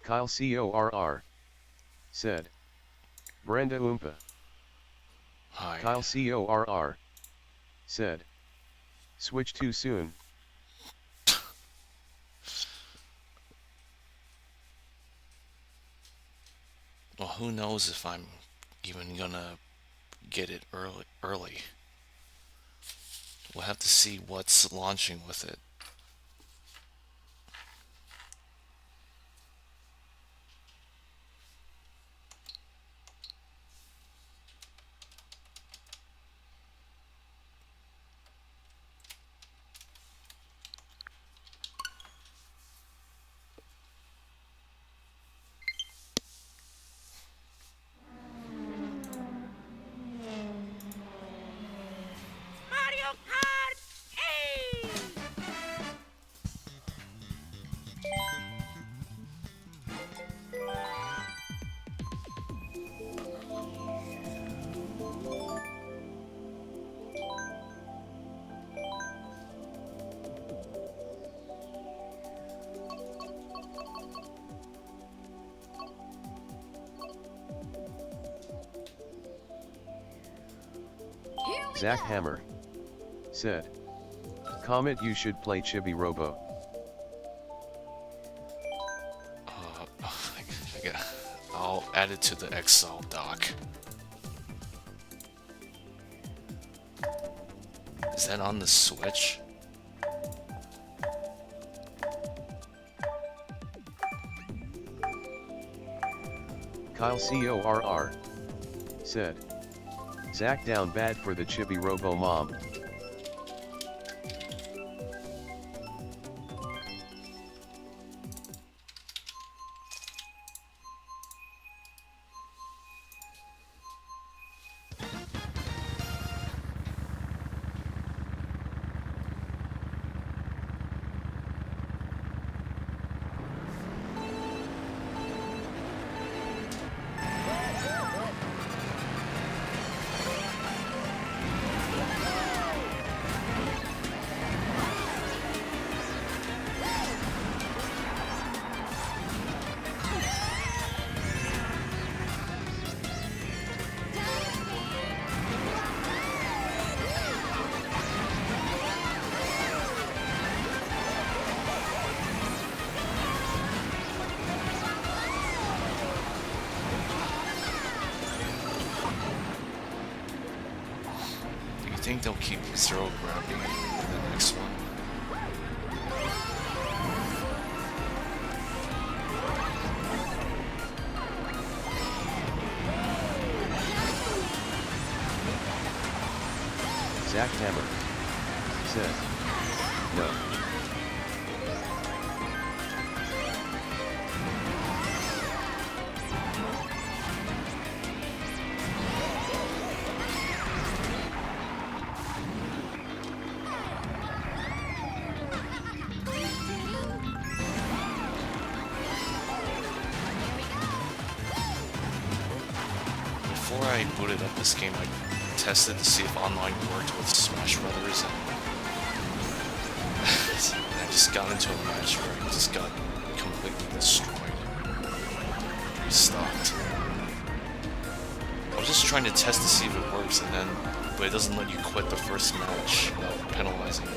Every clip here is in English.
Kyle CORR said. Brenda Oompa. Hi. Kyle CORR said. Switch too soon. Well, who knows if I'm even gonna get it early. We'll have to see what's launching with it. Mario Kart 8! Zach Hammer said. Comment you should play Chibi Robo. I'll add it to the Excel doc. Is that on the Switch? Kyle CORR said. Zach down bad for the Chibi Robo mom. I think they'll keep zero gravity in the next one. Zach Hammer said. No. Before I booted up this game, I tested to see if online worked with Smash Brothers, and I just got into a match where I just got completely destroyed, restocked. I was just trying to test to see if it works, but it doesn't let you quit the first match without penalizing you.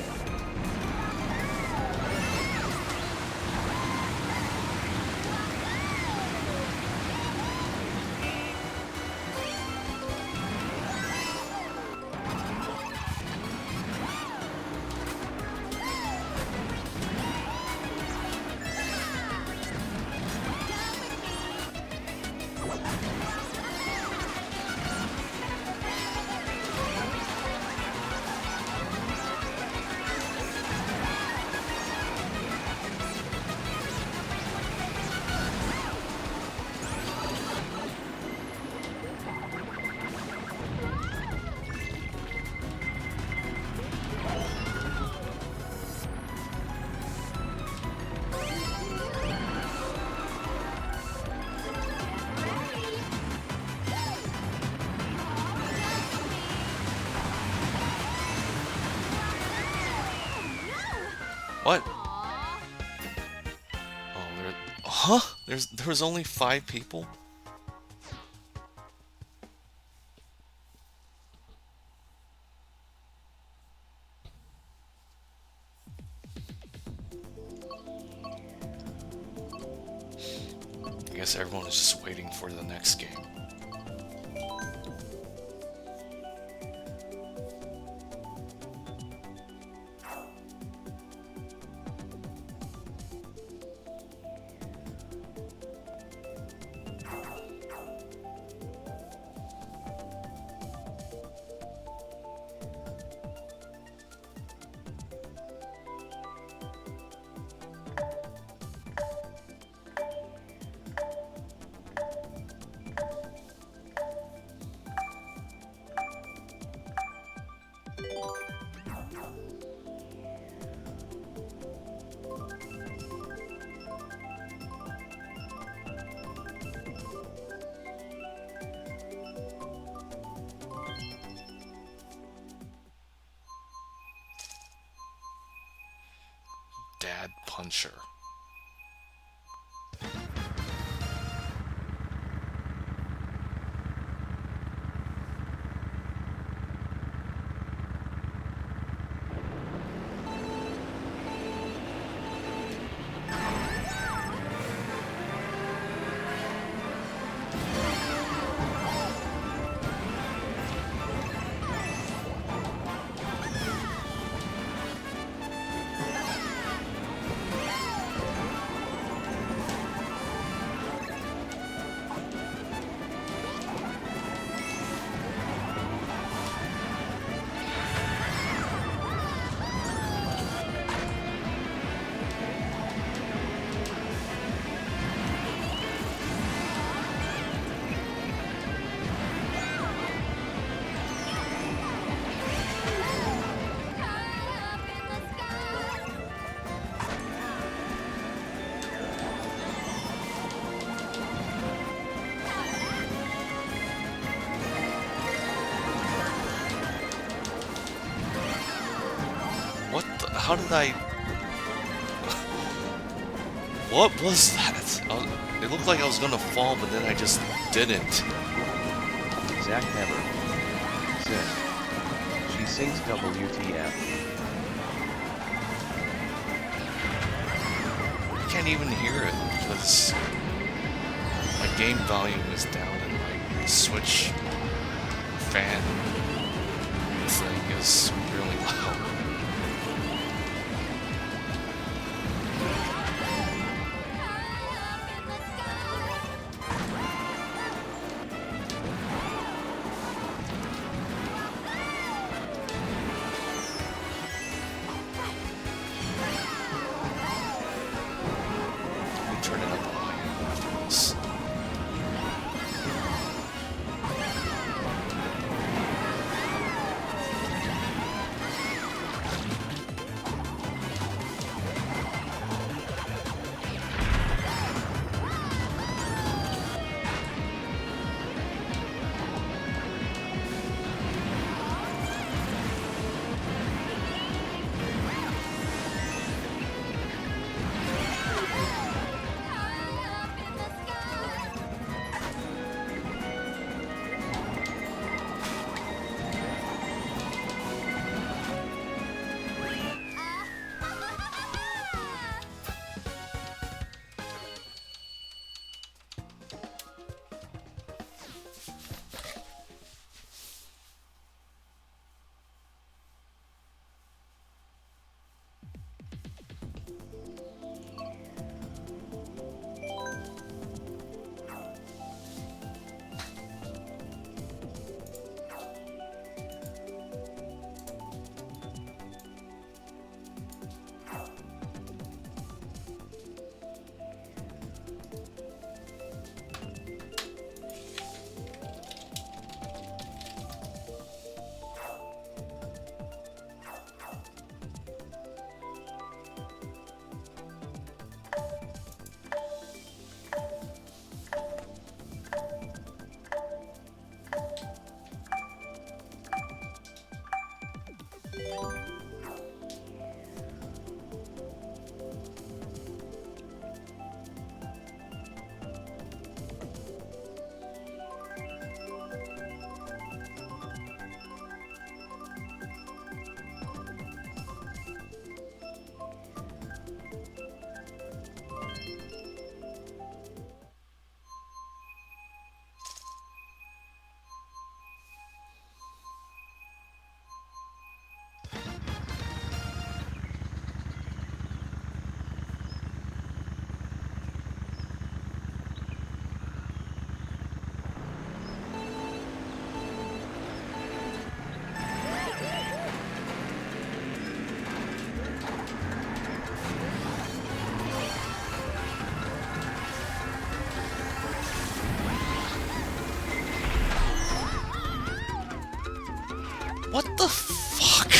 What? Oh, Huh? There was only 5 people? I guess everyone is just waiting for the next game. Dad Puncher. What the, how did I... What was that? It looked like I was gonna fall, but then I just didn't. Zach Hammer said, she sings WTF. I can't even hear it because my game volume is down and my Switch fan thing is really loud. Turn it up on my end after this. What the fuck?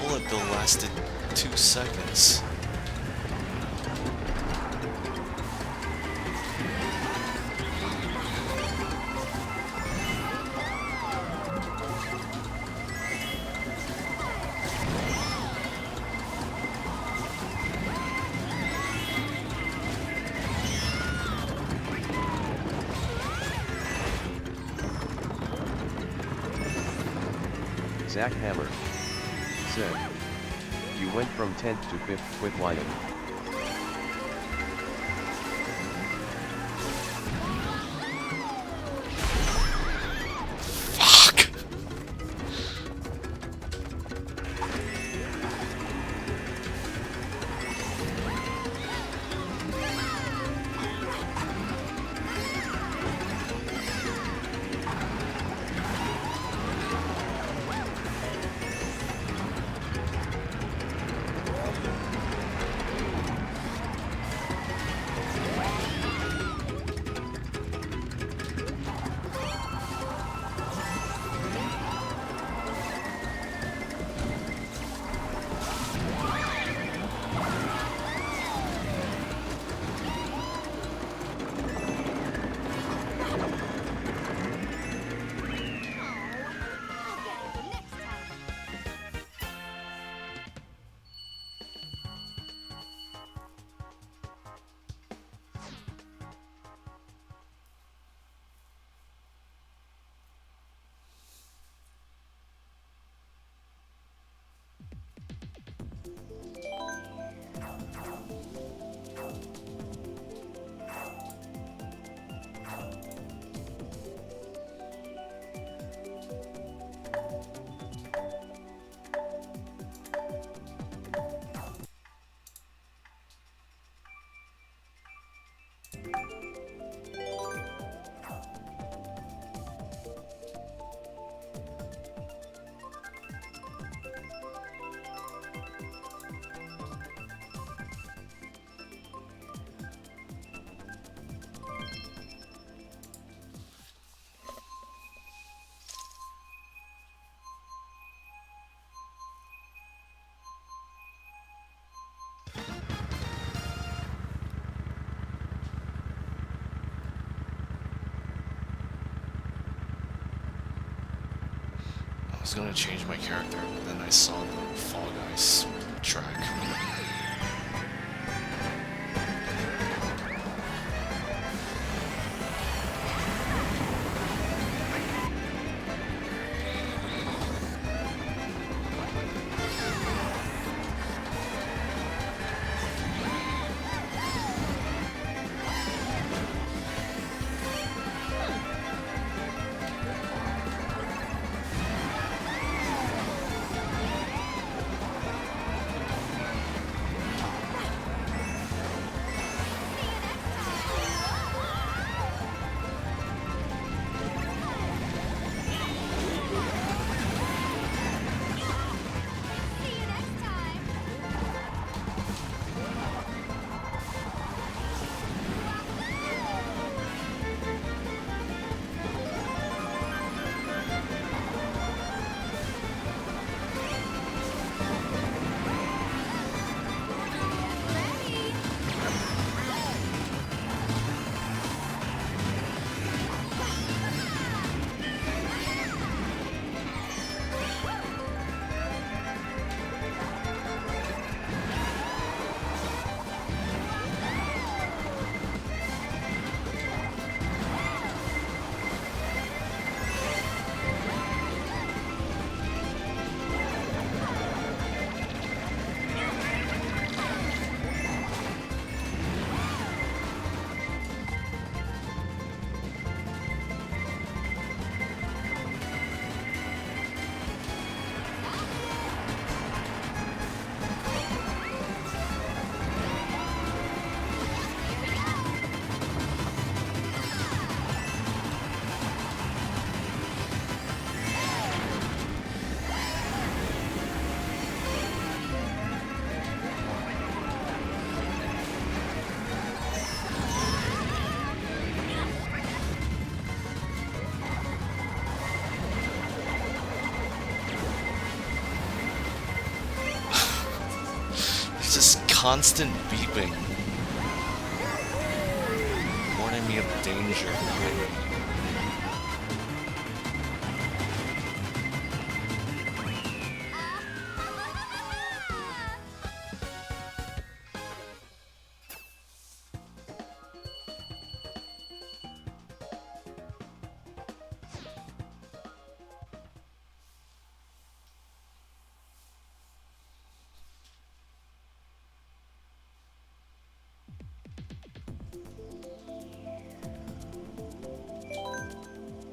Bullet bill lasted 2 seconds. Zach Hammer said, "You went from 10th to 5th, quit whining." Fuck! I was gonna change my character, but then I saw the Fall Guys track. constant beeping warning me of danger behind me.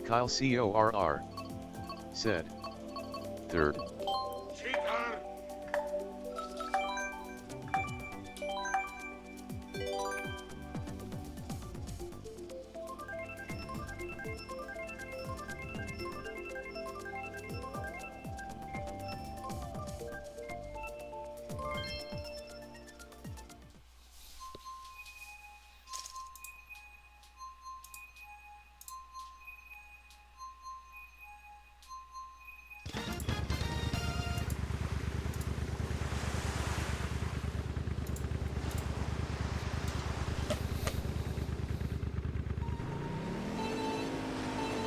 Kyle CORR said. Third.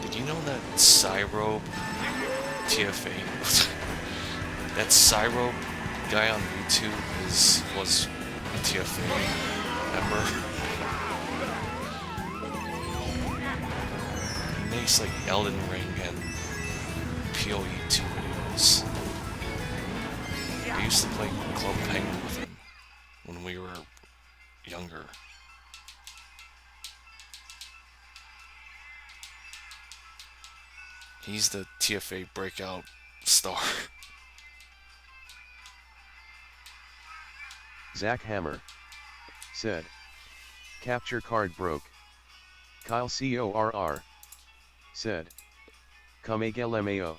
Did you know that Cyrobe TFA that Cyrobe guy on YouTube was a TFA member? He makes like Elden Ring and PoE 2 videos. I used to play Club Penguin with him when we were younger. He's the TFA breakout star. Zach Hammer said. Capture card broke. Kyle CORR said. Kameglemao.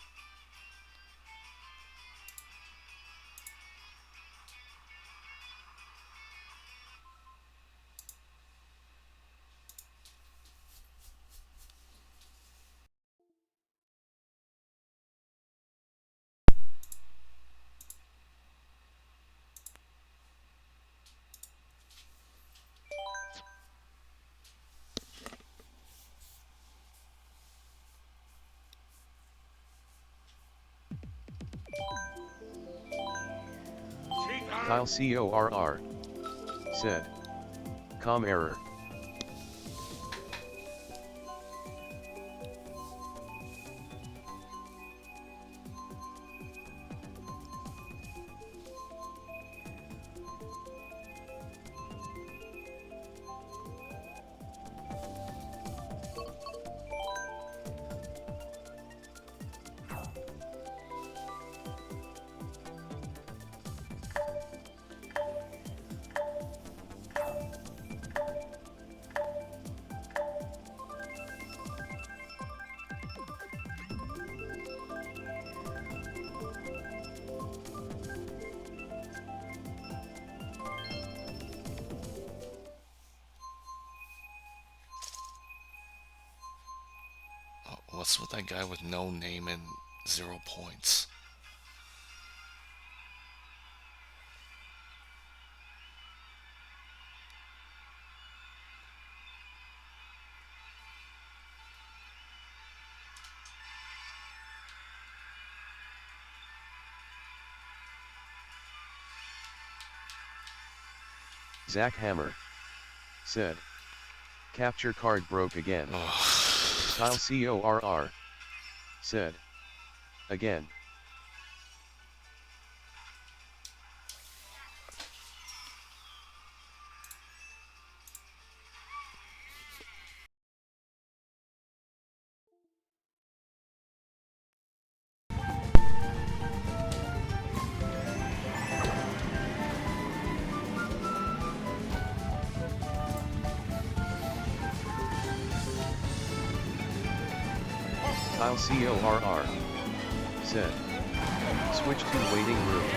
Kyle CORR said. Com error. What's with that guy with no name and 0 points? Zach Hammer said. Capture card broke again. Kyle CORR said. Again. Kyle CORR said. Switch to waiting room.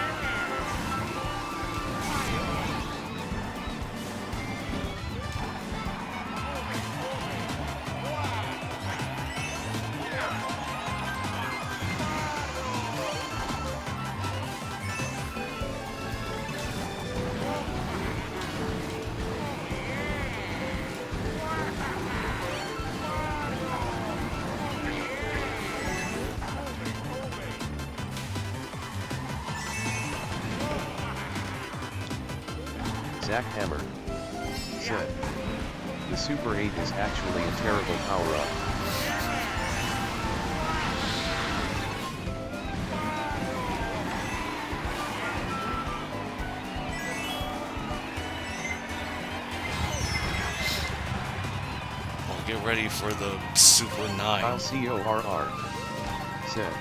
Zack Hammer said, the Super 8 is actually a terrible power-up. Well, get ready for the Super 9. Kyle CORR said,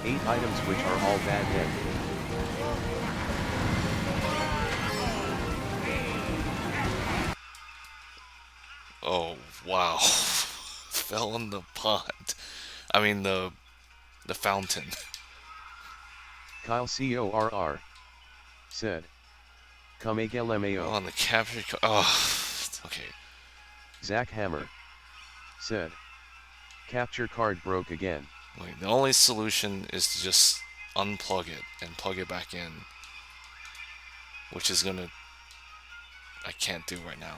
8 items which are all bad then. Oh, wow. Fell in the pond. I mean, the fountain. Kyle CORR said, Kamehameha. On the capture card. Oh, okay. Zack Hammer said, capture card broke again. Wait, the only solution is to just unplug it and plug it back in. Which is gonna... I can't do right now.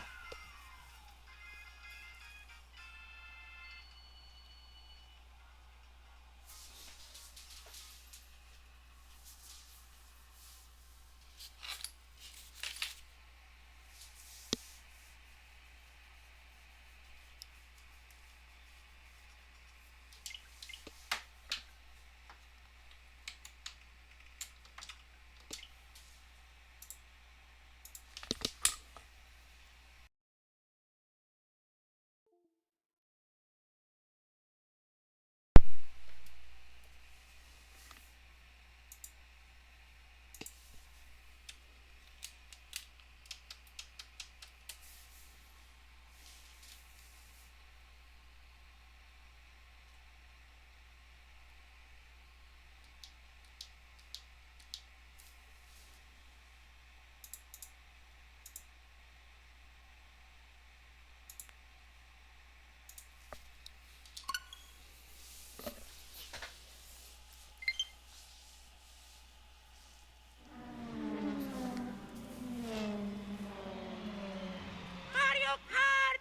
Mario Kart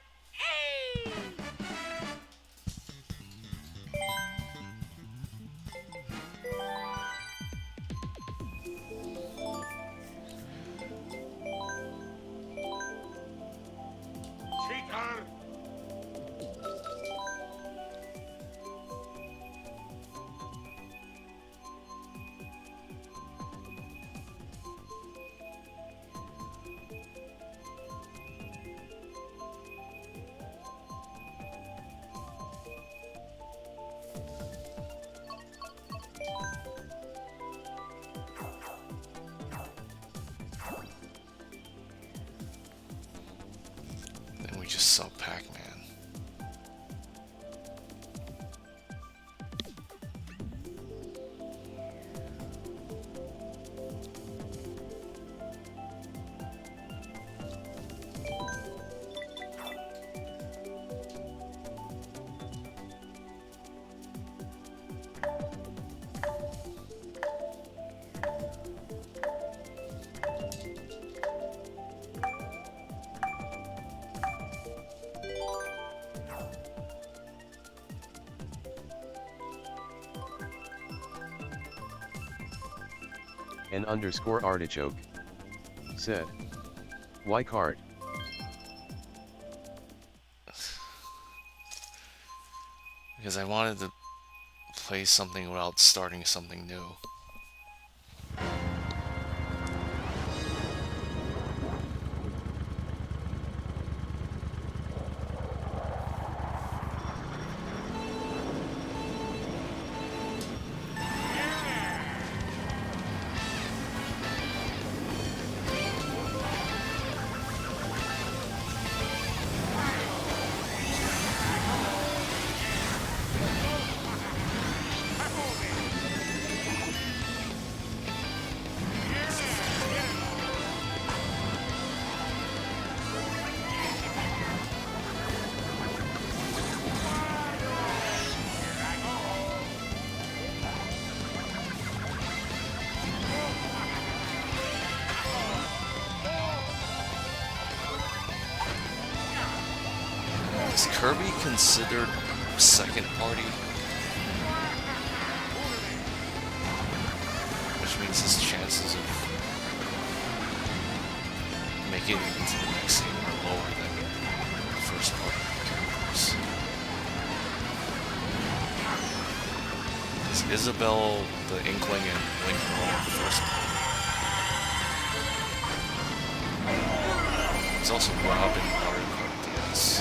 8! Cheater! Then we just saw Pac-Man. N underscore artichoke said, why card? Because I wanted to play something without starting something new. Is Kirby considered second party? Which means his chances of getting into the next game are lower than the first party characters. Is Isabelle, the Inkling, and Link are all first party? There's also Rob in Mario Kart DS.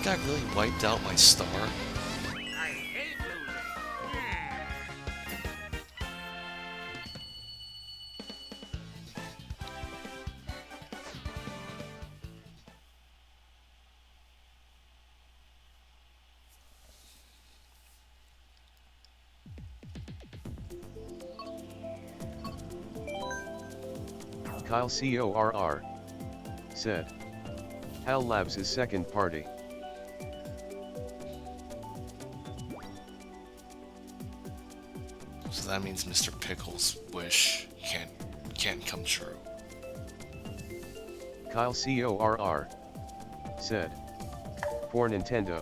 That guy really wiped out my star. I hate losing. Kyle CORR said. HAL Labs is second party. So that means Mr. Pickle's wish can't come true. Kyle CORR said. For Nintendo.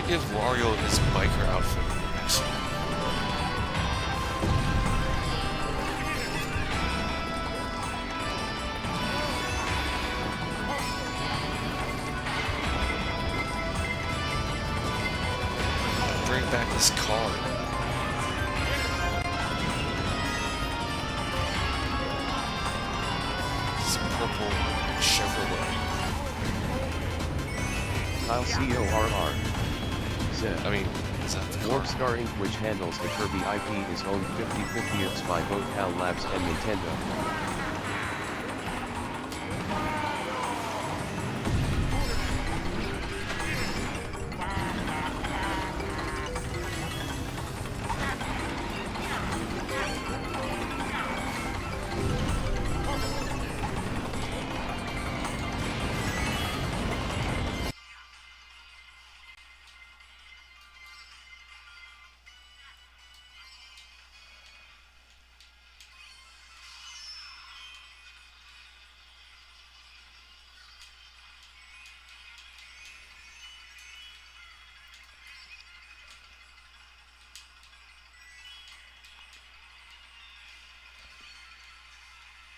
Give Wario his biker outfit next one. Bring back his car. This purple Chevrolet. Kyle CORR said. I mean, is that the car? Warpstar Inc., which handles the Kirby IP, is owned 50/50 by both HAL Labs and Nintendo.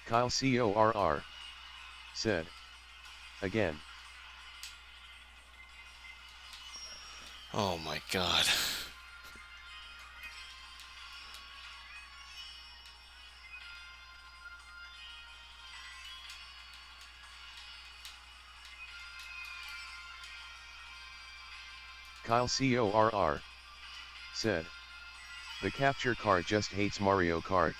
Kyle CORR said. Again. Oh my god. Kyle CORR said. The capture card just hates Mario Kart.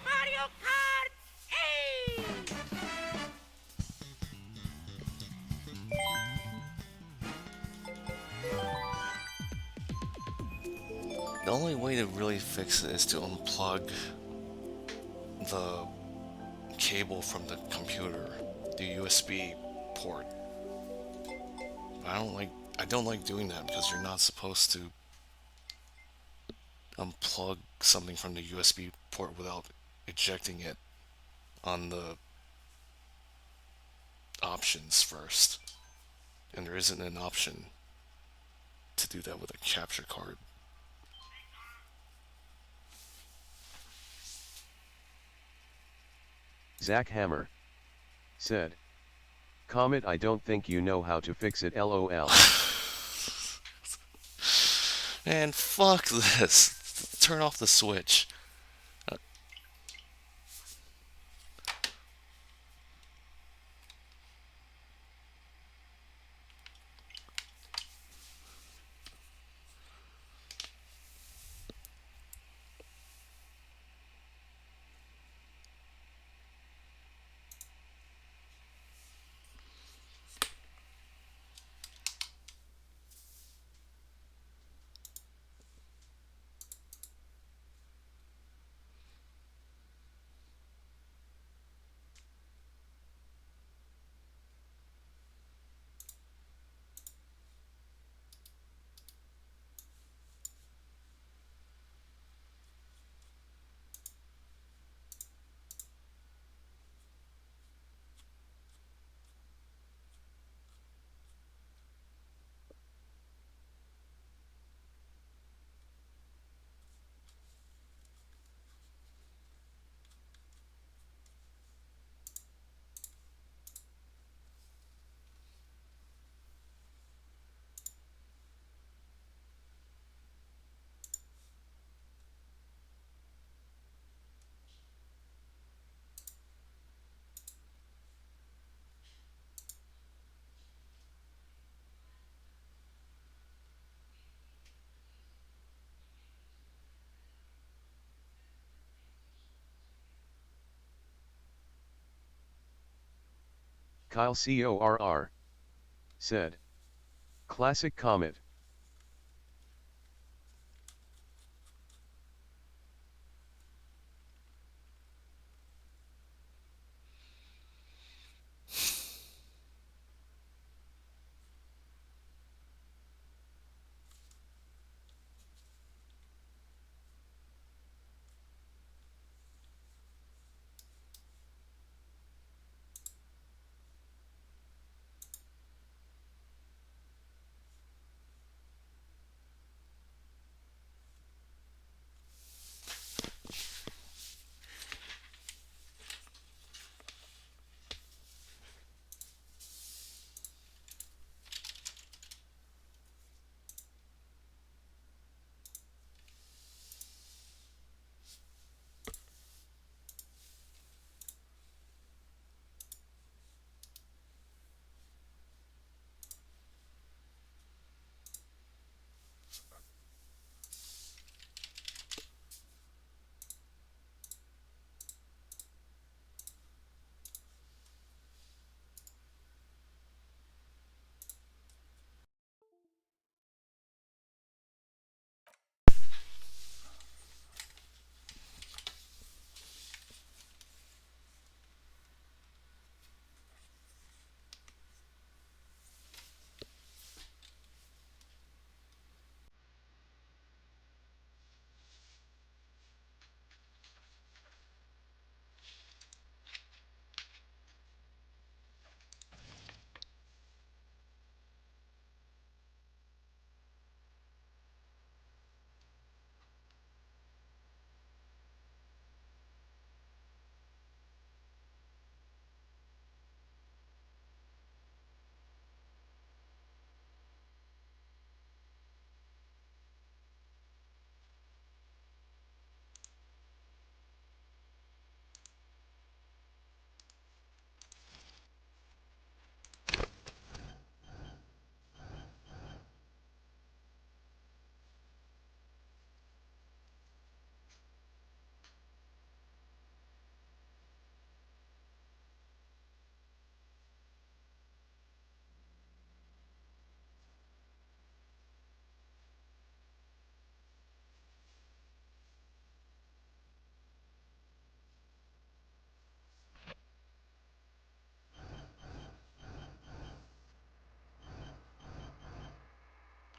Mario Kart 8! The only way to really fix it is to unplug the cable from the computer, the USB port. I don't like doing that because you're not supposed to unplug something from the USB port without ejecting it on the options first. And there isn't an option to do that with a capture card. Zach Hammer said, Comet, I don't think you know how to fix it, lol. Man, fuck this. Turn off the switch. Kyle CORR said, Classic Comet.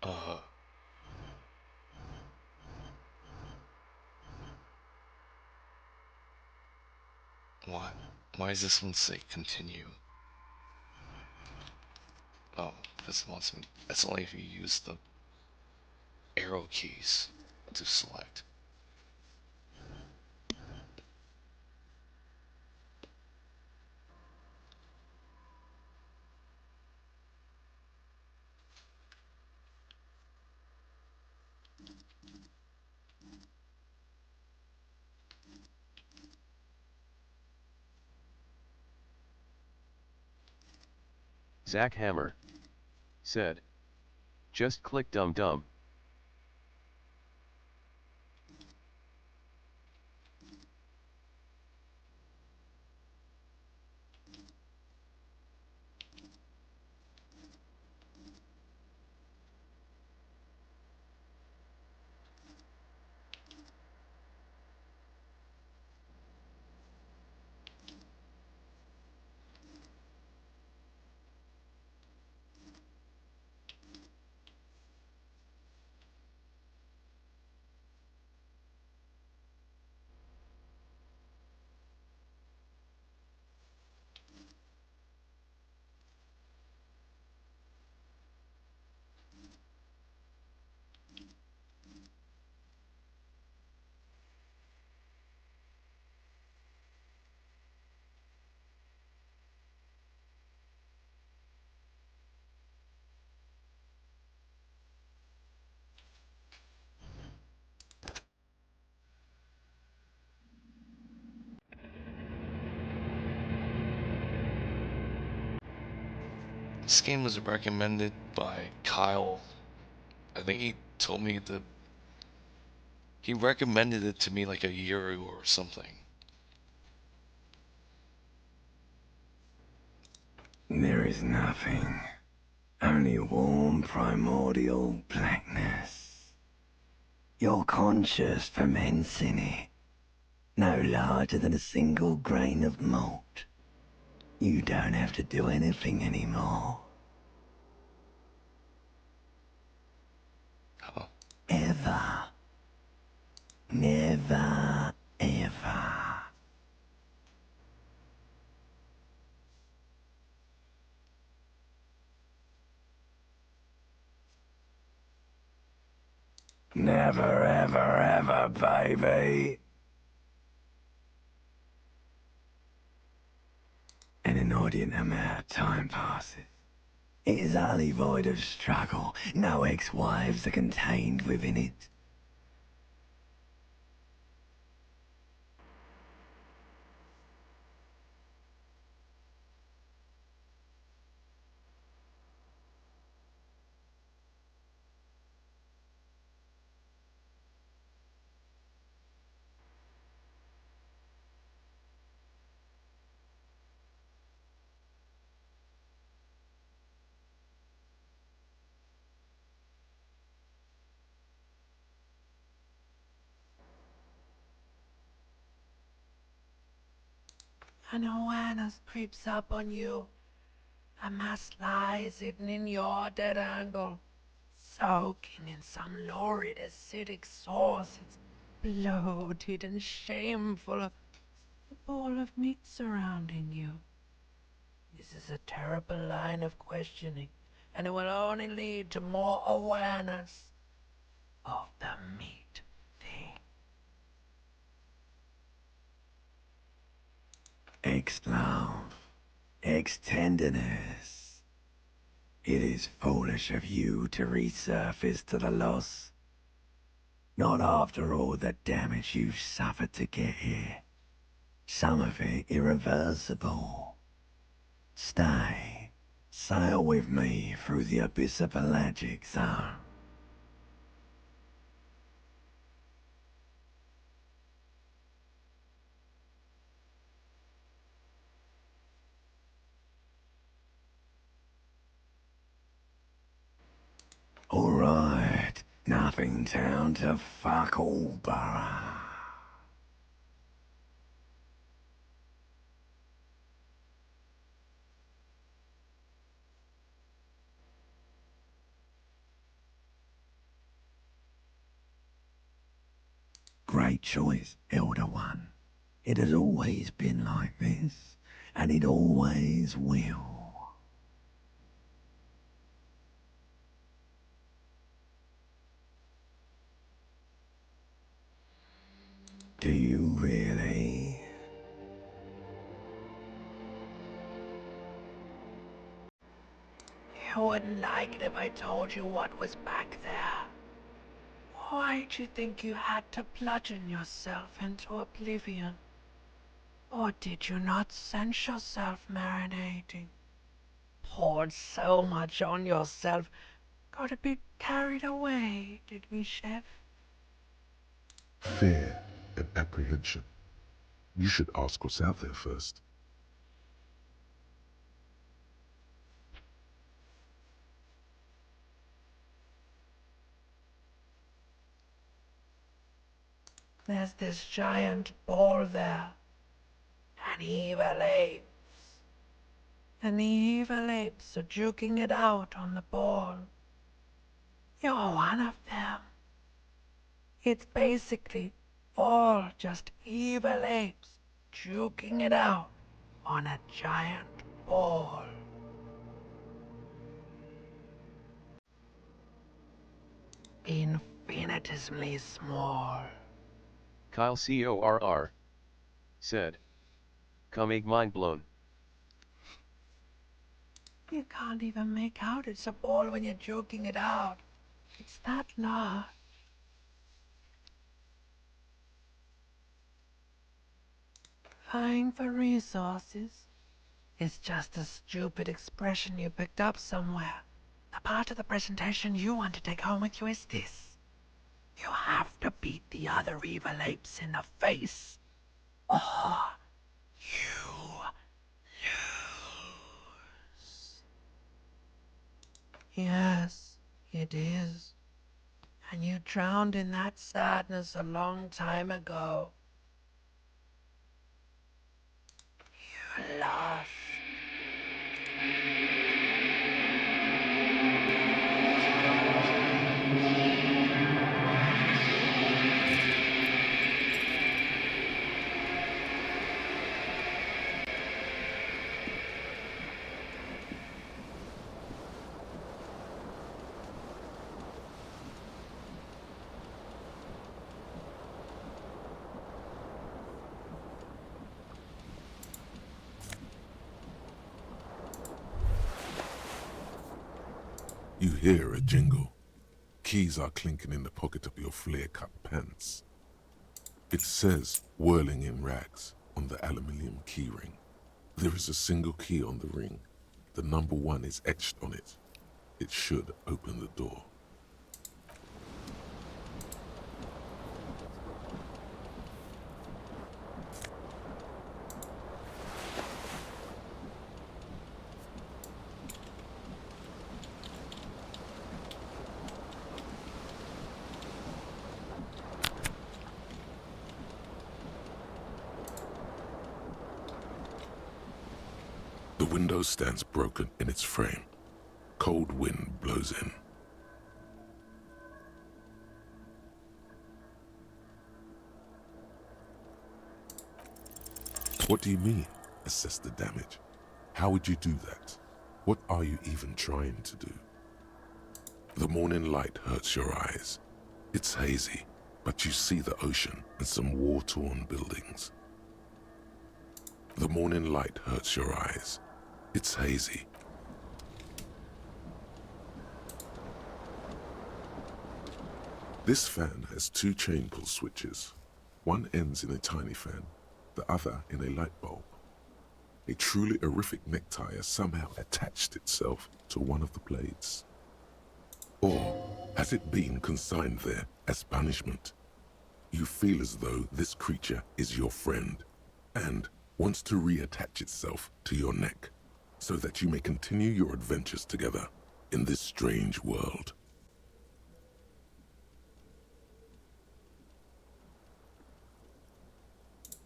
Uh, why? Why does this one say continue? Oh, this wants me. That's only if you use the arrow keys to select. Zach Hammer said, just click dum dum. This game was recommended by Kyle. I think he told me that he recommended it to me like a year ago or something. There is nothing, only warm primordial blackness. Your conscious ferments in it, no larger than a single grain of malt. You don't have to do anything anymore. Huh. Ever. Never, ever. Never, ever, ever, baby. An inordinate amount of time passes. It is utterly void of struggle. No ex-wives are contained within it. An awareness creeps up on you. A mass lies hidden in your dead angle, soaking in some lurid acidic sauce. It's bloated and shameful. A bowl of meat surrounding you. This is a terrible line of questioning, and it will only lead to more awareness of the meat thing. Ex-love, ex-tenderness. It is foolish of you to resurface to the loss. Not after all the damage you've suffered to get here. Some of it irreversible. Stay. Sail with me through the abyss of pelagic zone. Alright, nothing down to fuck all borough. great choice, Elder One. It has always been like this, and it always will. Do you really? You wouldn't like it if I told you what was back there. Why'd you think you had to bludgeon yourself into oblivion? Or did you not sense yourself marinating? Poured so much on yourself, got a bit carried away, did we, Chef? Fear and apprehension. You should ask what's out there first. There's this giant ball there. An evil ape. And the evil apes are juking it out on the ball. You're one of them. It's basically all just evil apes juking it out on a giant ball. Infinitesimally small. Kyle CORR said. Coming mind blown. You can't even make out it's a ball when you're joking it out. It's that large. Vying for resources is just a stupid expression you picked up somewhere. The part of the presentation you want to take home with you is this. You have to beat the other evil apes in the face, or you lose. Yes, it is. And you drowned in that sadness a long time ago. You lost. You hear a jingle. Keys are clinking in the pocket of your flare-cut pants. It says, whirling in rags, on the aluminium keyring. There is a single key on the ring. The number 1 is etched on it. It should open the door. The window stands broken in its frame. Cold wind blows in. What do you mean, assess the damage? How would you do that? What are you even trying to do? The morning light hurts your eyes. It's hazy, but you see the ocean and some war-torn buildings. The morning light hurts your eyes. It's hazy. This fan has 2 chain pull switches. One ends in a tiny fan, the other in a light bulb. A truly horrific necktie has somehow attached itself to one of the blades. Or has it been consigned there as punishment? You feel as though this creature is your friend and wants to reattach itself to your neck so that you may continue your adventures together in this strange world.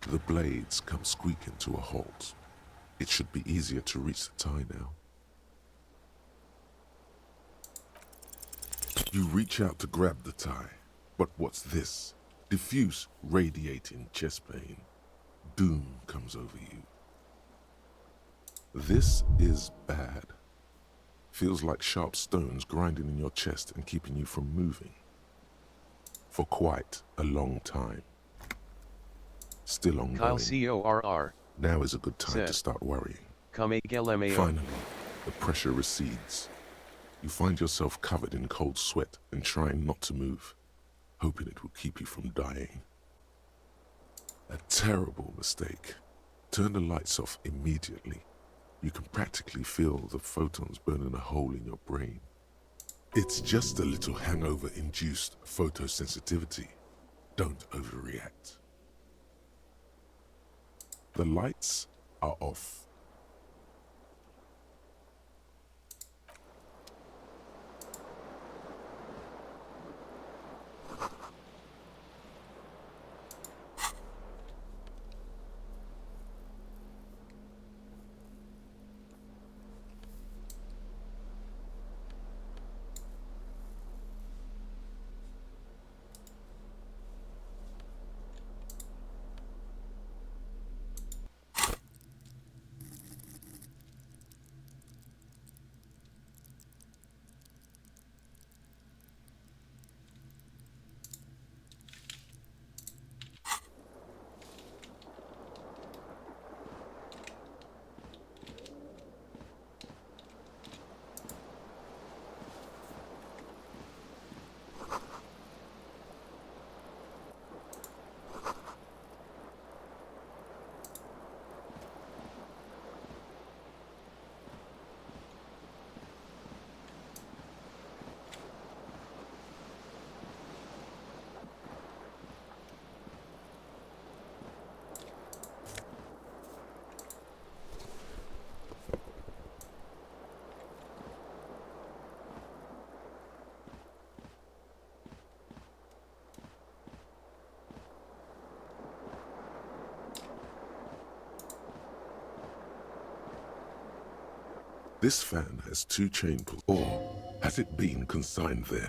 The blades come squeaking to a halt. It should be easier to reach the tie now. You reach out to grab the tie, but what's this? Diffuse, radiating chest pain. Doom comes over you. This is bad. Feels like sharp stones grinding in your chest and keeping you from moving. For quite a long time. Still ongoing. Kyle CORR Now is a good time to said, start worrying. Kameglemeo. Finally, the pressure recedes. You find yourself covered in cold sweat and trying not to move, hoping it will keep you from dying. A terrible mistake. Turn the lights off immediately. You can practically feel the photons burning a hole in your brain. It's just a little hangover-induced photosensitivity. Don't overreact. The lights are off. This fan has 2 chain pulls, or has it been consigned there?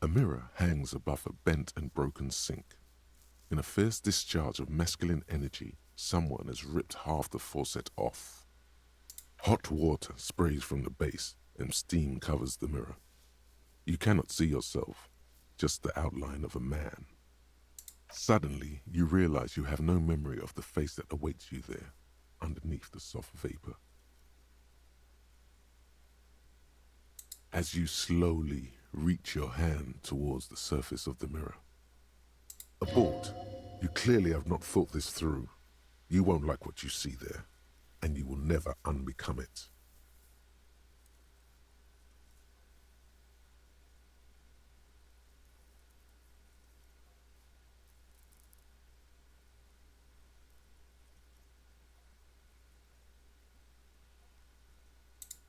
A mirror hangs above a bent and broken sink. In a fierce discharge of masculine energy, someone has ripped half the faucet off. Hot water sprays from the base and steam covers the mirror. You cannot see yourself, just the outline of a man. Suddenly, you realize you have no memory of the face that awaits you there, underneath the soft vapor. As you slowly reach your hand towards the surface of the mirror. Abort. You clearly have not thought this through. You won't like what you see there, and you will never unbecome it.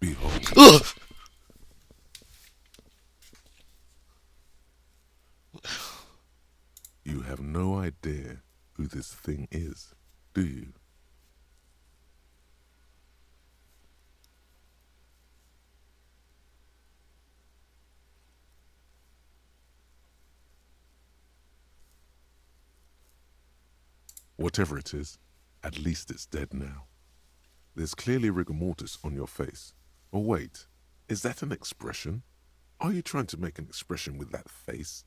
Behold. Ugh! You have no idea who this thing is, do you? Whatever it is, at least it's dead now. There's clearly rigor mortis on your face. Or wait, is that an expression? Are you trying to make an expression with that face?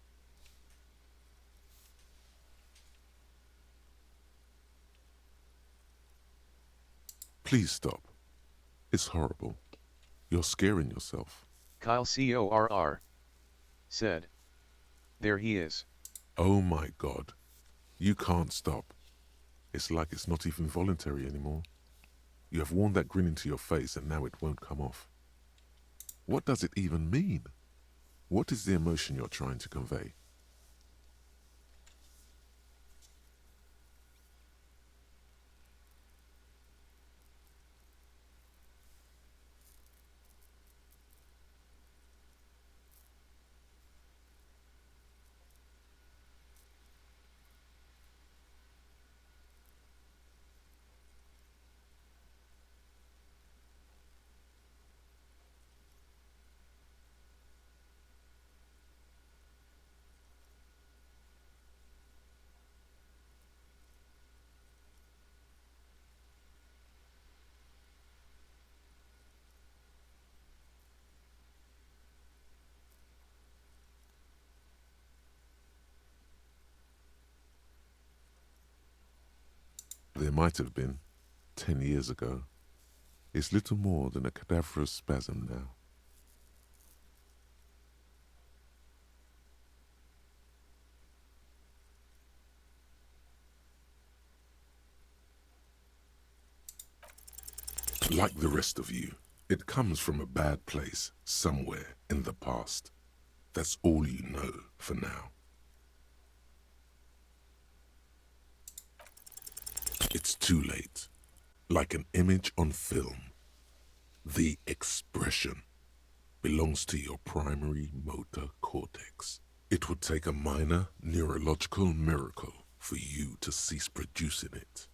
Please stop. It's horrible. You're scaring yourself. Kyle CORR said, there he is. Oh my God. You can't stop. It's like it's not even voluntary anymore. You have worn that grin into your face and now it won't come off. What does it even mean? What is the emotion you're trying to convey? there might have been 10 years ago. It's little more than a cadaverous spasm now. Like the rest of you, it comes from a bad place somewhere in the past. That's all you know for now. It's too late. Like an image on film. The expression belongs to your primary motor cortex. It would take a minor neurological miracle for you to cease producing it.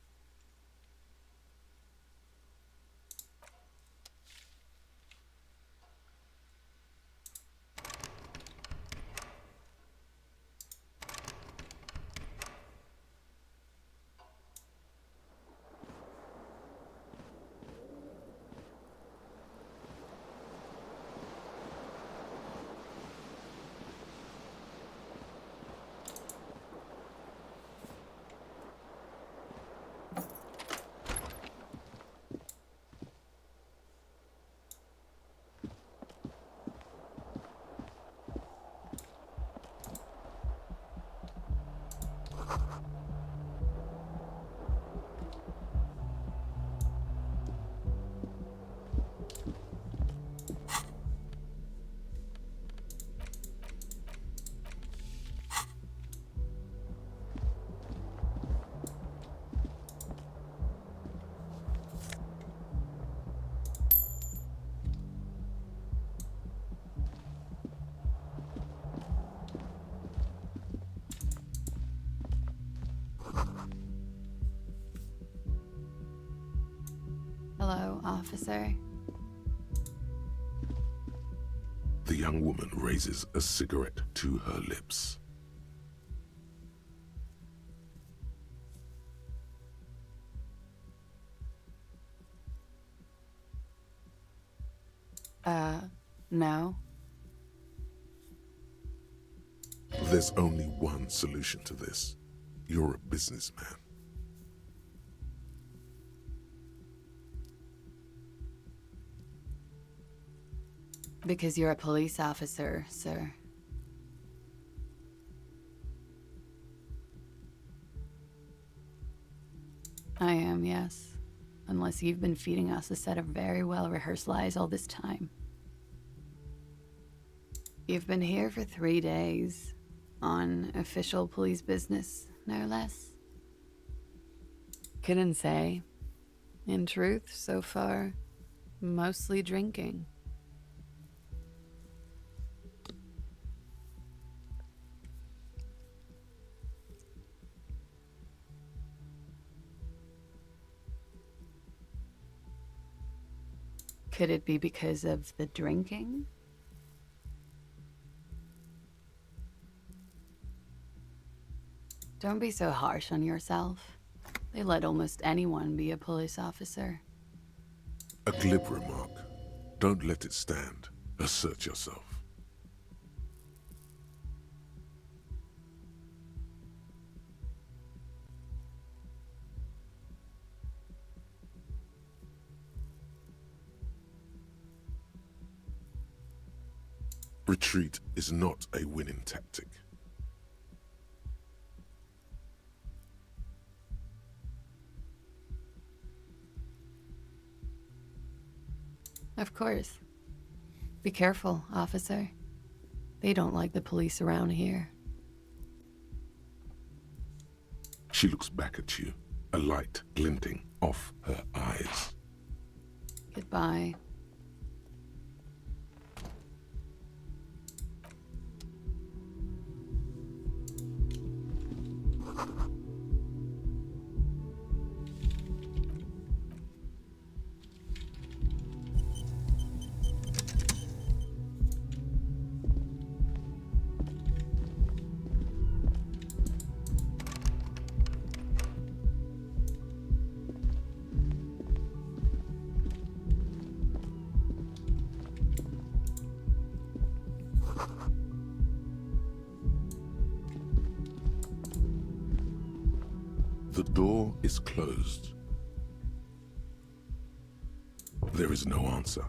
Hello, officer. The young woman raises a cigarette to her lips. No. There's only one solution to this. You're a businessman. Because you're a police officer, sir. I am, yes. Unless you've been feeding us a set of very well-rehearsed lies all this time. You've been here for 3 days. On official police business, no less. Couldn't say. In truth, so far, mostly drinking. Could it be because of the drinking? Don't be so harsh on yourself. They let almost anyone be a police officer. A glib remark. Don't let it stand. Assert yourself. Retreat is not a winning tactic. Of course. Be careful, officer. They don't like the police around here. She looks back at you, a light glinting off her eyes. Goodbye. The door is closed. There is no answer.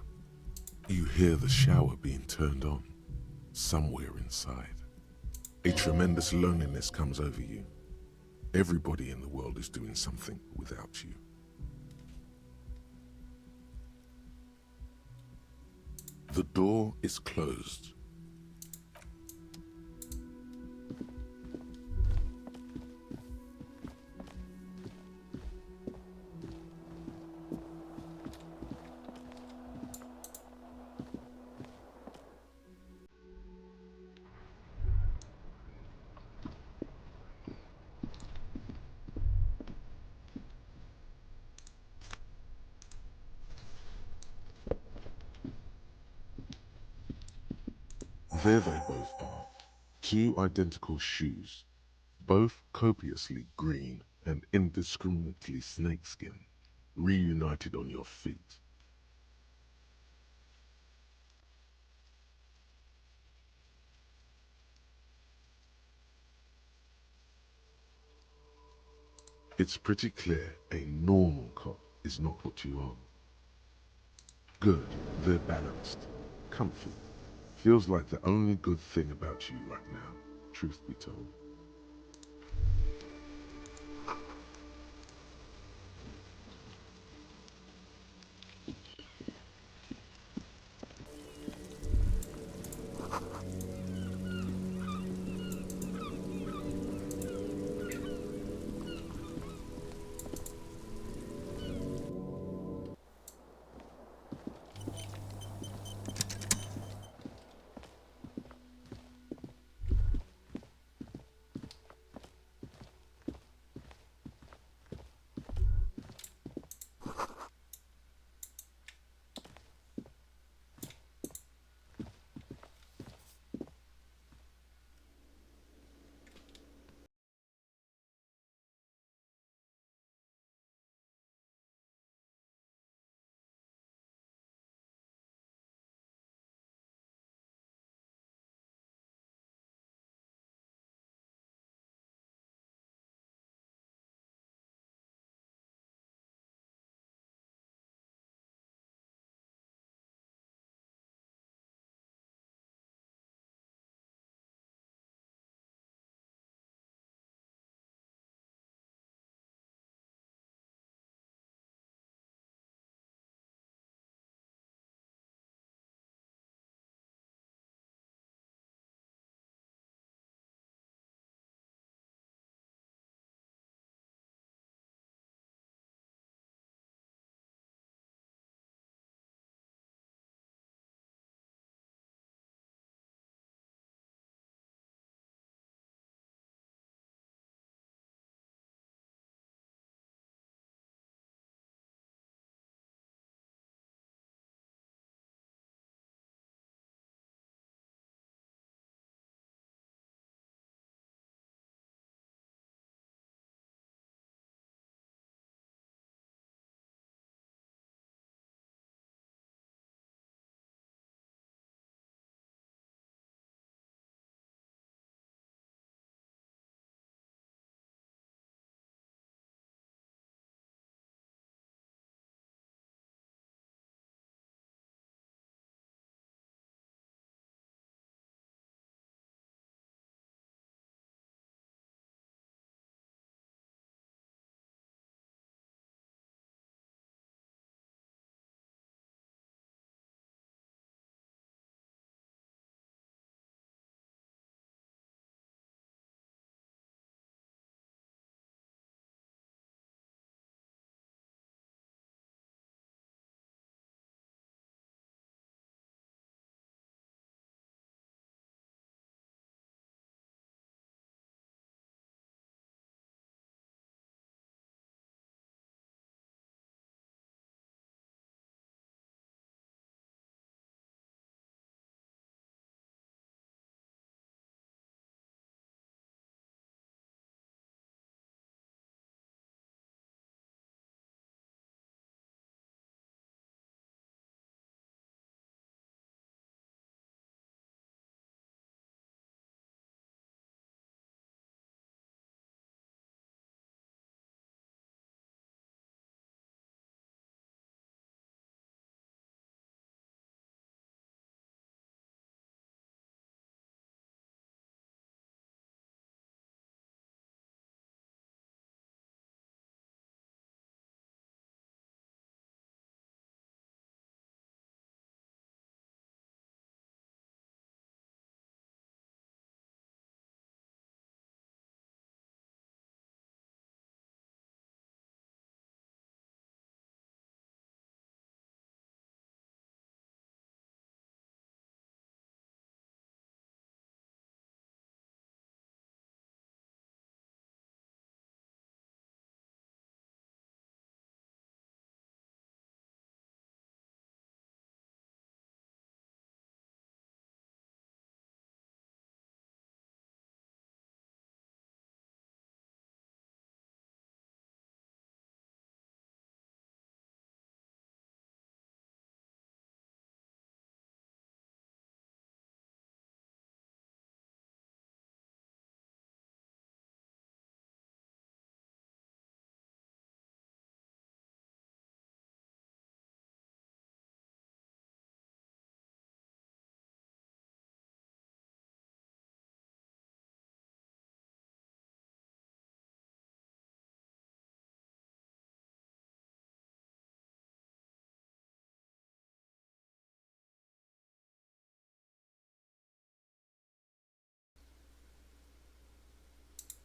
You hear the shower being turned on, somewhere inside. A tremendous loneliness comes over you. Everybody in the world is doing something without you. The door is closed. There they both are. Two identical shoes, both copiously green and indiscriminately snakeskin, reunited on your feet. It's pretty clear a normal cop is not what you are. Good, they're balanced, comfy. Feels like the only good thing about you right now, truth be told.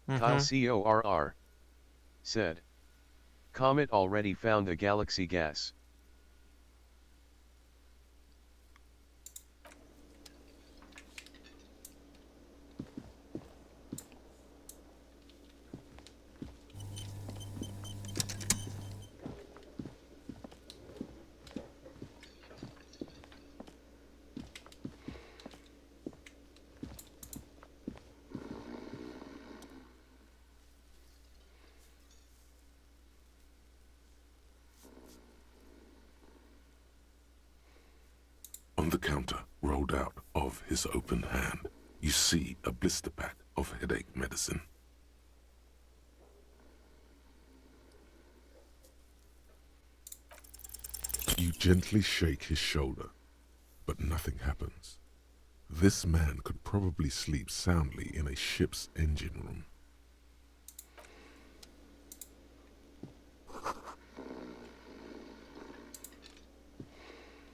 Kyle CORR said. Comet already found a galaxy gas. On the counter, rolled out of his open hand, you see a blister pack of headache medicine. You gently shake his shoulder, but nothing happens. This man could probably sleep soundly in a ship's engine room.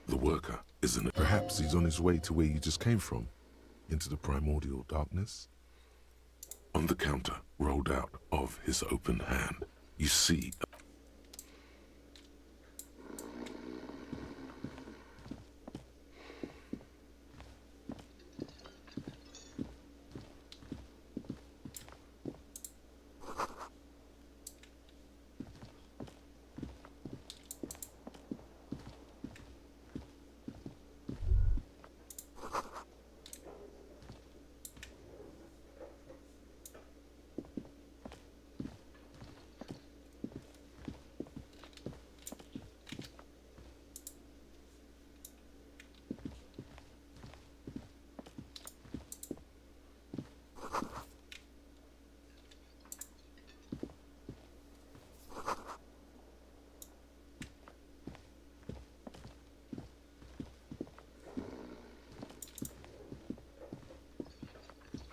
The worker isn't it? Perhaps he's on his way to where you just came from, into the primordial darkness. On the counter, rolled out of his open hand, you see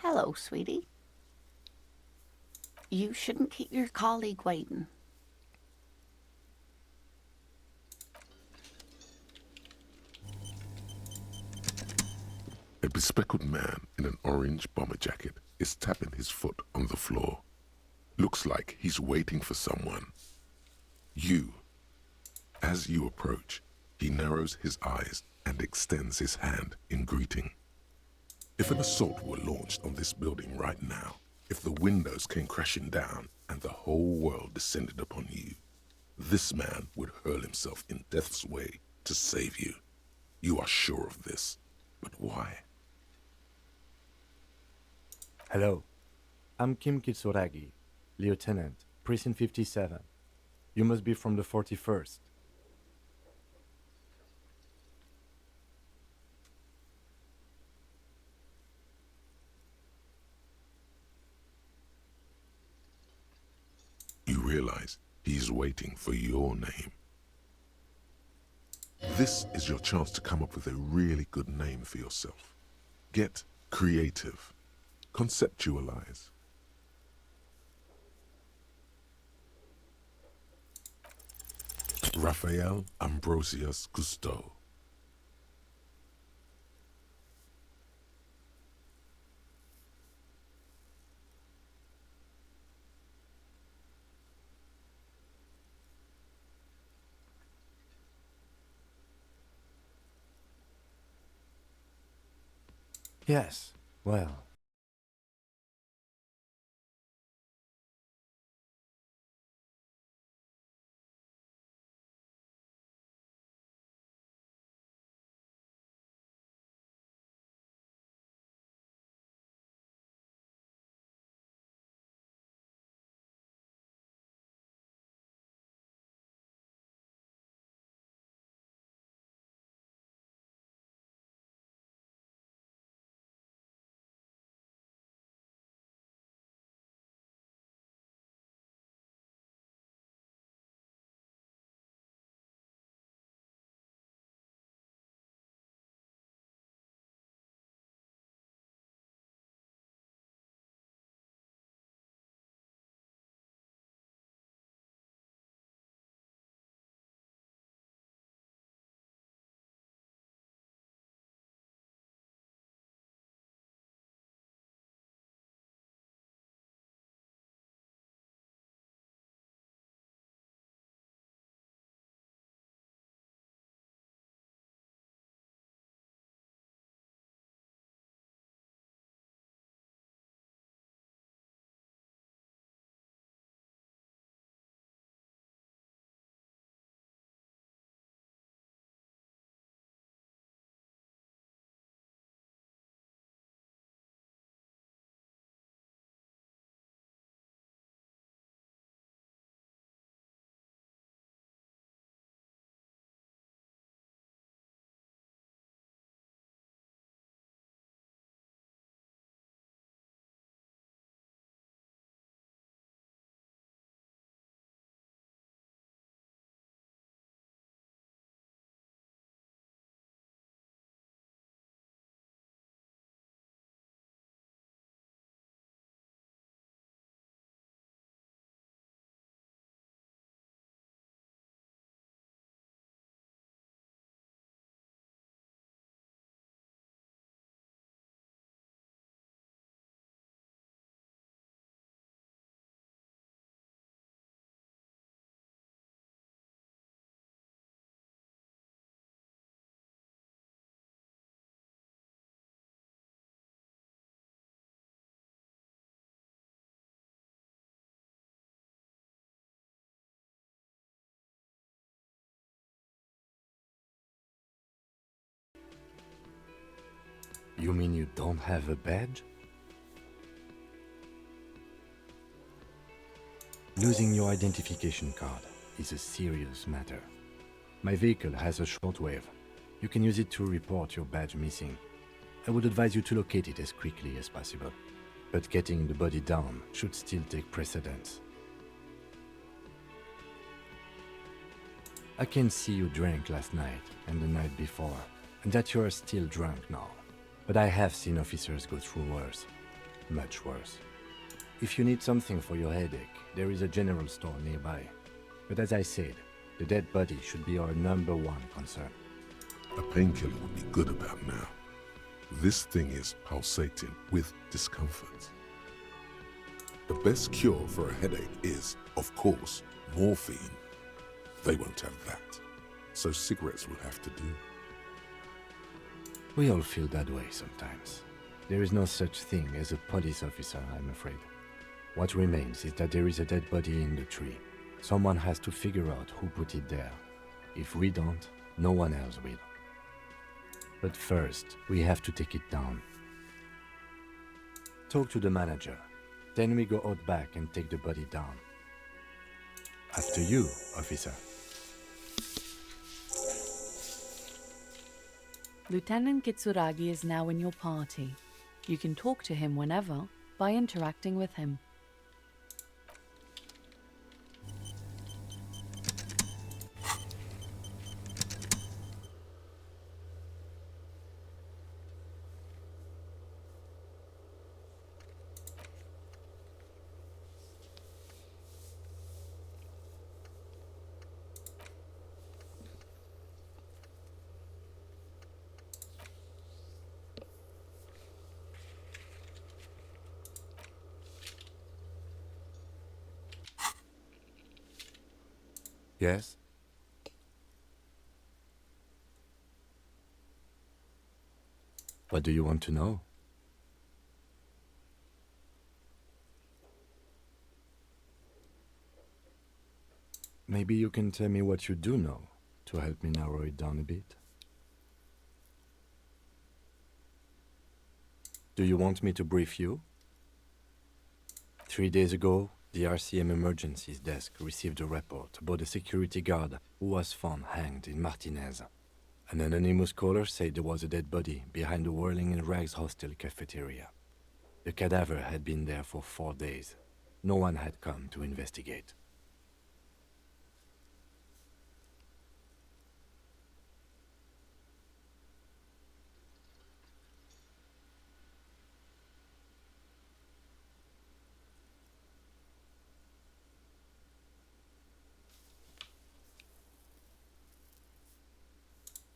Hello, sweetie. You shouldn't keep your colleague waiting. a bespectacled man in an orange bomber jacket is tapping his foot on the floor. Looks like he's waiting for someone. As you approach, he narrows his eyes and extends his hand in greeting. If an assault were launched on this building right now, if the windows came crashing down and the whole world descended upon you, this man would hurl himself in death's way to save you. You are sure of this, but why? Hello, I'm Kim Kitsuragi, Lieutenant, Precinct 57. You must be from the 41st. You realize he's waiting for your name. This is your chance to come up with a really good name for yourself. Get creative. Conceptualize. Raphael Ambrosius Cousteau. Yes, well, You mean you don't have a badge? Losing your identification card is a serious matter. My vehicle has a shortwave. You can use it to report your badge missing. I would advise you to locate it as quickly as possible. But getting the body down should still take precedence. I can see you drank last night and the night before, and that you are still drunk now. But I have seen officers go through worse. Much worse. If you need something for your headache, there is a general store nearby. But as I said, the dead body should be our #1 concern. A painkiller would be good about now. This thing is pulsating with discomfort. The best cure for a headache is, of course, morphine. They won't have that, so cigarettes will have to do. We all feel that way sometimes. There is no such thing as a police officer, I'm afraid. What remains is that there is a dead body in the tree. Someone has to figure out who put it there. If we don't, no one else will. But first, we have to take it down. Talk to the manager. Then we go out back and take the body down. After you, officer. Lieutenant Kitsuragi is now in your party. You can talk to him whenever by interacting with him. Yes? What do you want to know? Maybe you can tell me what you do know to help me narrow it down a bit. Do you want me to brief you? 3 days ago, the RCM Emergencies Desk received a report about a security guard who was found hanged in Martinez. An anonymous caller said there was a dead body behind the Whirling in Rags hostel cafeteria. The cadaver had been there for 4 days. No one had come to investigate.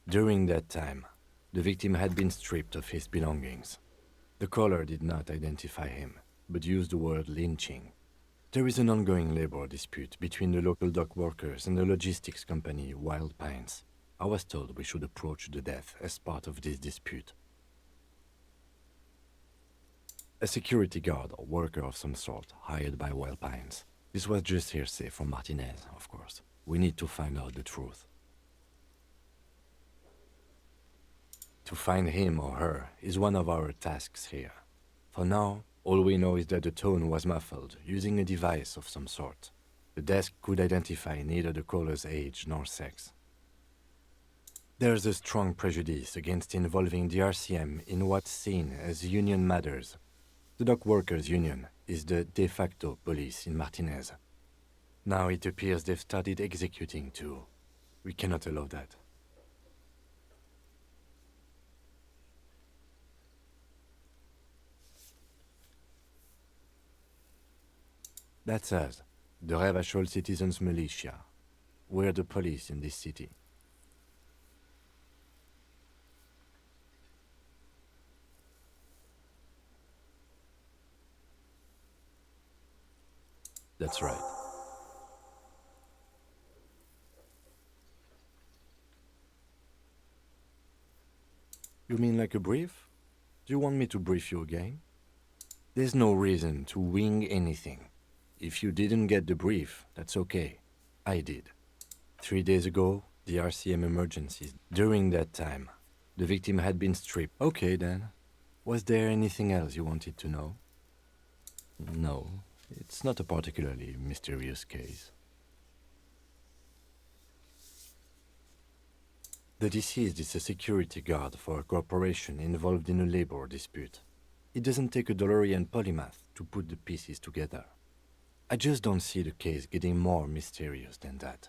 During that time, the victim had been stripped of his belongings. The caller did not identify him, but used the word lynching. There is an ongoing labor dispute between the local dock workers and the logistics company Wild Pines. I was told we should approach the death as part of this dispute. A security guard or worker of some sort hired by Wild Pines. This was just hearsay from Martinez, of course. We need to find out the truth. To find him or her is one of our tasks here. For now, all we know is that the tone was muffled using a device of some sort. The desk could identify neither the caller's age nor sex. There's a strong prejudice against involving the RCM in what's seen as union matters. The dock workers' union is the de facto police in Martinez. Now it appears they've started executing too. We cannot allow that. That's us, the Revachol Citizens Militia. We're the police in this city. That's right. You mean like a brief? Do you want me to brief you again? There's no reason to wing anything. If you didn't get the brief, that's okay. I did. 3 days ago, the RCM emergencies. During that time, the victim had been stripped. Okay then. Was there anything else you wanted to know? No, it's not a particularly mysterious case. The deceased is a security guard for a corporation involved in a labor dispute. It doesn't take a DeLorean polymath to put the pieces together. I just don't see the case getting more mysterious than that.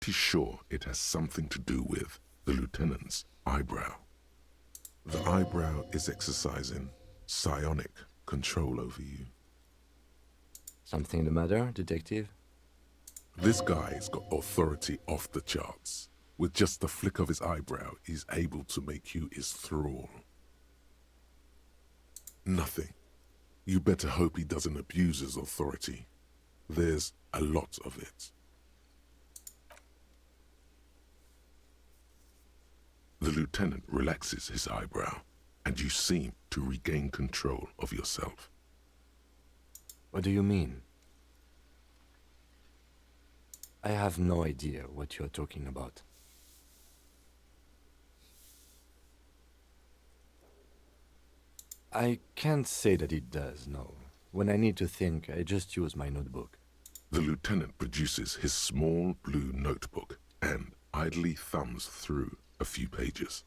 pretty sure it has something to do with the lieutenant's eyebrow. The eyebrow is exercising psionic control over you. Something the matter, detective? This guy's got authority off the charts. With just the flick of his eyebrow, he's able to make you his thrall. Nothing. You better hope he doesn't abuse his authority. There's a lot of it. The lieutenant relaxes his eyebrow, and you seem to regain control of yourself. What do you mean? I have no idea what you're talking about. I can't say that it does, no. When I need to think, I just use my notebook. The lieutenant produces his small blue notebook and idly thumbs through a few pages.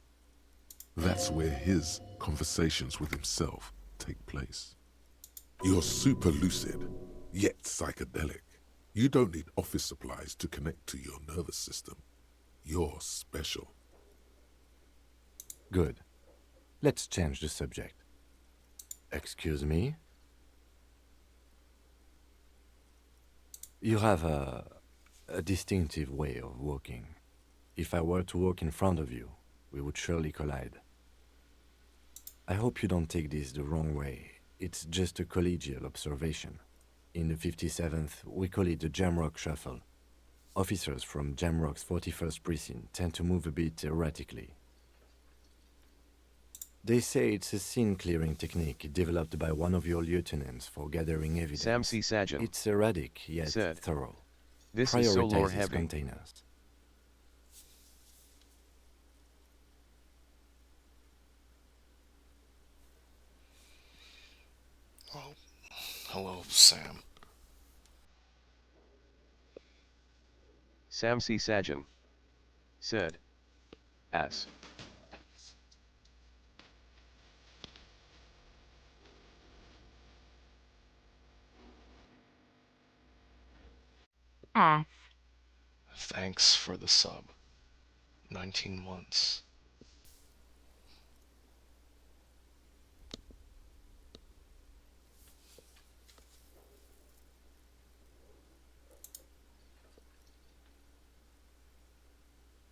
That's where his conversations with himself take place. You're super lucid, yet psychedelic. You don't need office supplies to connect to your nervous system. You're special. Good. Let's change the subject. Excuse me? You have a distinctive way of walking. If I were to walk in front of you, we would surely collide. I hope you don't take this the wrong way. It's just a collegial observation. In the 57th, we call it the Jamrock Shuffle. Officers from Jamrock's 41st Precinct tend to move a bit erratically. They say it's a scene-clearing technique developed by one of your lieutenants for gathering evidence. Sam C. Sajan It's erratic, yet said, thorough. "This is so Prioritizes lore-heavy." containers. Well, hello, Sam. Sam C. Sajan said, "As." Ass. Thanks for the sub. 19 months.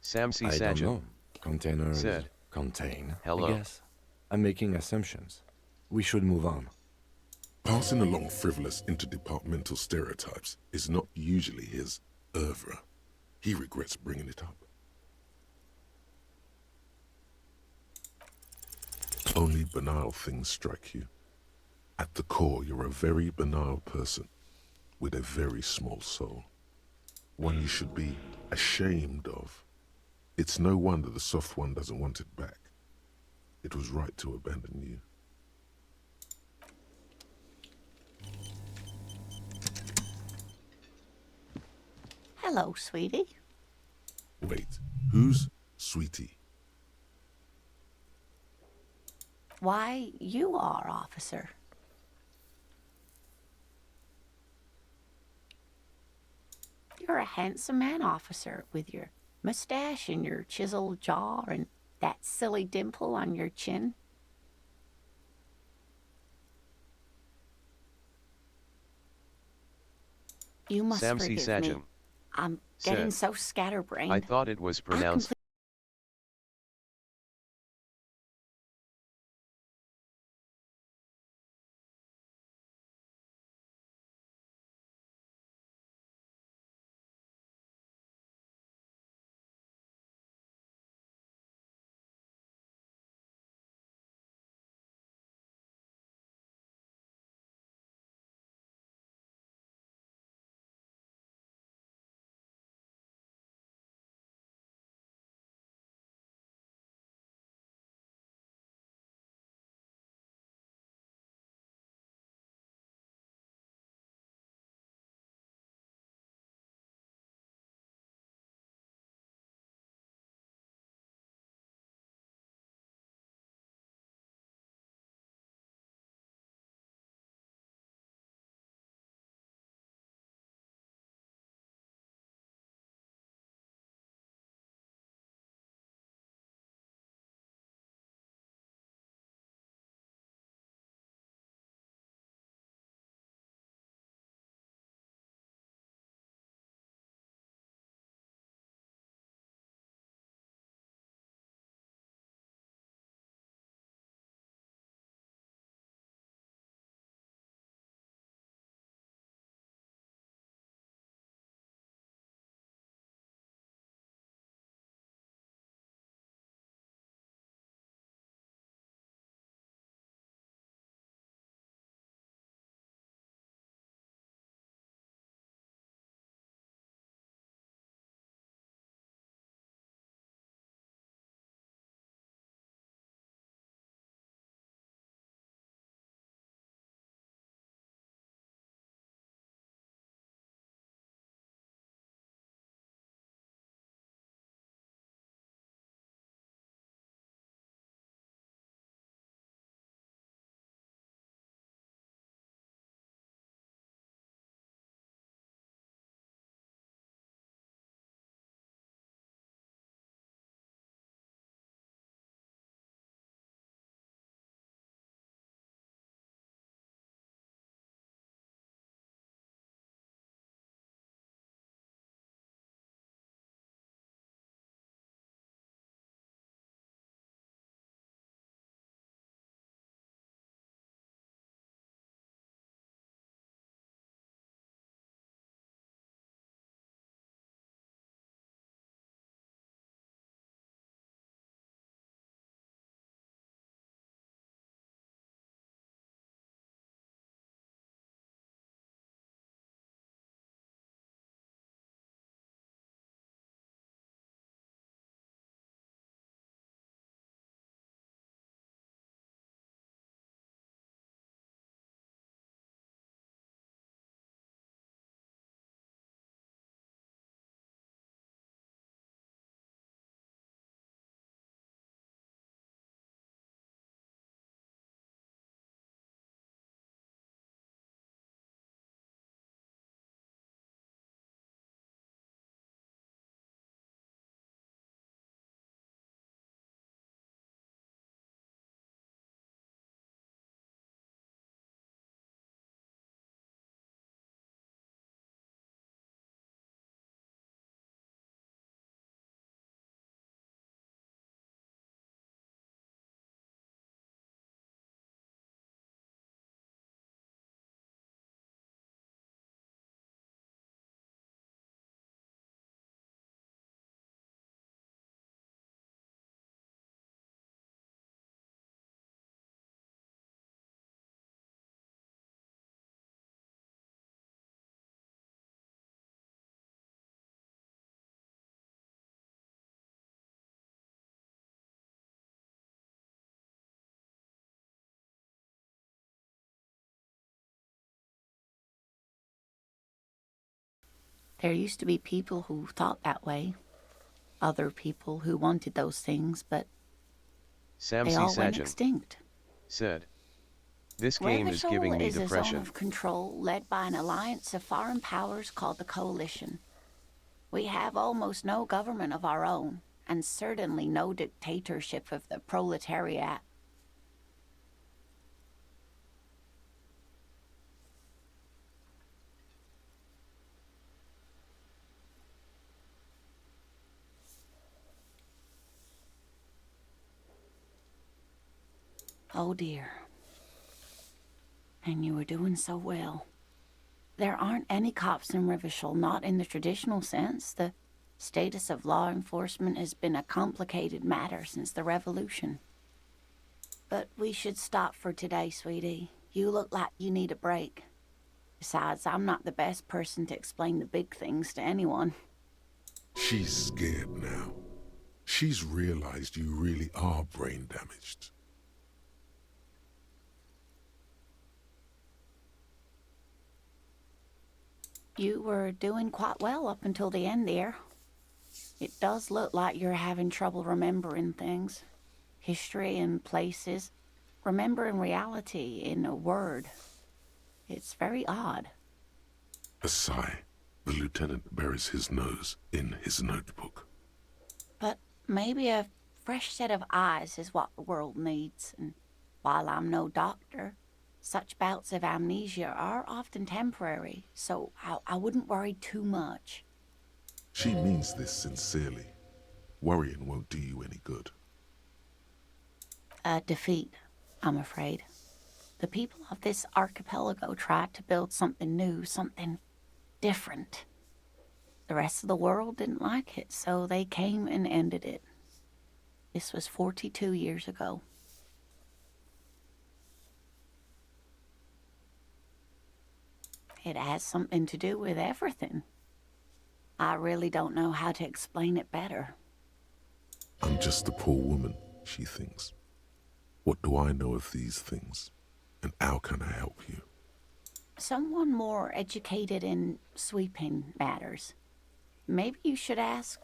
Sam C. I don't Sajan know. Containers said, contain, "Hello." I guess. I'm making assumptions. We should move on. Passing along frivolous interdepartmental stereotypes is not usually his oeuvre. He regrets bringing it up. Only banal things strike you. At the core, you're a very banal person with a very small soul. One you should be ashamed of. It's no wonder the soft one doesn't want it back. It was right to abandon you. Hello, sweetie. Wait, who's Sweetie? Why, you are, officer. You're a handsome man, officer, with your mustache and your chiseled jaw and that silly dimple on your chin. You must Sam C. forgive me. Sajan I'm getting said, so scatterbrained. "I thought it was pronounced There used to be people who thought that way. Other people who wanted those things, but they Samsi all went Sajan extinct. said. This game is Revachol giving me is a zone depression. of control led by an alliance of foreign powers called the Coalition. We have almost no government of our own, and certainly no dictatorship of the proletariat. Oh dear. And you were doing so well. There aren't any cops in Revachol, not in the traditional sense. The status of law enforcement has been a complicated matter since the revolution. But we should stop for today, sweetie. You look like you need a break. Besides, I'm not the best person to explain the big things to anyone. She's scared now. She's realized you really are brain damaged. You were doing quite well up until the end there. It does look like you're having trouble remembering things. History and places. Remembering reality in a word. It's very odd. A sigh. The lieutenant buries his nose in his notebook. But maybe a fresh set of eyes is what the world needs. And while I'm no doctor, such bouts of amnesia are often temporary, so I wouldn't worry too much. She means this sincerely. Worrying won't do you any good. A defeat, I'm afraid. The people of this archipelago tried to build something new, something different. The rest of the world didn't like it, so they came and ended it. This was 42 years ago. It has something to do with everything. I really don't know how to explain it better. I'm just a poor woman, she thinks. What do I know of these things? And how can I help you? Someone more educated in sweeping matters. Maybe you should ask.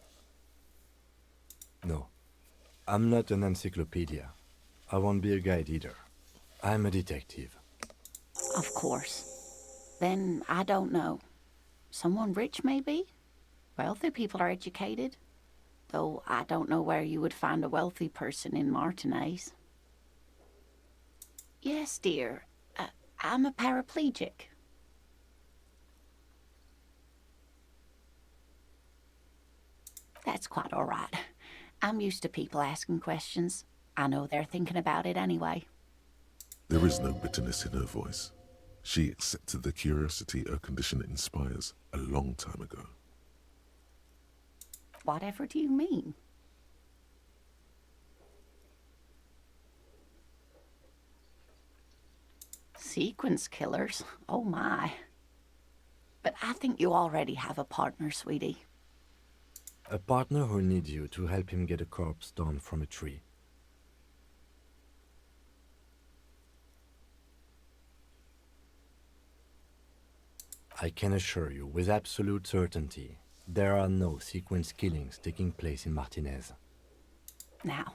No, I'm not an encyclopedia. I won't be a guide either. I'm a detective. Of course. Then I don't know. Someone rich, maybe? Wealthy people are educated. Though I don't know where you would find a wealthy person in Martinez. Yes, dear. I'm a paraplegic. That's quite all right. I'm used to people asking questions. I know they're thinking about it anyway. There is no bitterness in her voice. She accepted the curiosity her condition inspires a long time ago. Whatever do you mean? Sequence killers? Oh my. But I think you already have a partner, sweetie. A partner who needs you to help him get a corpse down from a tree. I can assure you with absolute certainty, there are no sequence killings taking place in Martinez. Now,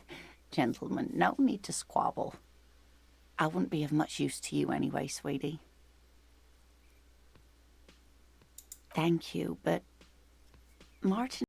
gentlemen, no need to squabble. I wouldn't be of much use to you anyway, sweetie. Thank you, but Martin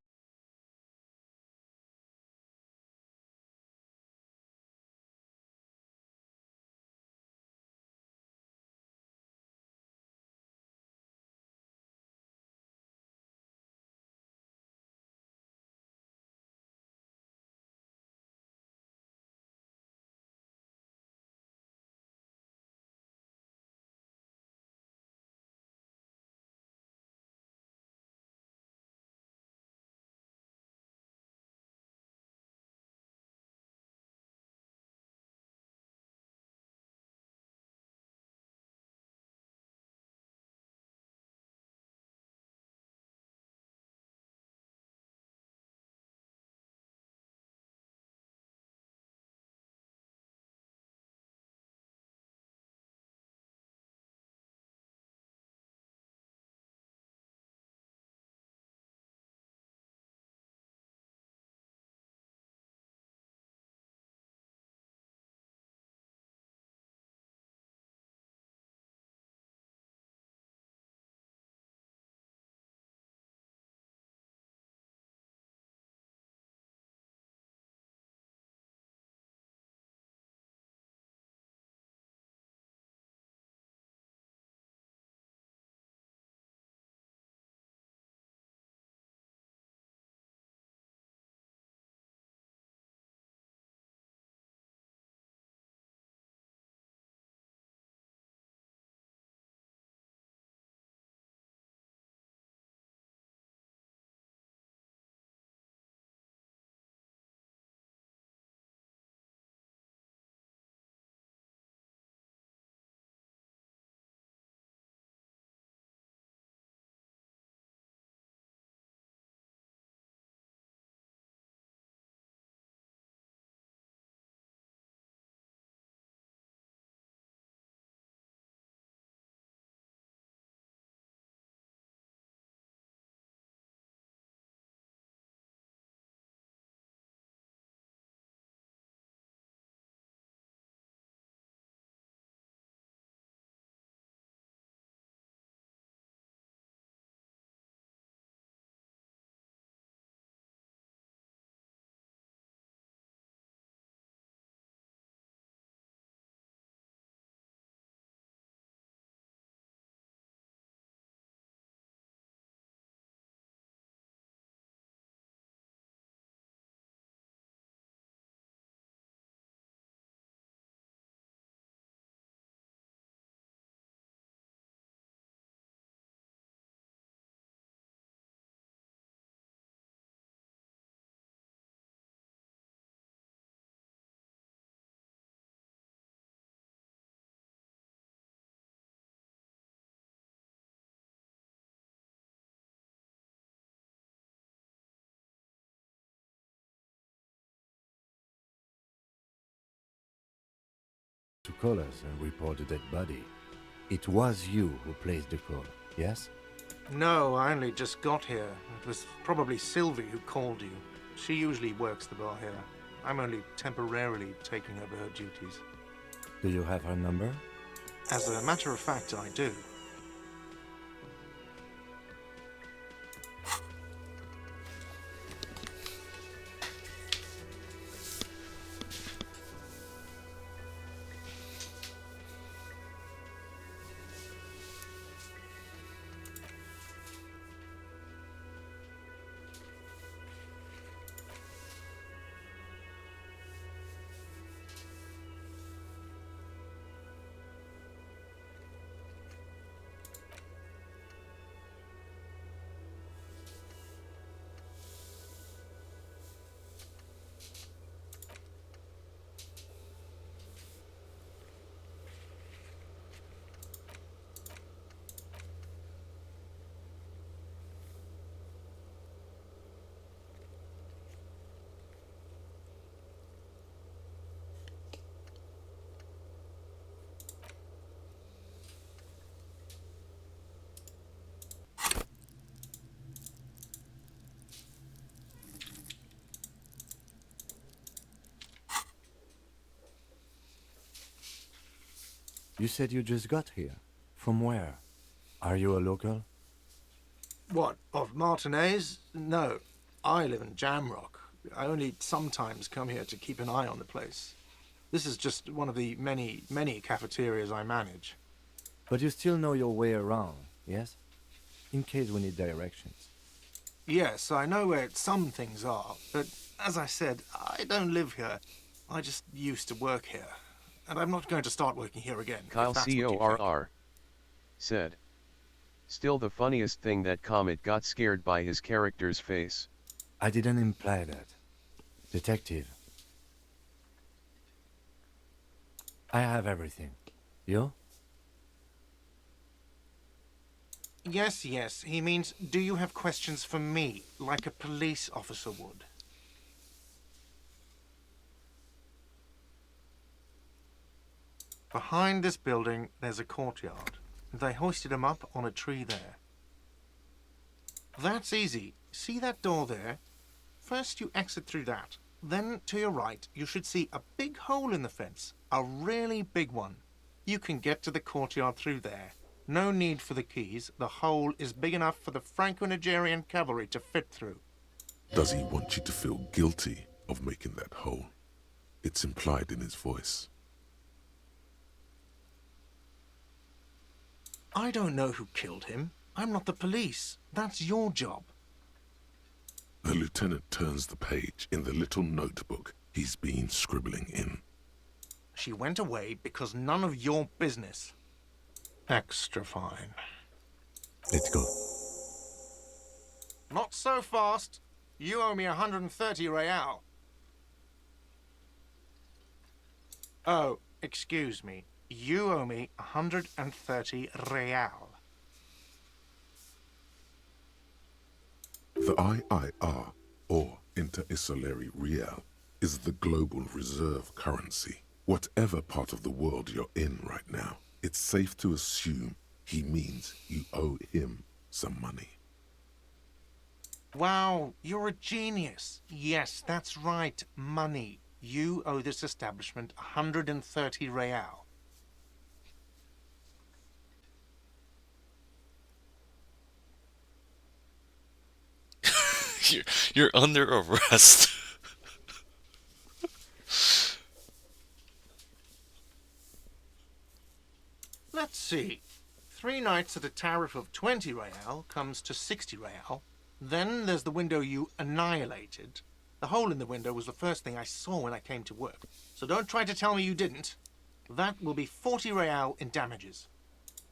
to call us and report a dead body. It was you who placed the call, yes? No, I only just got here. It was probably Sylvie who called you. She usually works the bar here. I'm only temporarily taking over her duties. Do you have her number? As a matter of fact, I do. You said you just got here. From where? Are you a local? What, of Martinez? No, I live in Jamrock. I only sometimes come here to keep an eye on the place. This is just one of the many, many cafeterias I manage. But you still know your way around, yes? In case we need directions. Yes, I know where some things are, but as I said, I don't live here. I just used to work here. And I'm not going to start working here again. Kyle CORR said. Still the funniest thing that Comet got scared by his character's face. I didn't imply that. Detective. I have everything. You? Yes, yes. He means, do you have questions for me, like a police officer would? Behind this building, there's a courtyard. They hoisted him up on a tree there. That's easy. See that door there? First you exit through that. Then, to your right, you should see a big hole in the fence. A really big one. You can get to the courtyard through there. No need for the keys. The hole is big enough for the Franco-Nigerian cavalry to fit through. Does he want you to feel guilty of making that hole? It's implied in his voice. I don't know who killed him. I'm not the police. That's your job. The lieutenant turns the page in the little notebook he's been scribbling in. She went away because none of your business. Extra fine. Let's go. Not so fast. You owe me 130 real. Oh, excuse me. You owe me 130 real. The IIR, or Inter-Isolary Real, is the global reserve currency. Whatever part of the world you're in right now, it's safe to assume he means you owe him some money. Wow, you're a genius. Yes, that's right, money. You owe this establishment 130 real. You're under arrest. Let's see. 3 nights at a tariff of 20 real comes to 60 real. Then there's the window you annihilated. The hole in the window was the first thing I saw when I came to work. So don't try to tell me you didn't. That will be 40 real in damages.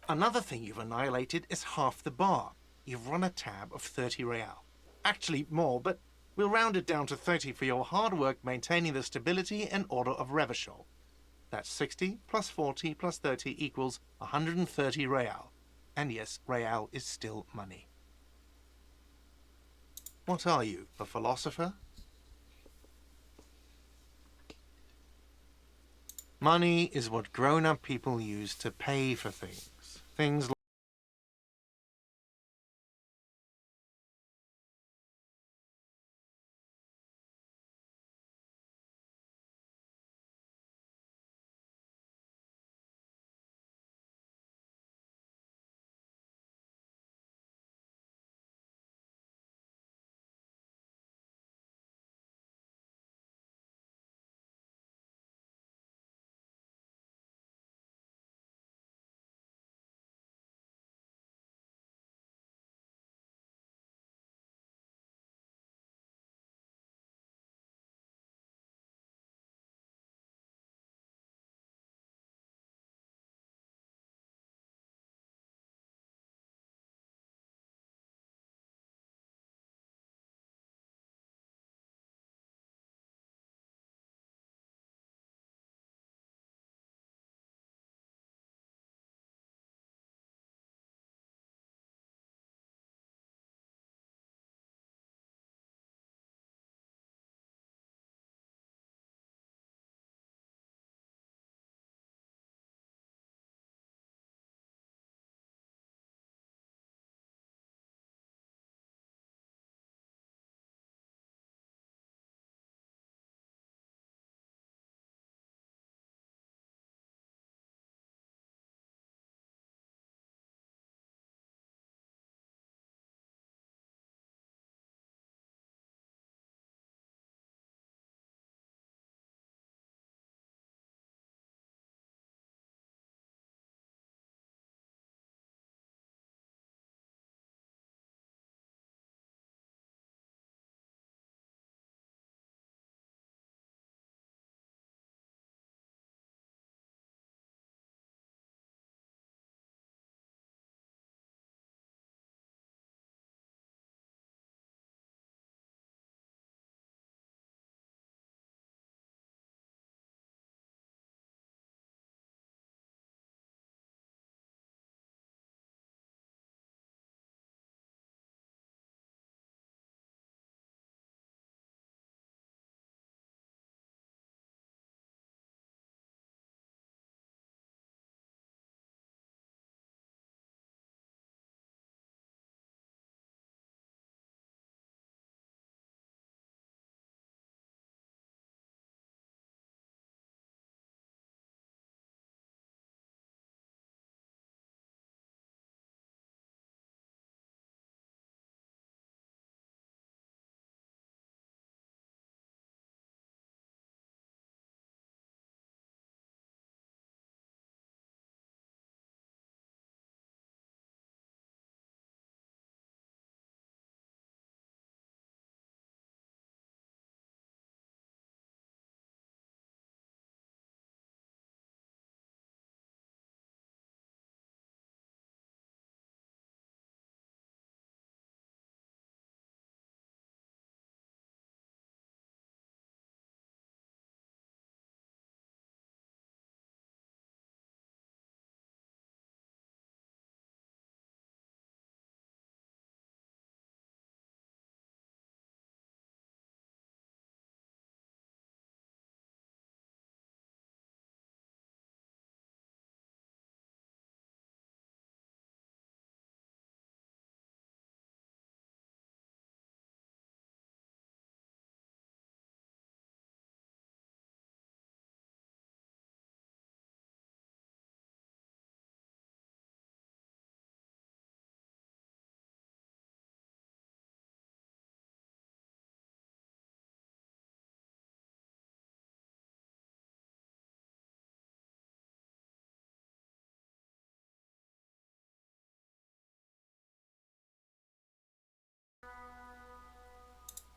Another thing you've annihilated is half the bar. You've run a tab of 30 real. Actually more, but we'll round it down to 30 for your hard work maintaining the stability and order of Revachol. That's 60 plus 40 plus 30 equals 130 real. And yes, real is still money. What are you, a philosopher? Money is what grown-up people use to pay for things. Things like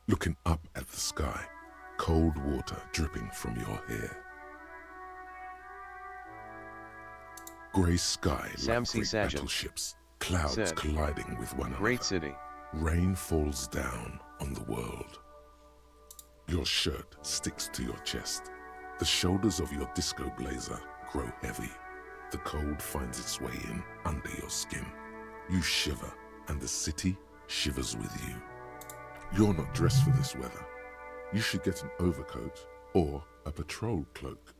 looking up at the sky, cold water dripping from your hair. Grey sky like Samsi great Sajan battleships, clouds said, colliding with one Great another. city. Rain falls down on the world. Your shirt sticks to your chest. The shoulders of your disco blazer grow heavy. The cold finds its way in under your skin. You shiver, and the city shivers with you. You're not dressed for this weather. You should get an overcoat or a patrol cloak.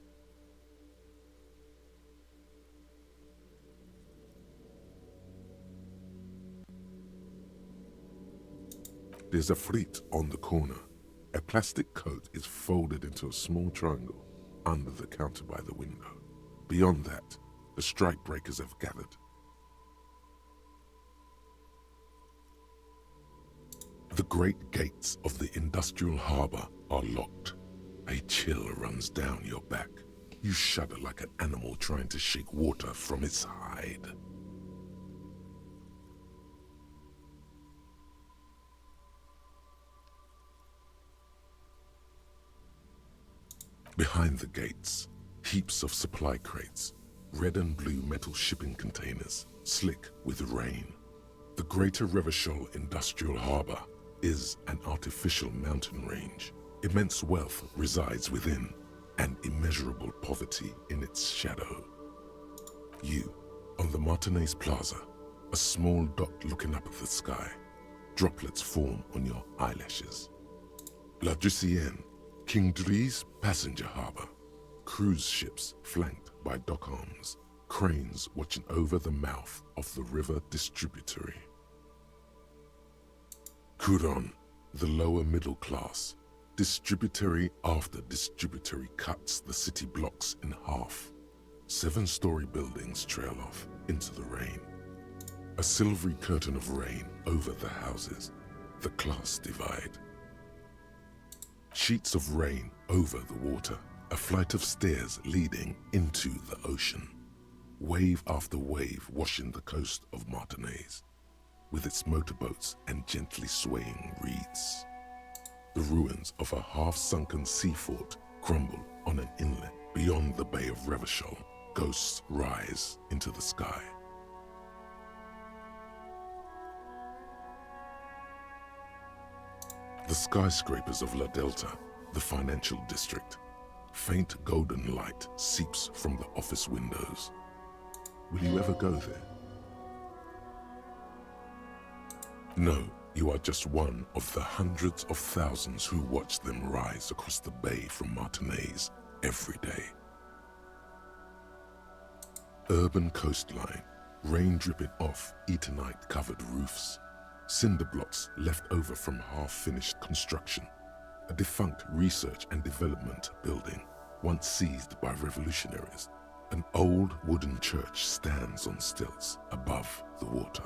There's a fleet on the corner. A plastic coat is folded into a small triangle under the counter by the window. Beyond that, the strike breakers have gathered. The great gates of the industrial harbour are locked. A chill runs down your back. You shudder like an animal trying to shake water from its hide. Behind the gates, heaps of supply crates, red and blue metal shipping containers, slick with rain. The Greater Revachol Industrial Harbour is an artificial mountain range. Immense wealth resides within, and immeasurable poverty in its shadow. You, on the Martinez Plaza, a small dot looking up at the sky. Droplets form on your eyelashes. La Drusienne, King Dries passenger harbour. Cruise ships flanked by dock arms. Cranes watching over the mouth of the river distributary. Couronne, the lower middle class. Distributary after distributary cuts the city blocks in half. 7-story buildings trail off into the rain. A silvery curtain of rain over the houses. The class divide. Sheets of rain over the water. A flight of stairs leading into the ocean. Wave after wave washing the coast of Martinez, with its motorboats and gently swaying reeds. The ruins of a half-sunken sea fort crumble on an inlet beyond the Bay of Revachol. Ghosts rise into the sky. The skyscrapers of La Delta, the financial district. Faint golden light seeps from the office windows. Will you ever go there? No, you are just one of the hundreds of thousands who watch them rise across the bay from Martinez every day. Urban coastline, rain dripping off Eternite-covered roofs, cinder blocks left over from half-finished construction, a defunct research and development building, once seized by revolutionaries. An old wooden church stands on stilts above the water.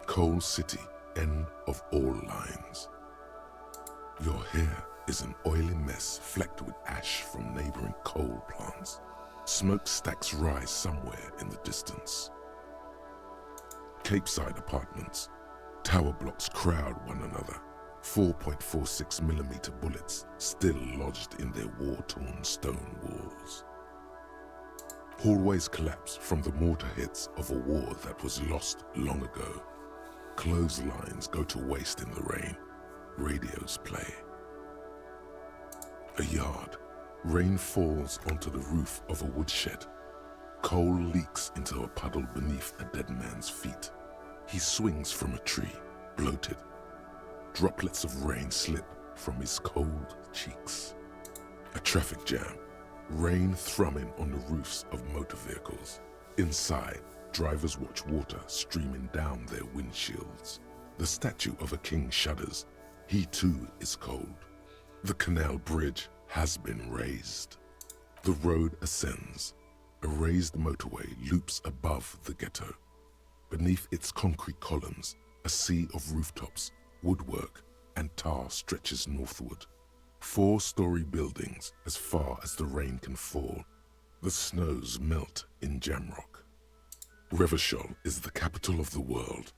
Coal City, end of all lines. Your hair is an oily mess flecked with ash from neighboring coal plants. Smokestacks rise somewhere in the distance. Capeside apartments. Tower blocks crowd one another. 4.46mm bullets still lodged in their war-torn stone walls. Hallways collapse from the mortar hits of a war that was lost long ago. Clotheslines go to waste in the rain. Radios play. A yard. Rain falls onto the roof of a woodshed. Coal leaks into a puddle beneath a dead man's feet. He swings from a tree, bloated. Droplets of rain slip from his cold cheeks. A traffic jam. Rain thrumming on the roofs of motor vehicles. Inside, drivers watch water streaming down their windshields. The statue of a king shudders. He too is cold. The canal bridge has been raised. The road ascends. A raised motorway loops above the ghetto. Beneath its concrete columns, a sea of rooftops, woodwork, and tar stretches northward. 4-story buildings as far as the rain can fall. The snows melt in Jamrock. Revachol is the capital of the world.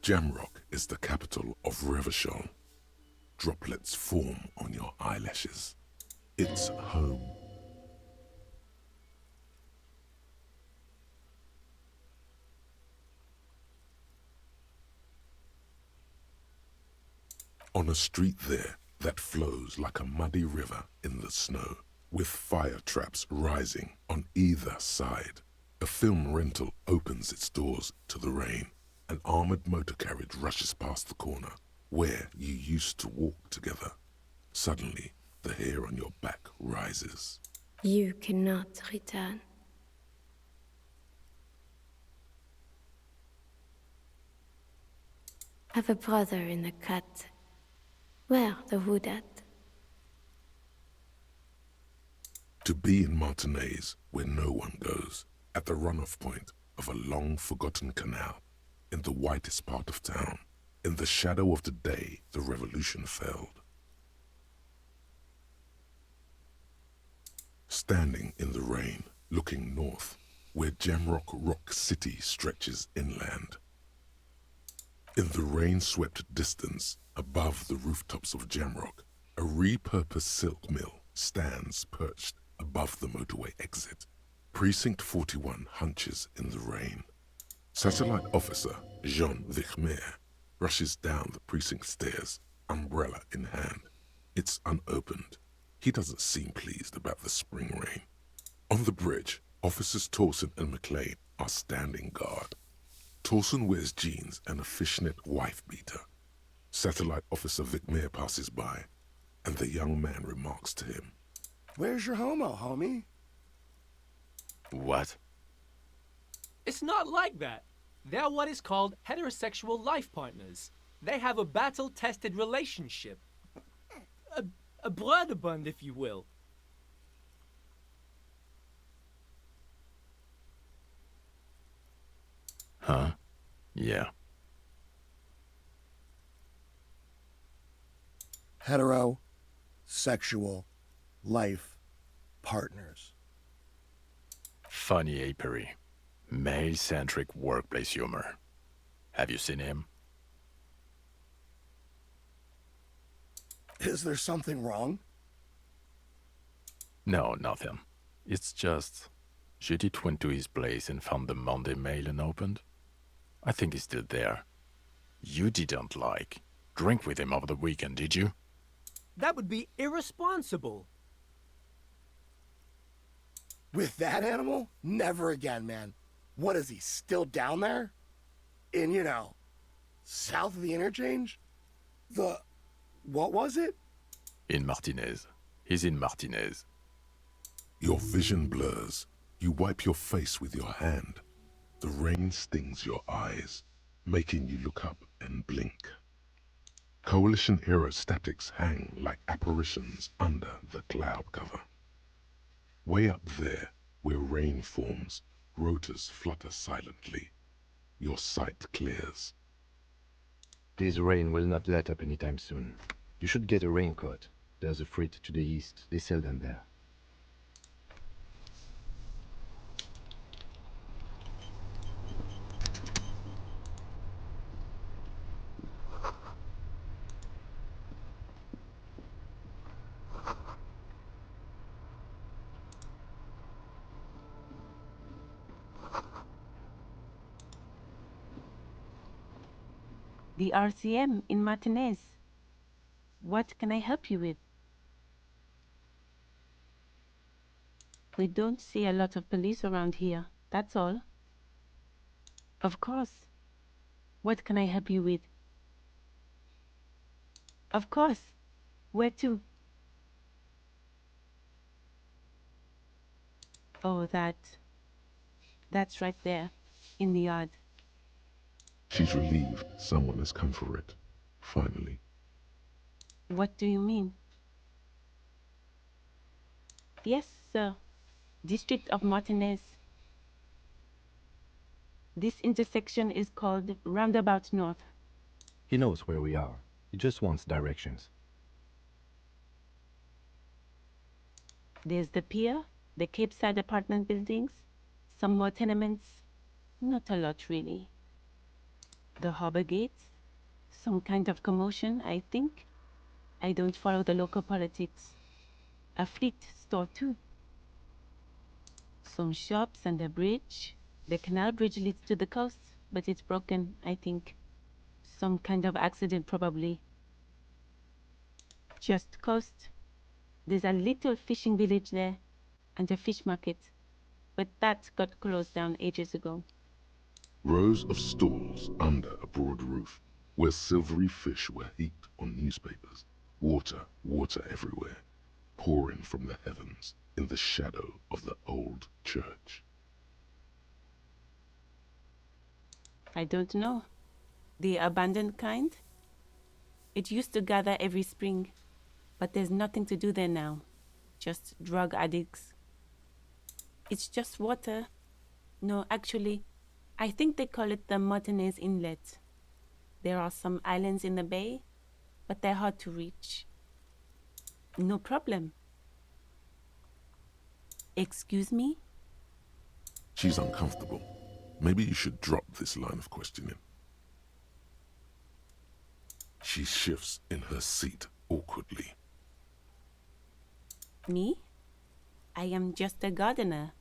Jamrock is the capital of Revachol. Droplets form on your eyelashes. It's home. On a street there that flows like a muddy river in the snow, with fire traps rising on either side. A film rental opens its doors to the rain. An armored motor carriage rushes past the corner, where you used to walk together. Suddenly, the hair on your back rises. You cannot return. Have a brother in the cut. Where the wood at? To be in Martinez, where no one goes, at the runoff point of a long-forgotten canal, in the whitest part of town, in the shadow of the day the revolution failed. Standing in the rain, looking north, where Jamrock Rock City stretches inland. In the rain-swept distance, above the rooftops of Jamrock, a repurposed silk mill stands perched above the motorway exit. Precinct 41 hunches in the rain. Satellite officer Jean Vichmer rushes down the precinct stairs, umbrella in hand. It's unopened. He doesn't seem pleased about the spring rain. On the bridge, officers Torsen and McLean are standing guard. Torsen wears jeans and a fishnet wife-beater. Satellite officer Vichmer passes by, and the young man remarks to him, "Where's your homo, homie?" What? It's not like that. They're what is called heterosexual life partners. They have a battle-tested relationship. A brother bond, if you will. Huh? Yeah. Heterosexual life partners. Funny apery. Male-centric workplace humor. Have you seen him? Is there something wrong? No, nothing. It's just... Judith went to his place and found the Monday mail unopened. I think he's still there. You didn't drink with him over the weekend, did you? That would be irresponsible. With that animal? Never again, man. What is he, still down there? In, south of the interchange? What was it? In Martinez. He's in Martinez. Your vision blurs. You wipe your face with your hand. The rain stings your eyes, making you look up and blink. Coalition-era statics hang like apparitions under the cloud cover. Way up there, where rain forms, rotors flutter silently. Your sight clears. This rain will not let up anytime soon. You should get a raincoat. There's a freight to the east. They sell them there. The RCM in Martinez. What can I help you with? We don't see a lot of police around here, that's all. Of course. What can I help you with? Of course. Where to? Oh, that's right there, in the yard. She's relieved someone has come for it, finally. What do you mean? Yes, sir. District of Martinez. This intersection is called Roundabout North. He knows where we are. He just wants directions. There's the pier, the Cape Side apartment buildings, some more tenements. Not a lot, really. The harbor gates, some kind of commotion, I think. I don't follow the local politics. A fleet store, too. Some shops and a bridge. The canal bridge leads to the coast, but it's broken, I think. Some kind of accident, probably. Just coast. There's a little fishing village there, and a fish market. But that got closed down ages ago. Rows of stalls under a broad roof, where silvery fish were heaped on newspapers. Water, water everywhere, pouring from the heavens in the shadow of the old church. I don't know. The abandoned kind? It used to gather every spring, but there's nothing to do there now. Just drug addicts. It's just water. No, actually, I think they call it the Martinez Inlet. There are some islands in the bay, but they're hard to reach. No problem. Excuse me? She's uncomfortable. Maybe you should drop this line of questioning. She shifts in her seat awkwardly. Me? I am just a gardener.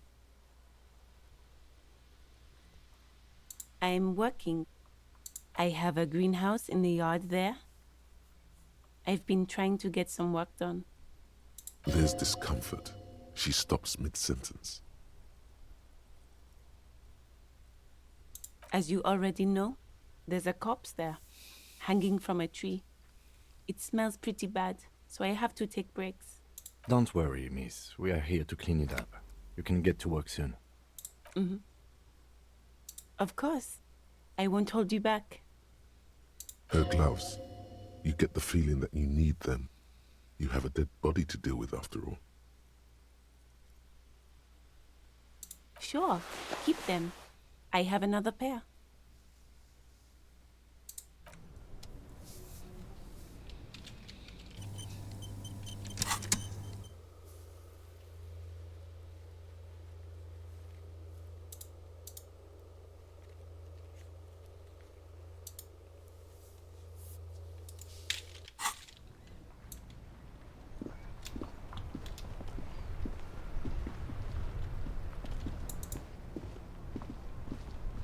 I am working. I have a greenhouse in the yard there. I've been trying to get some work done. There's discomfort. She stops mid-sentence. As you already know, there's a corpse there, hanging from a tree. It smells pretty bad, so I have to take breaks. Don't worry, miss. We are here to clean it up. You can get to work soon. Mm-hmm. Of course. I won't hold you back. Her gloves. You get the feeling that you need them. You have a dead body to deal with after all. Sure, keep them. I have another pair.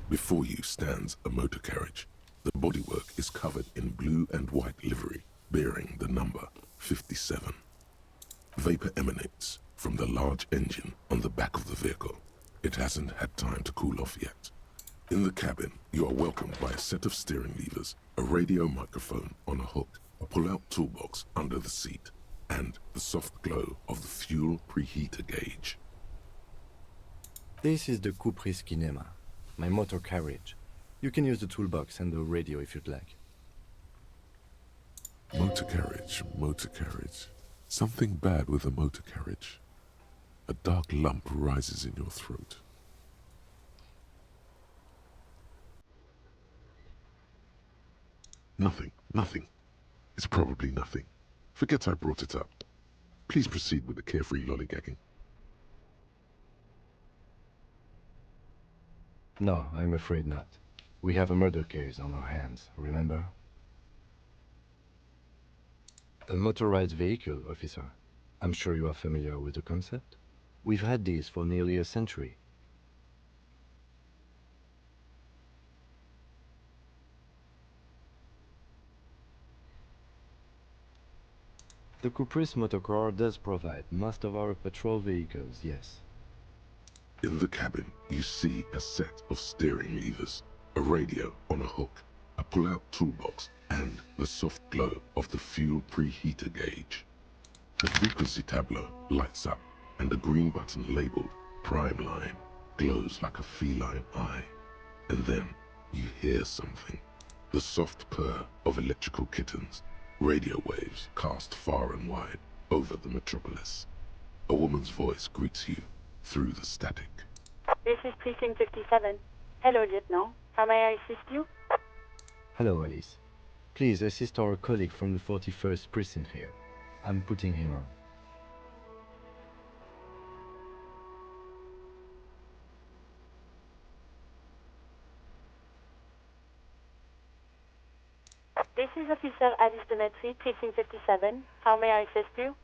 Before you stands a motor carriage. The bodywork is covered in blue and white livery, bearing the number 57. Vapor emanates from the large engine on the back of the vehicle. It hasn't had time to cool off yet. In the cabin, you are welcomed by a set of steering levers, a radio microphone on a hook, a pull-out toolbox under the seat, and the soft glow of the fuel preheater gauge. This is the Kupris Kinema, my motor carriage. You can use the toolbox and the radio if you'd like. Motor carriage, motor carriage. Something bad with a motor carriage. A dark lump rises in your throat. Nothing. It's probably nothing. Forget I brought it up. Please proceed with the carefree lollygagging. No, I'm afraid not. We have a murder case on our hands, remember? A motorized vehicle, officer. I'm sure you are familiar with the concept. We've had these for nearly a century. The Kupris motorcar does provide most of our patrol vehicles, yes. In the cabin, you see a set of steering levers, a radio on a hook, a pull-out toolbox, and the soft glow of the fuel preheater gauge. The frequency tableau lights up, and the green button labeled Prime Line glows like a feline eye. And then you hear something. The soft purr of electrical kittens, radio waves cast far and wide over the metropolis. A woman's voice greets you through the static. This is Precinct 57. Hello, Lieutenant. How may I assist you? Hello, Alice. Please assist our colleague from the 41st precinct here. I'm putting him on. This is Officer Alice Demetri, Precinct 57. How may I assist you?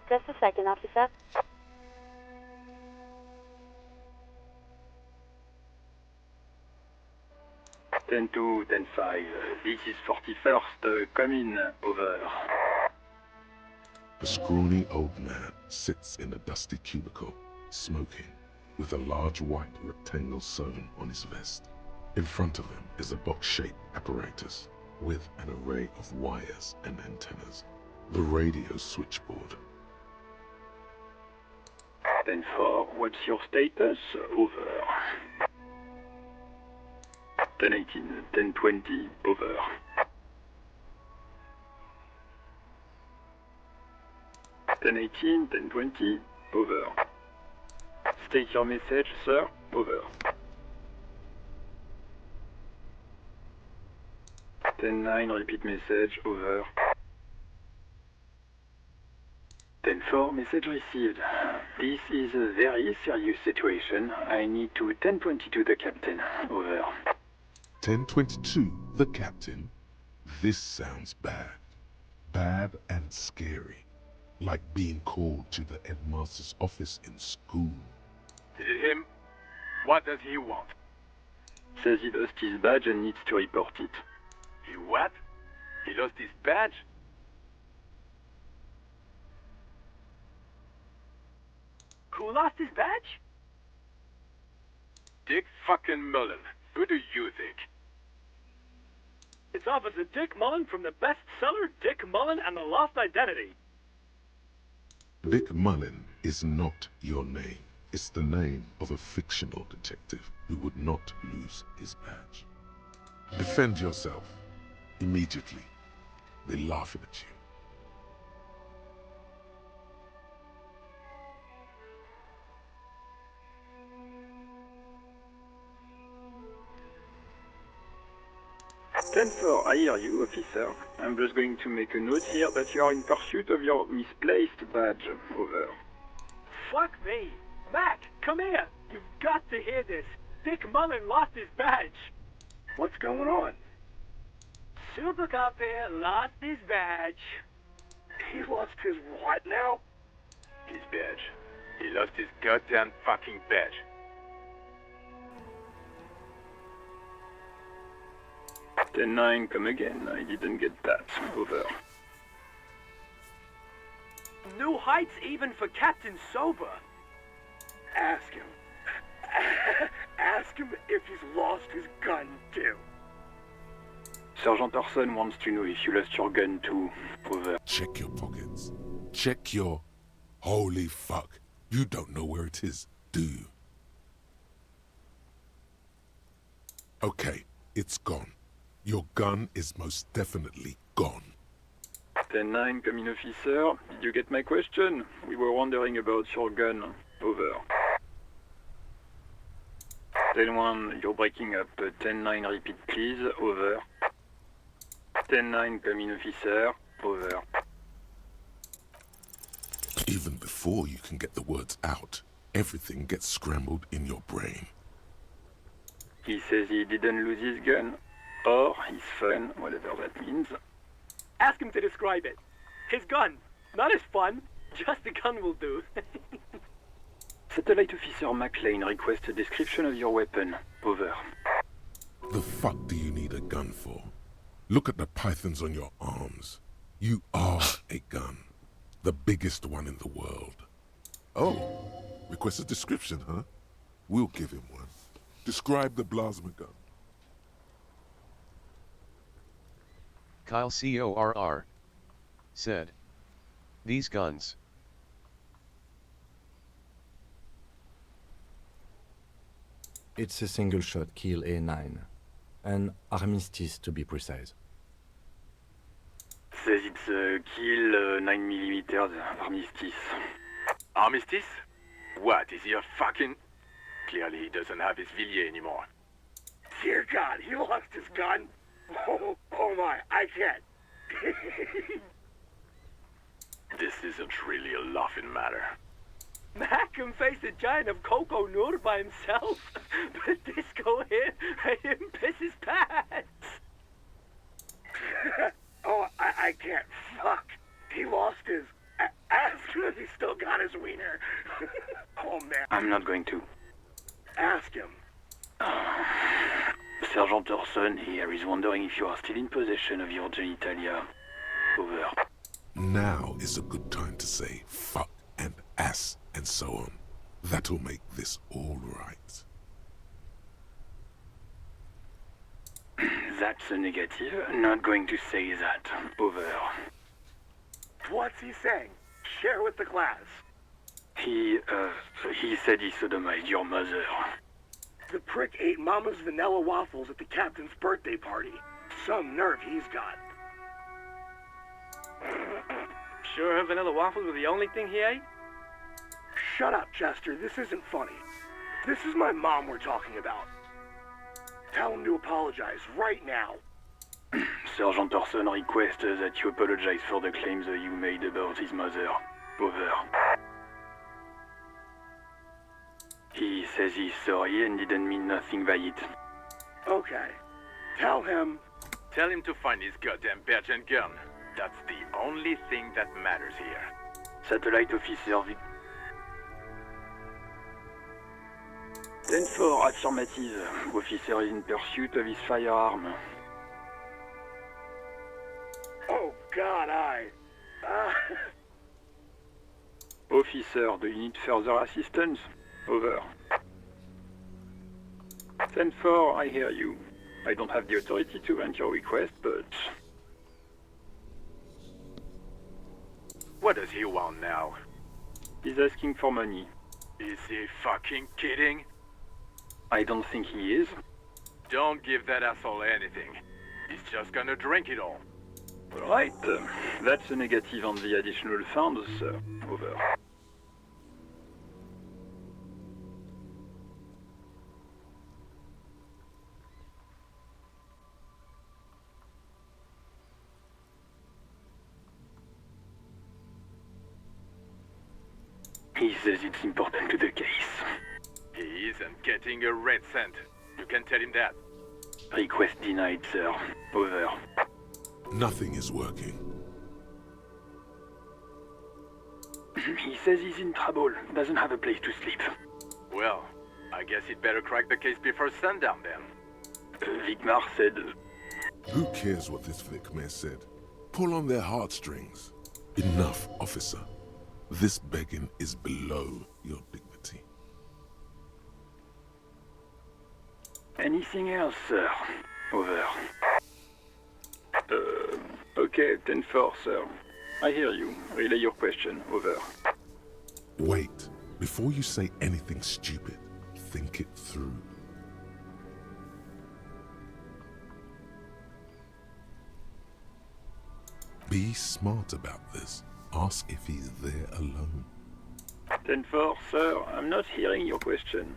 Just a second, officer. Ten two, 10-5. This is 41st. Come in. Over. A scrawny old man sits in a dusty cubicle, smoking, with a large white rectangle sewn on his vest. In front of him is a box-shaped apparatus with an array of wires and antennas. The radio switchboard. 10-4, what's your status? Over. 10-18, 10-20, over. 10-18, 10-20, over. State your message, sir. Over. 10-9, repeat message. Over. 10-4, message received. This is a very serious situation. I need to 10-22 the captain. Over. 1022, the captain. This sounds bad. Bad and scary. Like being called to the headmaster's office in school. Is it him? What does he want? Says he lost his badge and needs to report it. He what? He lost his badge? Who lost his badge? Dick fucking Mullen. Who do you think? It's Officer Dick Mullen from the bestseller Dick Mullen and the Lost Identity. Dick Mullen is not your name. It's the name of a fictional detective who would not lose his badge. Defend yourself. Immediately. They're laughing at you. Ten-4, I hear you, officer. I'm just going to make a note here that you are in pursuit of your misplaced badge. Over. Fuck me. Mac, come here. You've got to hear this. Dick Mullen lost his badge. What's going on? Super Cop here lost his badge. He lost his what now? His badge. He lost his goddamn fucking badge. Ten-9, come again. I didn't get that. Over. New heights even for Captain Sober. Ask him. Ask him if he's lost his gun too. Sergeant Orson wants to know if you lost your gun too. Over. Check your pockets. Check your... Holy fuck. You don't know where it is, do you? Okay, it's gone. Your gun is most definitely gone. 10-9, come in, officer. Did you get my question? We were wondering about your gun. Over. 10-1, you're breaking up. 10-9, repeat please. Over. 10-9, come in, officer. Over. Even before you can get the words out, everything gets scrambled in your brain. He says he didn't lose his gun. Or his fun, whatever that means. Ask him to describe it. His gun. Not his fun. Just the gun will do. Satellite Officer McLean requests a description of your weapon. Over. The fuck do you need a gun for? Look at the pythons on your arms. You are a gun. The biggest one in the world. Oh, request a description, huh? We'll give him one. Describe the plasma gun. Kyle CORR said, "These guns." It's a single-shot kill A9. An armistice, to be precise. Says it's a kill 9mm armistice. Armistice? What, is he a fucking... Clearly he doesn't have his Villiers anymore. Dear God, he lost his gun? Oh my, I can't. This isn't really a laughing matter. Mac can face a giant of Coco Nur by himself, but Disco here made him piss his pants. Oh, I can't. Fuck. He lost his... Ask him if he still got his wiener. Oh, man. I'm not going to. Ask him. Sergeant Orson here is wondering if you are still in possession of your genitalia. Over. Now is a good time to say fuck and ass and so on. That'll make this all right. That's a negative. Not going to say that. Over. What's he saying? Share with the class. He said he sodomized your mother. The prick ate Mama's vanilla waffles at the captain's birthday party. Some nerve he's got. Sure her vanilla waffles were the only thing he ate? Shut up, Chester. This isn't funny. This is my mom we're talking about. Tell him to apologize right now. Sergeant Orson requests that you apologize for the claims that you made about his mother. Over. He says he's sorry and didn't mean nothing by it. Okay. Tell him. Tell him to find his goddamn badge and gun. That's the only thing that matters here. Satellite officer 10-4, affirmative. Officer is in pursuit of his firearm. Oh, God, Officer, do you need further assistance? Over. 10-4, I hear you. I don't have the authority to grant your request, but... What does he want now? He's asking for money. Is he fucking kidding? I don't think he is. Don't give that asshole anything. He's just gonna drink it all. Right. That's a negative on the additional funds, sir. Over. He says it's important to the case. He isn't getting a red cent. You can tell him that. Request denied, sir. Over. Nothing is working. He says he's in trouble. Doesn't have a place to sleep. Well, I guess he'd better crack the case before sundown then. Vicmar said... Who cares what this Vicmar said? Pull on their heartstrings. Enough, officer. This begging is below your dignity. Anything else, sir? Over. Okay, 10-4, sir. I hear you. Relay your question. Over. Wait. Before you say anything stupid, think it through. Be smart about this. Ask if he's there alone. 10-4, sir. I'm not hearing your question.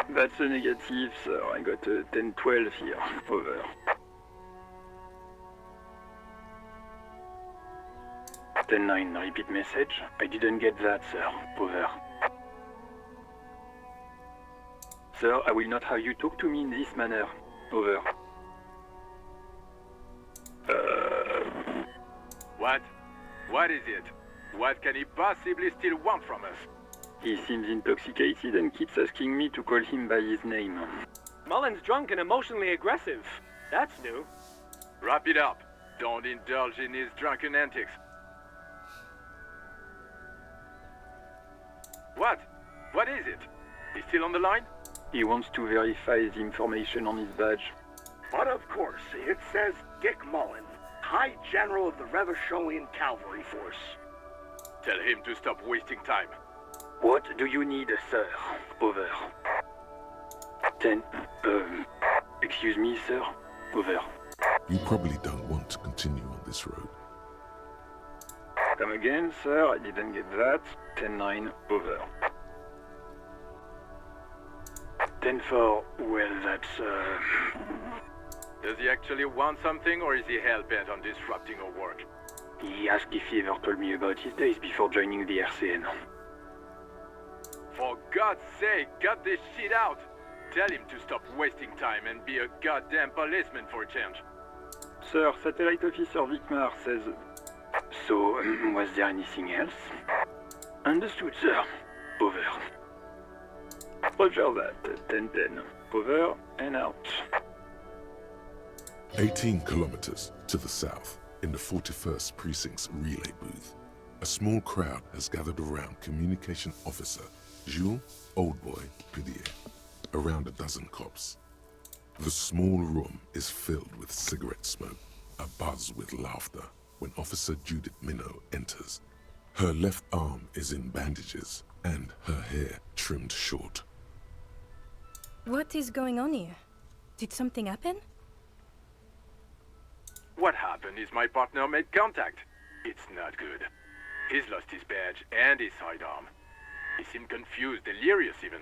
That's a negative, sir. I got a 10-12 here. Over. (10-9), repeat message. I didn't get that, sir. Over. Sir, I will not have you talk to me in this manner. Over. What? What is it? What can he possibly still want from us? He seems intoxicated and keeps asking me to call him by his name. Mullen's drunk and emotionally aggressive. That's new. Wrap it up. Don't indulge in his drunken antics. What? What is it? He's still on the line? He wants to verify the information on his badge. But of course, it says Dick Mullen, High General of the Revacholian Cavalry Force. Tell him to stop wasting time. What do you need, sir? Over. 10. Excuse me, sir. Over. You probably don't want to continue on this road. Come again, sir. I didn't get that. 10-9. Over. 10-4. Well, that's, Does he actually want something, or is he hell-bent on disrupting our work? He asked if he ever told me about his days before joining the RCN. For God's sake, cut this shit out! Tell him to stop wasting time and be a goddamn policeman for a change. Sir, Satellite Officer Vicmar says... So, was there anything else? Understood, sir. Over. Roger that. 10-10. Over and out. 18 kilometers to the south, in the 41st Precinct's relay booth, a small crowd has gathered around Communication Officer Jules Oldboy Pidier, around a dozen cops. The small room is filled with cigarette smoke, abuzz with laughter when Officer Judith Minnow enters. Her left arm is in bandages and her hair trimmed short. What is going on here? Did something happen? What happened is my partner made contact. It's not good. He's lost his badge and his sidearm. He seemed confused, delirious even.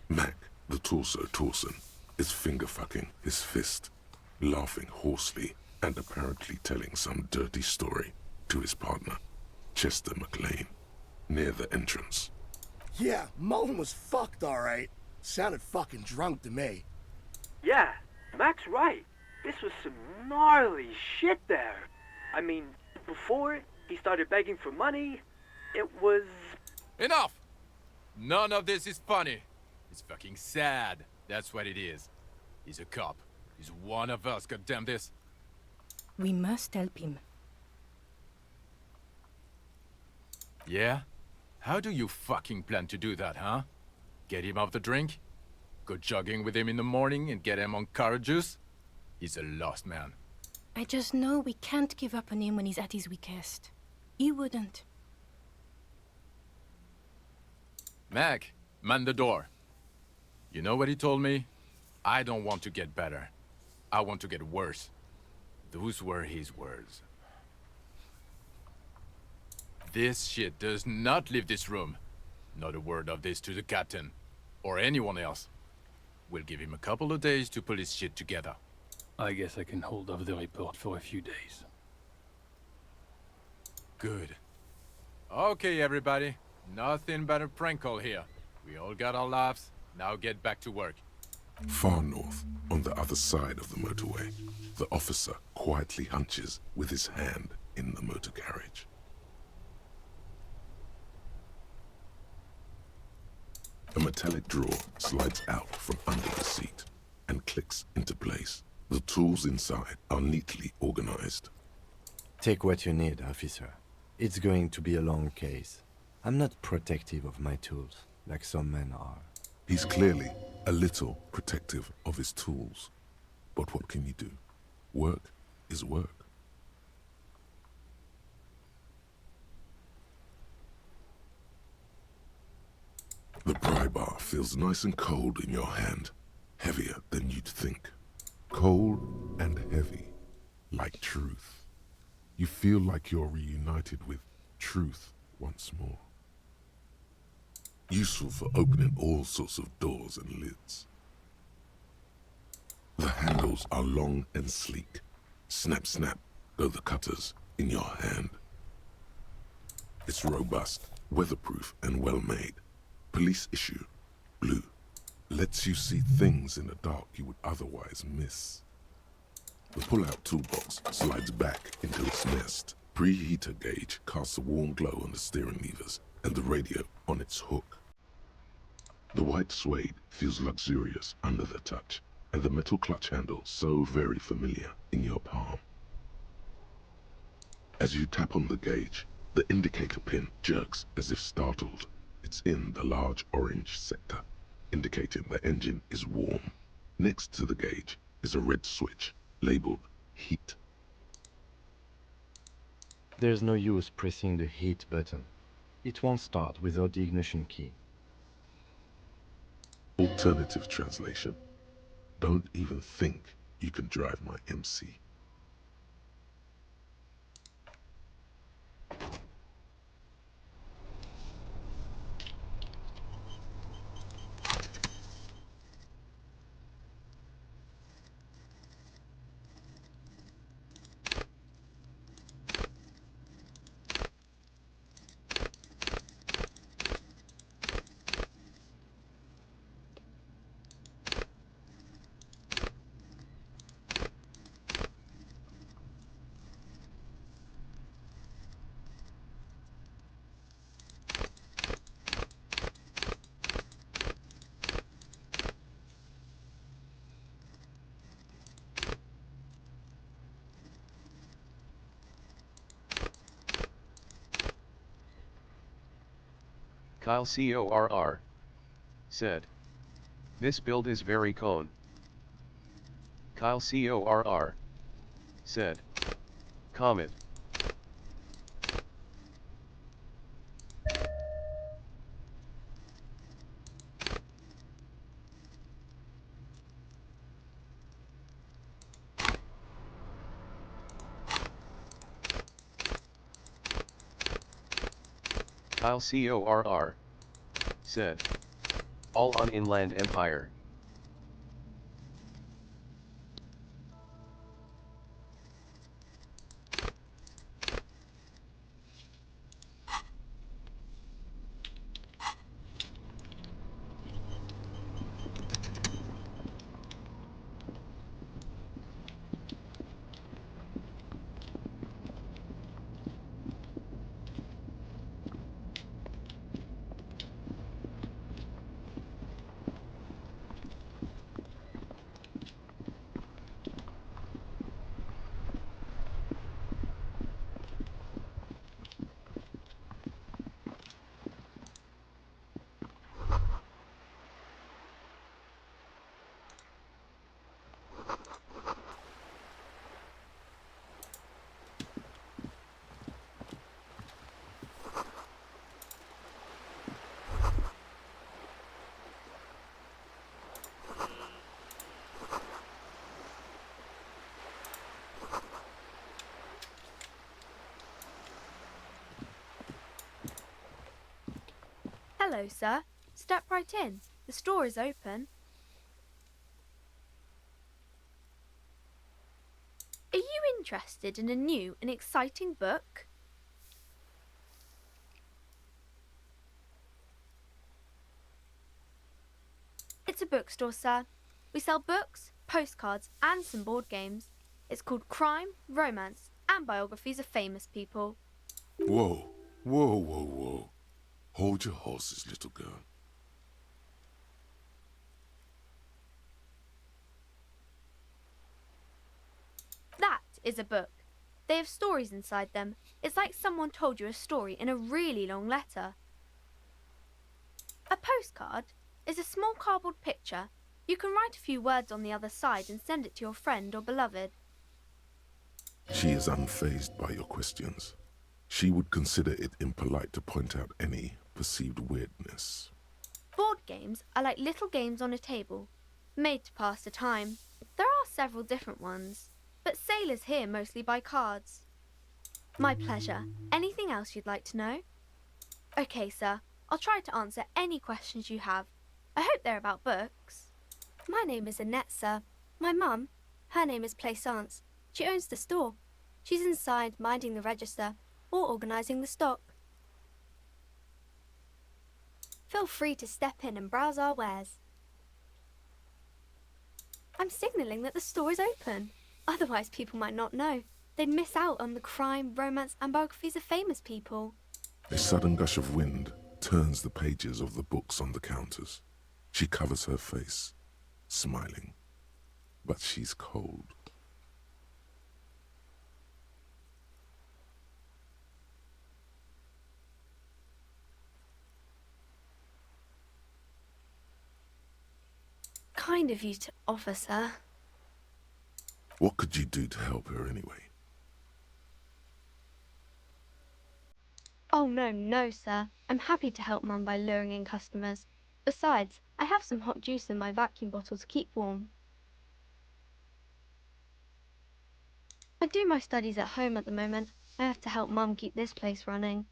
Mac, the torso Torson, is finger-fucking his fist, laughing hoarsely and apparently telling some dirty story to his partner, Chester McLean, near the entrance. Yeah, Mullen was fucked, alright. Sounded fucking drunk to me. Yeah, Mac's right. This was some gnarly shit there. I mean, before he started begging for money, it was... Enough! None of this is funny. It's fucking sad. That's what it is. He's a cop. He's one of us, goddamn this. We must help him. Yeah? How do you fucking plan to do that, huh? Get him off the drink? Go jogging with him in the morning and get him on carrot juice? He's a lost man. I just know we can't give up on him when he's at his weakest. He wouldn't. Mac, man the door. You know what he told me? I don't want to get better. I want to get worse. Those were his words. This shit does not leave this room. Not a word of this to the captain, or anyone else. We'll give him a couple of days to pull his shit together. I guess I can hold off the report for a few days. Good. Okay, everybody. Nothing but a prank call here. We all got our laughs. Now get back to work. Far north, on the other side of the motorway, the officer quietly hunches with his hand in the motor carriage. A metallic drawer slides out from under the seat and clicks into place. The tools inside are neatly organized. Take what you need, officer. It's going to be a long case. I'm not protective of my tools, like some men are. He's clearly a little protective of his tools. But what can you do? Work is work. The pry bar feels nice and cold in your hand, heavier than you'd think. Cold and heavy, like truth. You feel like you're reunited with truth once more. Useful for opening all sorts of doors and lids. The handles are long and sleek. Snap, snap, go the cutters in your hand. It's robust, weatherproof, and well-made. Police issue, blue. Lets you see things in the dark you would otherwise miss. The pull-out toolbox slides back into its nest. Preheater gauge casts a warm glow on the steering levers and the radio on its hook. The white suede feels luxurious under the touch, and the metal clutch handle so very familiar in your palm. As you tap on the gauge, the indicator pin jerks as if startled. It's in the large orange sector, indicating the engine is warm. Next to the gauge is a red switch labeled heat. There's no use pressing the heat button. It won't start without the ignition key. Alternative translation. Don't even think you can drive my MC. Kyle CORR said, This build is very cone. Kyle CORR said. Comet. Kyle CORR said. All on Inland Empire. Hello, sir. Step right in. The store is open. Are you interested in a new and exciting book? It's a bookstore, sir. We sell books, postcards, and some board games. It's called Crime, Romance, and Biographies of Famous People. Whoa, whoa, whoa, whoa. Hold your horses, little girl. That is a book. They have stories inside them. It's like someone told you a story in a really long letter. A postcard is a small cardboard picture. You can write a few words on the other side and send it to your friend or beloved. She is unfazed by your questions. She would consider it impolite to point out any perceived weirdness. Board games are like little games on a table, made to pass the time. There are several different ones, but sailors here mostly buy cards. My pleasure. Anything else you'd like to know? Okay, sir. I'll try to answer any questions you have. I hope they're about books. My name is Annette, sir. My mum, her name is Plaisance. She owns the store. She's inside minding the register or organising the stock. Feel free to step in and browse our wares. I'm signalling that the store is open. Otherwise people might not know. They'd miss out on the crime, romance and biographies of famous people. A sudden gush of wind turns the pages of the books on the counters. She covers her face, smiling. But she's cold. Kind of you to offer, sir. What could you do to help her anyway? Oh, no, sir. I'm happy to help Mum by luring in customers. Besides, I have some hot juice in my vacuum bottle to keep warm. I do my studies at home at the moment. I have to help Mum keep this place running.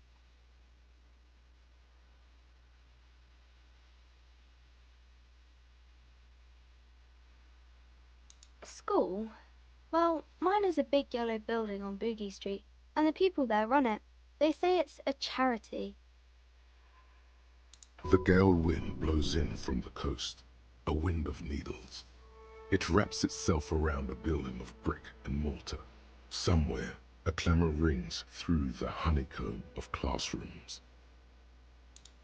School? Well, mine is a big yellow building on Boogie Street, and the people there run it. They say it's a charity. The gale wind blows in from the coast, a wind of needles. It wraps itself around a building of brick and mortar. Somewhere, a clamor rings through the honeycomb of classrooms.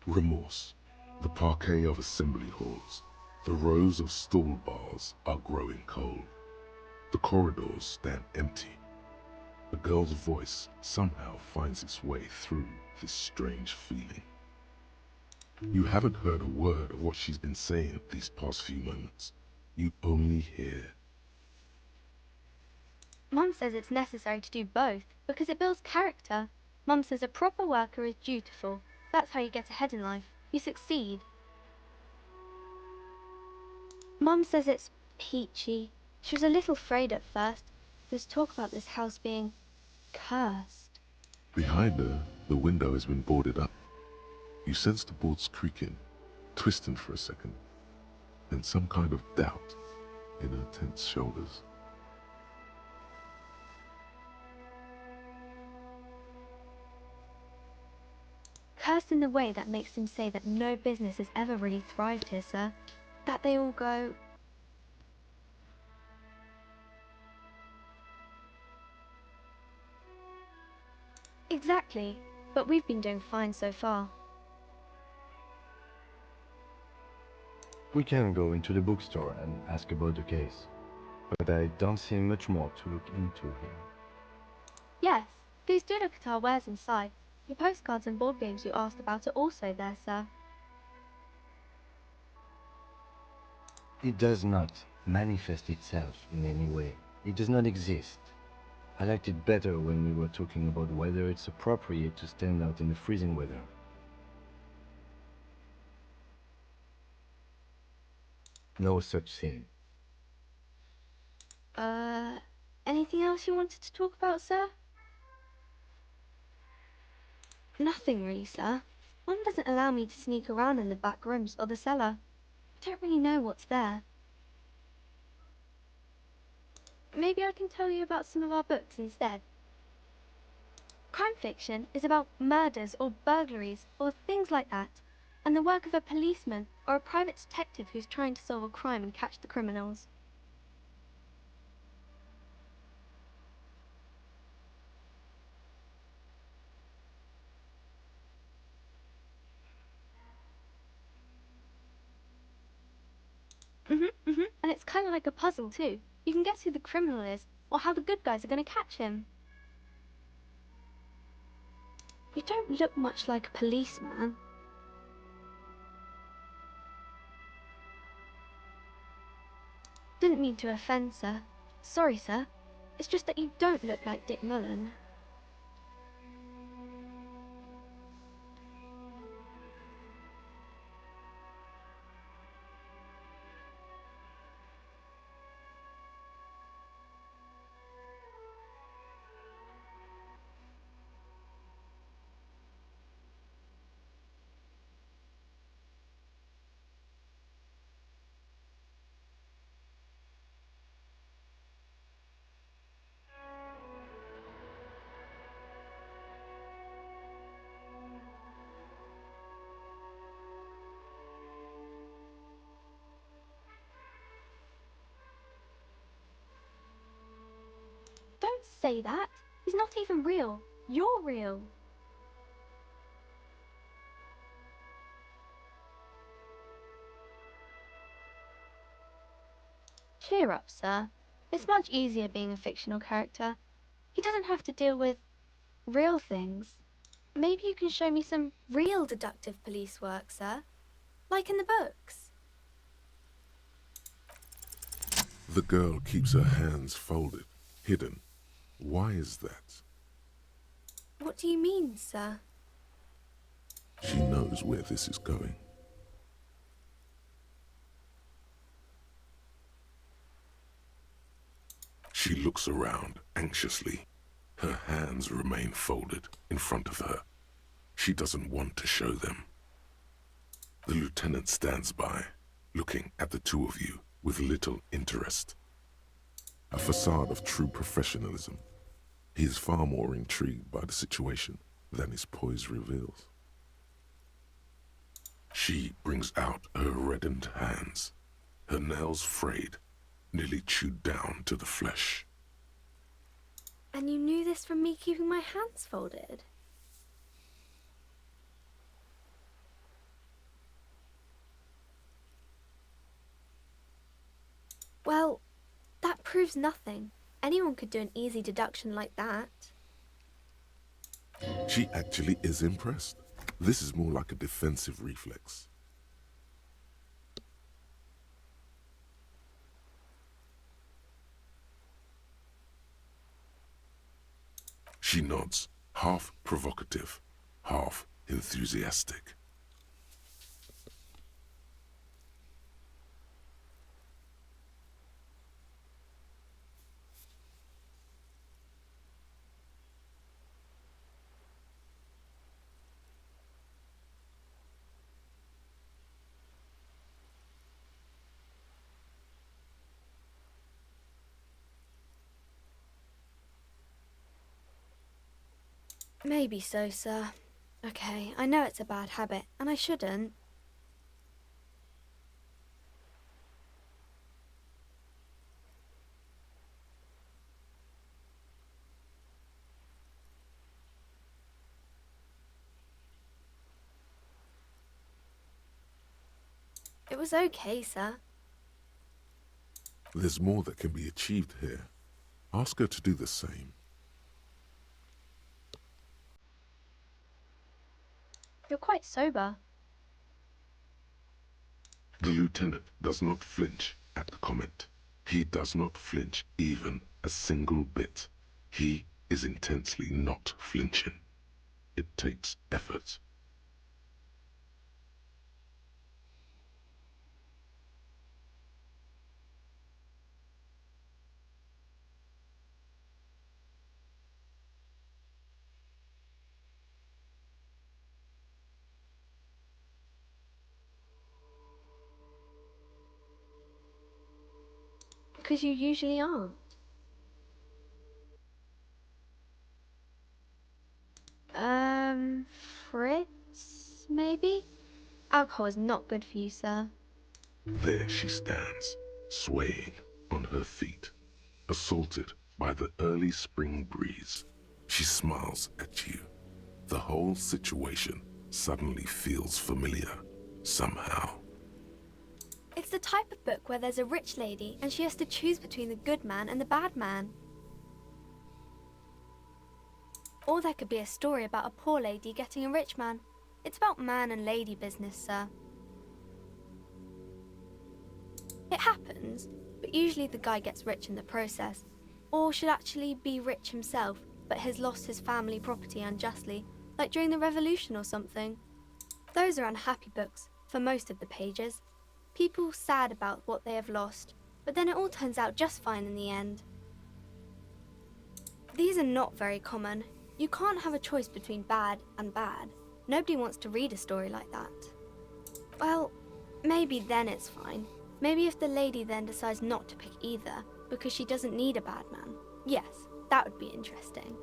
Remorse, the parquet of assembly halls, the rows of stall bars are growing cold. The corridors stand empty. A girl's voice somehow finds its way through this strange feeling. You haven't heard a word of what she's been saying these past few moments. You only hear. Mum says it's necessary to do both because it builds character. Mum says a proper worker is dutiful. That's how you get ahead in life. You succeed. Mum says it's peachy. She was a little afraid at first. There's talk about this house being cursed. Behind her, the window has been boarded up. You sense the boards creaking, twisting for a second, and some kind of doubt in her tense shoulders. Cursed in the way that makes them say that no business has ever really thrived here, sir. That they all go... Exactly, but we've been doing fine so far. We can go into the bookstore and ask about the case, but I don't see much more to look into here. Yes, please do look at our wares inside. The postcards and board games you asked about are also there, sir. It does not manifest itself in any way. It does not exist. I liked it better when we were talking about whether it's appropriate to stand out in the freezing weather. No such thing. Anything else you wanted to talk about, sir? Nothing really, sir. Mum doesn't allow me to sneak around in the back rooms or the cellar. I don't really know what's there. Maybe I can tell you about some of our books instead. Crime fiction is about murders or burglaries or things like that, and the work of a policeman or a private detective who's trying to solve a crime and catch the criminals. And it's kind of like a puzzle too. You can guess who the criminal is, or how the good guys are going to catch him. You don't look much like a policeman. Didn't mean to offend, sir. Sorry, sir. It's just that you don't look like Dick Mullen. Don't say that. He's not even real. You're real. Cheer up, sir. It's much easier being a fictional character. He doesn't have to deal with real things. Maybe you can show me some real deductive police work, sir. Like in the books. The girl keeps her hands folded, hidden. Why is that? What do you mean, sir? She knows where this is going. She looks around anxiously. Her hands remain folded in front of her. She doesn't want to show them. The lieutenant stands by, looking at the two of you with little interest. A facade of true professionalism. He is far more intrigued by the situation than his poise reveals. She brings out her reddened hands, her nails frayed, nearly chewed down to the flesh. And you knew this from me keeping my hands folded? Well, that proves nothing. Anyone could do an easy deduction like that. She actually is impressed. This is more like a defensive reflex. She nods, half provocative, half enthusiastic. Maybe so, sir. Okay, I know it's a bad habit, and I shouldn't. It was okay, sir. There's more that can be achieved here. Ask her to do the same. You're quite sober. The lieutenant does not flinch at the comment. He does not flinch even a single bit. He is intensely not flinching. It takes effort. Because you usually aren't. Fritz, maybe? Alcohol is not good for you, sir. There she stands, swaying on her feet, assaulted by the early spring breeze. She smiles at you. The whole situation suddenly feels familiar, somehow. It's the type of book where there's a rich lady and she has to choose between the good man and the bad man. Or there could be a story about a poor lady getting a rich man. It's about man and lady business, sir. It happens, but usually the guy gets rich in the process. Or should actually be rich himself, but has lost his family property unjustly, like during the revolution or something. Those are unhappy books, for most of the pages. People sad about what they have lost, but then it all turns out just fine in the end. These are not very common. You can't have a choice between bad and bad. Nobody wants to read a story like that. Well, maybe then it's fine. Maybe if the lady then decides not to pick either, because she doesn't need a bad man. Yes, that would be interesting.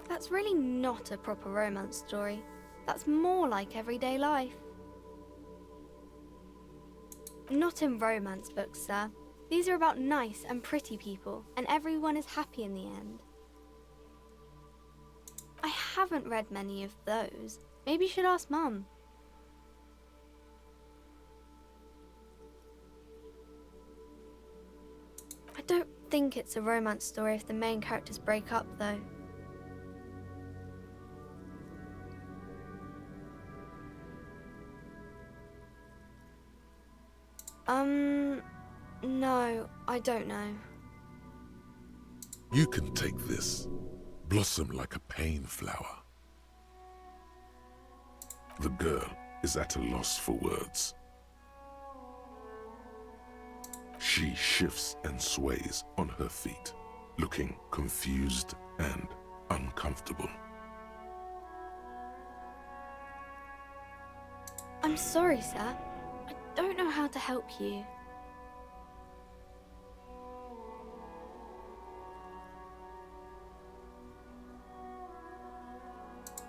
That's really not a proper romance story. That's more like everyday life. Not in romance books, sir. These are about nice and pretty people, and everyone is happy in the end. I haven't read many of those. Maybe you should ask Mum. I don't think it's a romance story if the main characters break up, though. No, I don't know. You can take this. Blossom like a pain flower. The girl is at a loss for words. She shifts and sways on her feet, looking confused and uncomfortable. I'm sorry, sir. I don't know how to help you.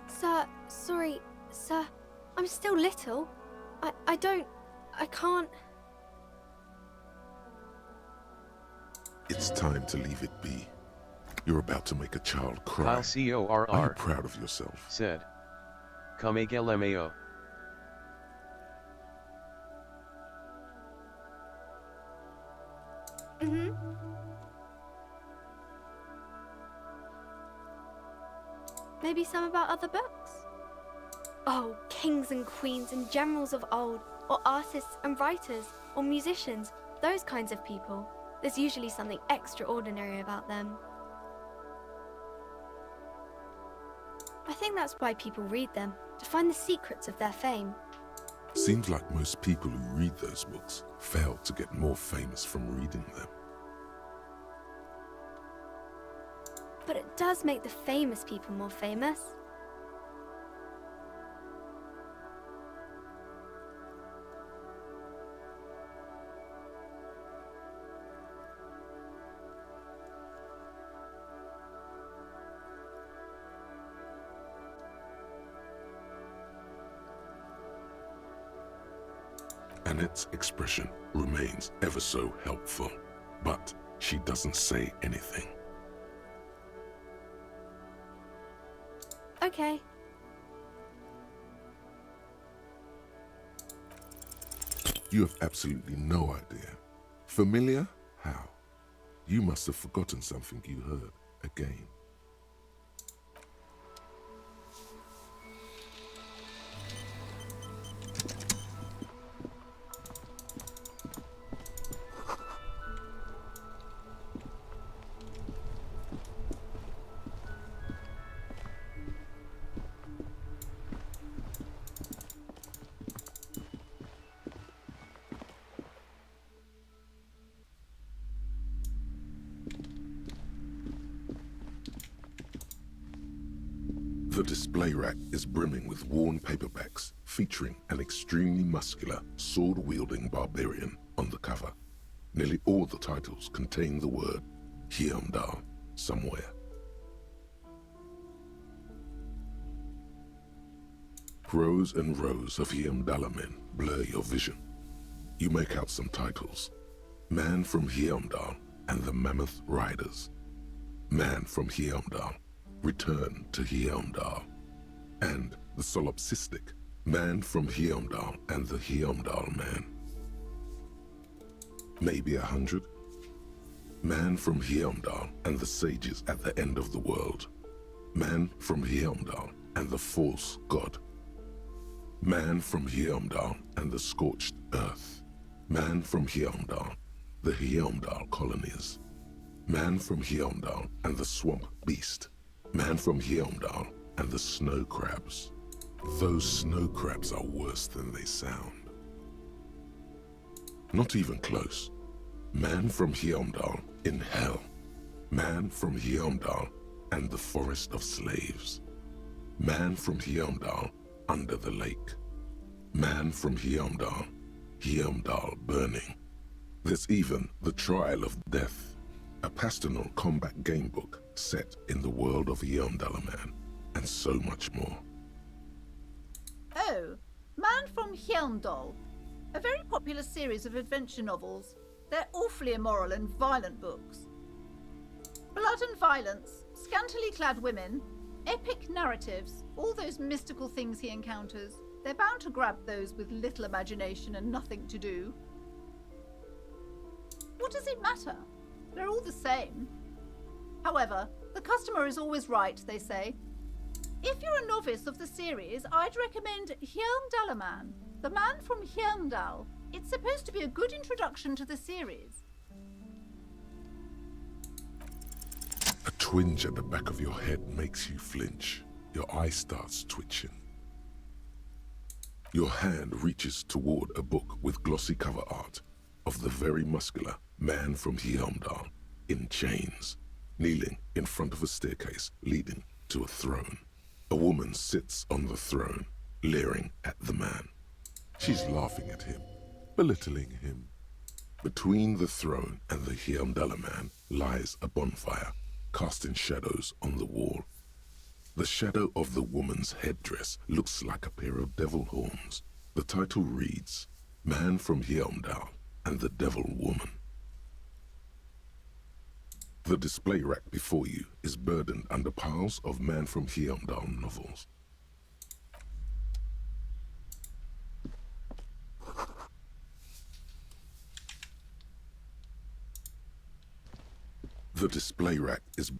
Sir, sorry, sir. I'm still little. I can't... It's time to leave it be. You're about to make a child cry. Kyle CORR. Are you proud of yourself? Said. Come LMAO. Maybe some about other books? Oh, kings and queens and generals of old, or artists and writers, or musicians, those kinds of people. There's usually something extraordinary about them. I think that's why people read them, to find the secrets of their fame. Seems like most people who read those books fail to get more famous from reading them. But it does make the famous people more famous. Annette's expression remains ever so helpful, but she doesn't say anything. Okay. You have absolutely no idea. Familiar? How? You must have forgotten something you heard again. The display rack is brimming with worn paperbacks featuring an extremely muscular, sword-wielding barbarian on the cover. Nearly all the titles contain the word Heimdall somewhere. Rows and rows of Heimdall men blur your vision. You make out some titles. Man from Heimdall and the Mammoth Riders. Man from Heimdall, Return to Heimdall. And the solipsistic Man from Heimdall and the Heimdall Man. Maybe 100. Man from Heimdall and the sages at the end of the world. Man from Heimdall and the false god. Man from Heimdall and the scorched earth. Man from Heimdall, the Heimdall colonies. Man from Heimdall and the swamp beast. Man from Heimdall and the snow crabs. Those snow crabs are worse than they sound. Not even close. Man from Heimdall in hell. Man from Heimdall and the forest of slaves. Man from Heimdall under the lake. Man from Heimdall, Heimdall burning. There's even the Trial of Death, a pastoral combat game book set in the world of Heimdallaman, and so much more. Oh, Man from Heimdall. A very popular series of adventure novels. They're awfully immoral and violent books. Blood and violence, scantily clad women, epic narratives, all those mystical things he encounters. They're bound to grab those with little imagination and nothing to do. What does it matter? They're all the same. However, the customer is always right, they say. If you're a novice of the series, I'd recommend Heimdallaman, the Man from Heimdall. It's supposed to be a good introduction to the series. A twinge at the back of your head makes you flinch. Your eye starts twitching. Your hand reaches toward a book with glossy cover art of the very muscular Man from Heimdall in chains, kneeling in front of a staircase leading to a throne. A woman sits on the throne, leering at the man. She's laughing at him, belittling him. Between the throne and the Heimdallaman lies a bonfire, casting shadows on the wall. The shadow of the woman's headdress looks like a pair of devil horns. The title reads, Man from Heimdall and the Devil Woman. The display rack before you is burdened under piles of Man from Heimdall novels. The display rack is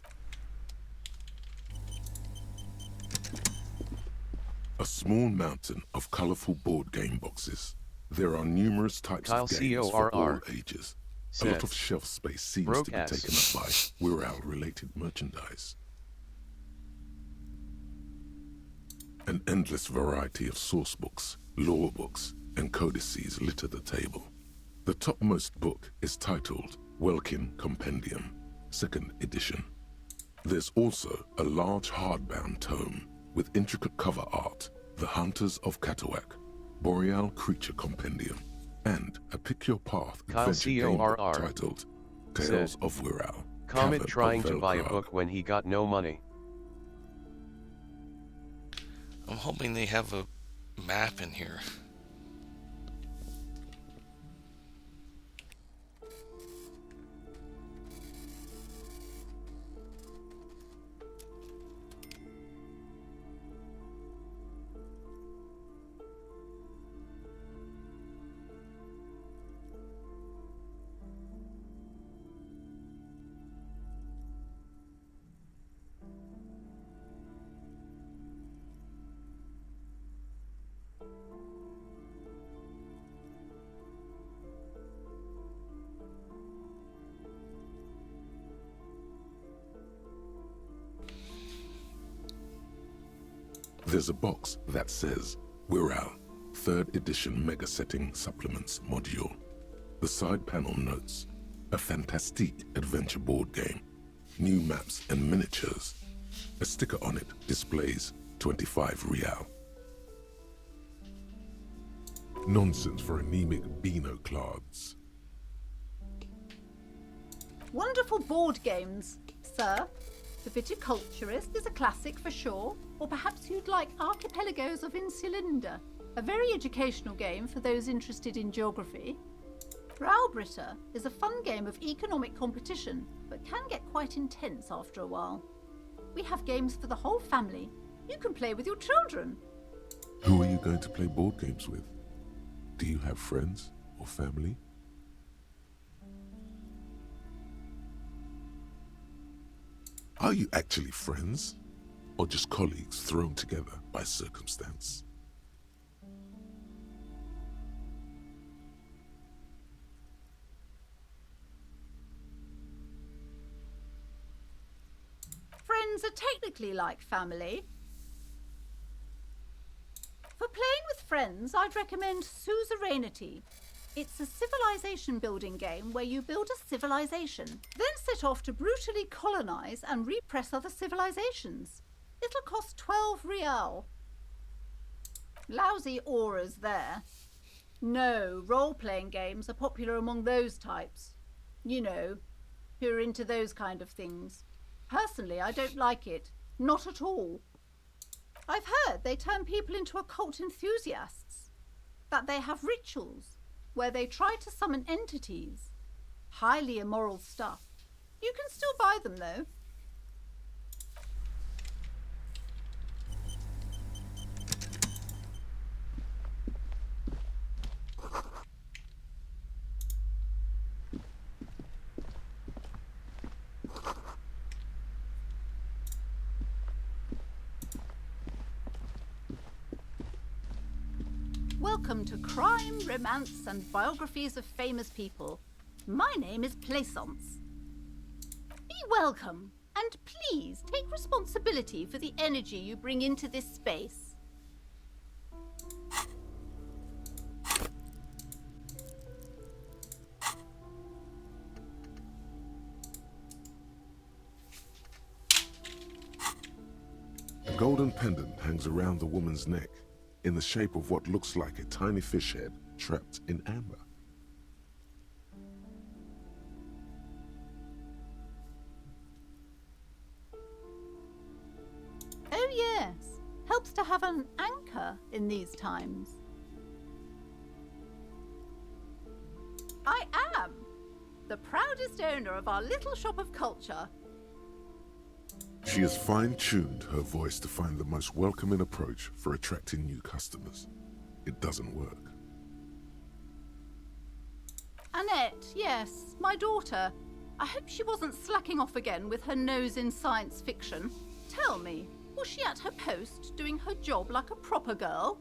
a small mountain of colorful board game boxes. There are numerous types Kyle of games for all CORR ages. A said, lot of shelf space seems to be Broadcast. taken up by Wirral-related merchandise. An endless variety of source books, lore books, and codices litter the table. The topmost book is titled Welkin Compendium, 2nd edition. There's also a large hardbound tome with intricate cover art, The Hunters of Catawak, Boreal Creature Compendium, and a Pick Your Path Kyle adventure game book CORR titled said, Tales of Wirral. Comet Cavern trying of to buy a Velkrag. book when he got no money. I'm hoping they have a map in here. There's a box that says Wirral, 3rd edition Mega Setting Supplements Module. The side panel notes, a fantastique adventure board game, new maps and miniatures. A sticker on it displays 25 real. Nonsense for anemic Beano-clads. Wonderful board games, sir. The Viticulturist is a classic for sure, or perhaps you'd like Archipelagos of Insulinda, a very educational game for those interested in geography. Browbritter is a fun game of economic competition, but can get quite intense after a while. We have games for the whole family. You can play with your children. Who are you going to play board games with? Do you have friends or family? Are you actually friends, or just colleagues thrown together by circumstance? Friends are technically like family. For playing with friends, I'd recommend Suzerainty. It's a civilization building game where you build a civilization, then set off to brutally colonize and repress other civilizations. It'll cost 12 real. Lousy auras there. No, role-playing games are popular among those types. You know, who are into those kind of things. Personally, I don't like it. Not at all. I've heard they turn people into occult enthusiasts. That they have rituals where they try to summon entities. Highly immoral stuff. You can still buy them, though. Welcome to Crime, Romance and Biographies of Famous People. My name is Plaisance. Be welcome, and please take responsibility for the energy you bring into this space. A golden pendant hangs around the woman's neck, in the shape of what looks like a tiny fish head trapped in amber. Oh yes, helps to have an anchor in these times. I am the proudest owner of our little shop of culture. She has fine-tuned her voice to find the most welcoming approach for attracting new customers. It doesn't work. Annette, yes, my daughter. I hope she wasn't slacking off again with her nose in science fiction. Tell me, Was she at her post, doing her job like a proper girl?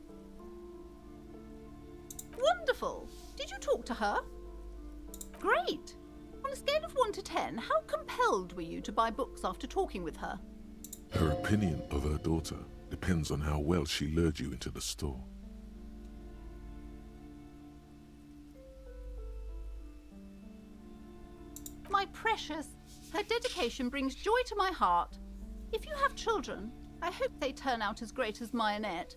Wonderful! Did you talk to her? Great! On a scale of 1 to 10, how compelled were you to buy books after talking with her? Her opinion of her daughter depends on how well she lured you into the store. My precious, her dedication brings joy to my heart. If you have children, I hope they turn out as great as my Annette.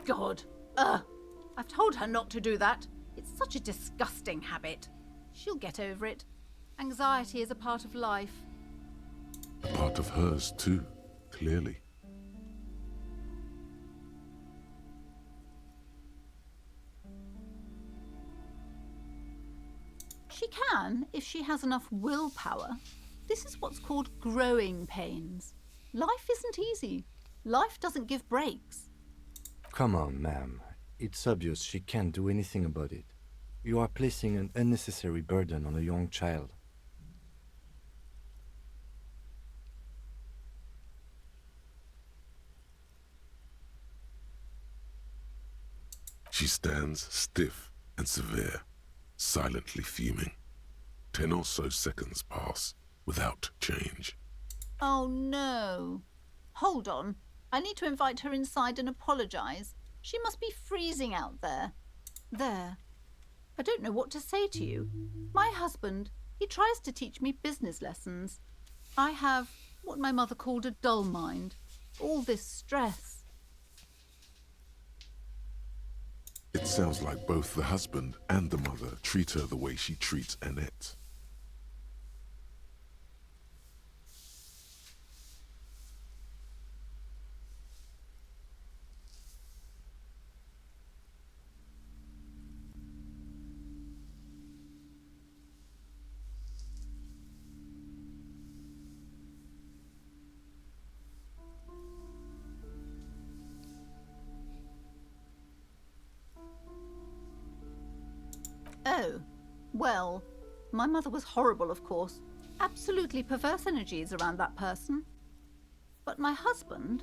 God, I've told her not to do that. It's such a disgusting habit. She'll get over it. Anxiety is a part of life. A part of hers too, clearly. She can, if she has enough willpower. This is what's called growing pains. Life isn't easy. Life doesn't give breaks. Come on, ma'am. It's obvious she can't do anything about it. You are placing an unnecessary burden on a young child. She stands stiff and severe, silently fuming. 10 or so seconds pass without change. Oh no. Hold on. I need to invite her inside and apologize. She must be freezing out there. There. I don't know what to say to you. My husband, he tries to teach me business lessons. I have what my mother called a dull mind. All this stress. It sounds like both the husband and the mother treat her the way she treats Annette. Oh, well, my mother was horrible, of course. Absolutely perverse energies around that person. But my husband...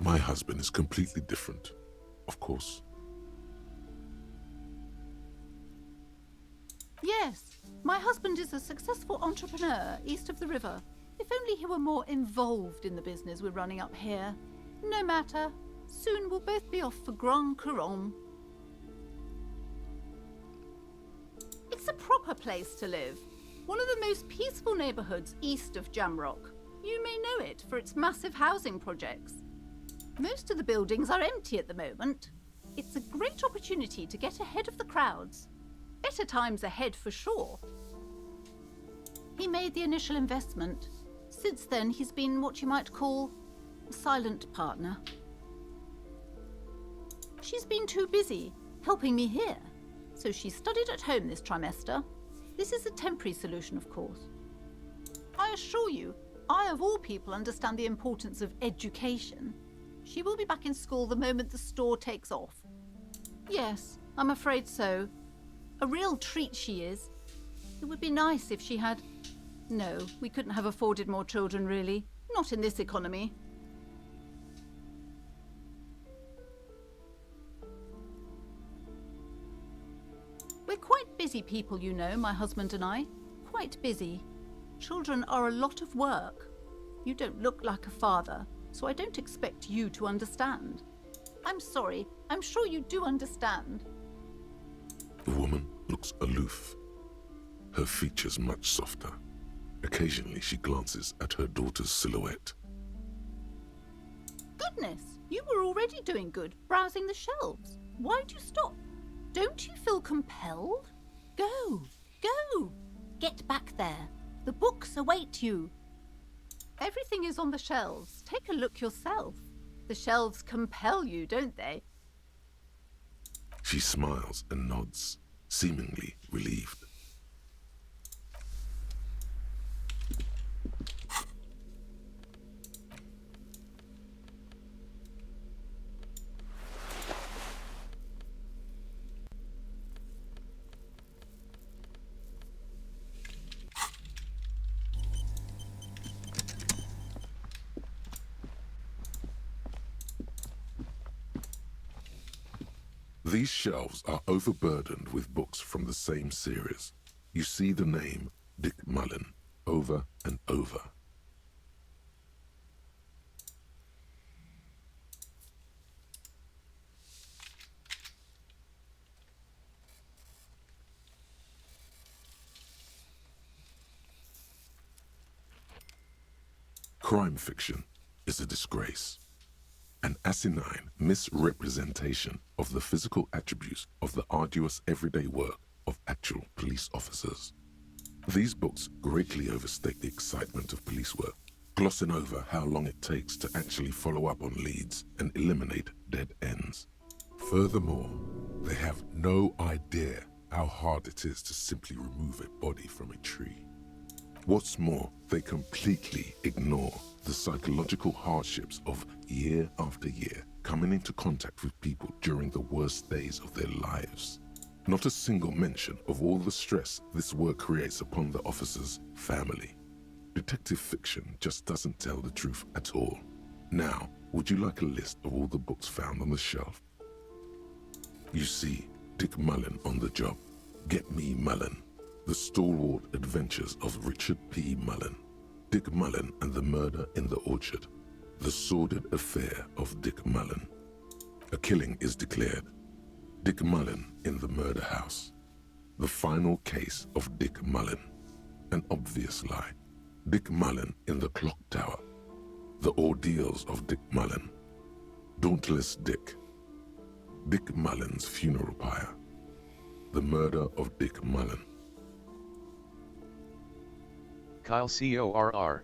My husband is completely different, of course. Yes, my husband is a successful entrepreneur east of the river. If only he were more involved in the business we're running up here. No matter. Soon we'll both be off for Grand Couronne. It's a proper place to live. One of the most peaceful neighbourhoods east of Jamrock. You may know it for its massive housing projects. Most of the buildings are empty at the moment. It's a great opportunity to get ahead of the crowds. Better times ahead for sure. He made the initial investment. Since then, he's been what you might call a silent partner. She's been too busy helping me here. So she studied at home this trimester. This is a temporary solution, of course. I assure you, I of all people understand the importance of education. She will be back in school the moment the store takes off. Yes, I'm afraid so. A real treat she is. It would be nice if she had... No, we couldn't have afforded more children, really. Not in this economy. We're quite busy people, you know, my husband and I. Quite busy. Children are a lot of work. You don't look like a father, so I don't expect you to understand. I'm sorry. I'm sure you do understand. The woman looks aloof, her features much softer. Occasionally she glances at her daughter's silhouette. Goodness, you were already doing good, browsing the shelves. Why'd you stop? Don't you feel compelled? Go, go! Get back there. The books await you. Everything is on the shelves. Take a look yourself. The shelves compel you, don't they? She smiles and nods, seemingly relieved. These shelves are overburdened with books from the same series. You see the name Dick Mullen over and over. Crime fiction is a disgrace, an asinine misrepresentation of the physical attributes of the arduous everyday work of actual police officers. These books greatly overstate the excitement of police work, glossing over how long it takes to actually follow up on leads and eliminate dead ends. Furthermore, they have no idea how hard it is to simply remove a body from a tree. What's more, they completely ignore the psychological hardships of year after year coming into contact with people during the worst days of their lives. Not a single mention of all the stress this work creates upon the officer's family. Detective fiction just doesn't tell the truth at all. Now, would you like a list of all the books found on the shelf? You see Dick Mullen on the job. Get Me Mullen. The Stalwart Adventures of Richard P. Mullen. Dick Mullen and the Murder in the Orchard. The Sordid Affair of Dick Mullen. A killing is declared. Dick Mullen in the Murder House. The Final Case of Dick Mullen. An Obvious Lie. Dick Mullen in the Clock Tower. The Ordeals of Dick Mullen. Dauntless Dick. Dick Mullen's Funeral Pyre. The Murder of Dick Mullen. Kyle CORR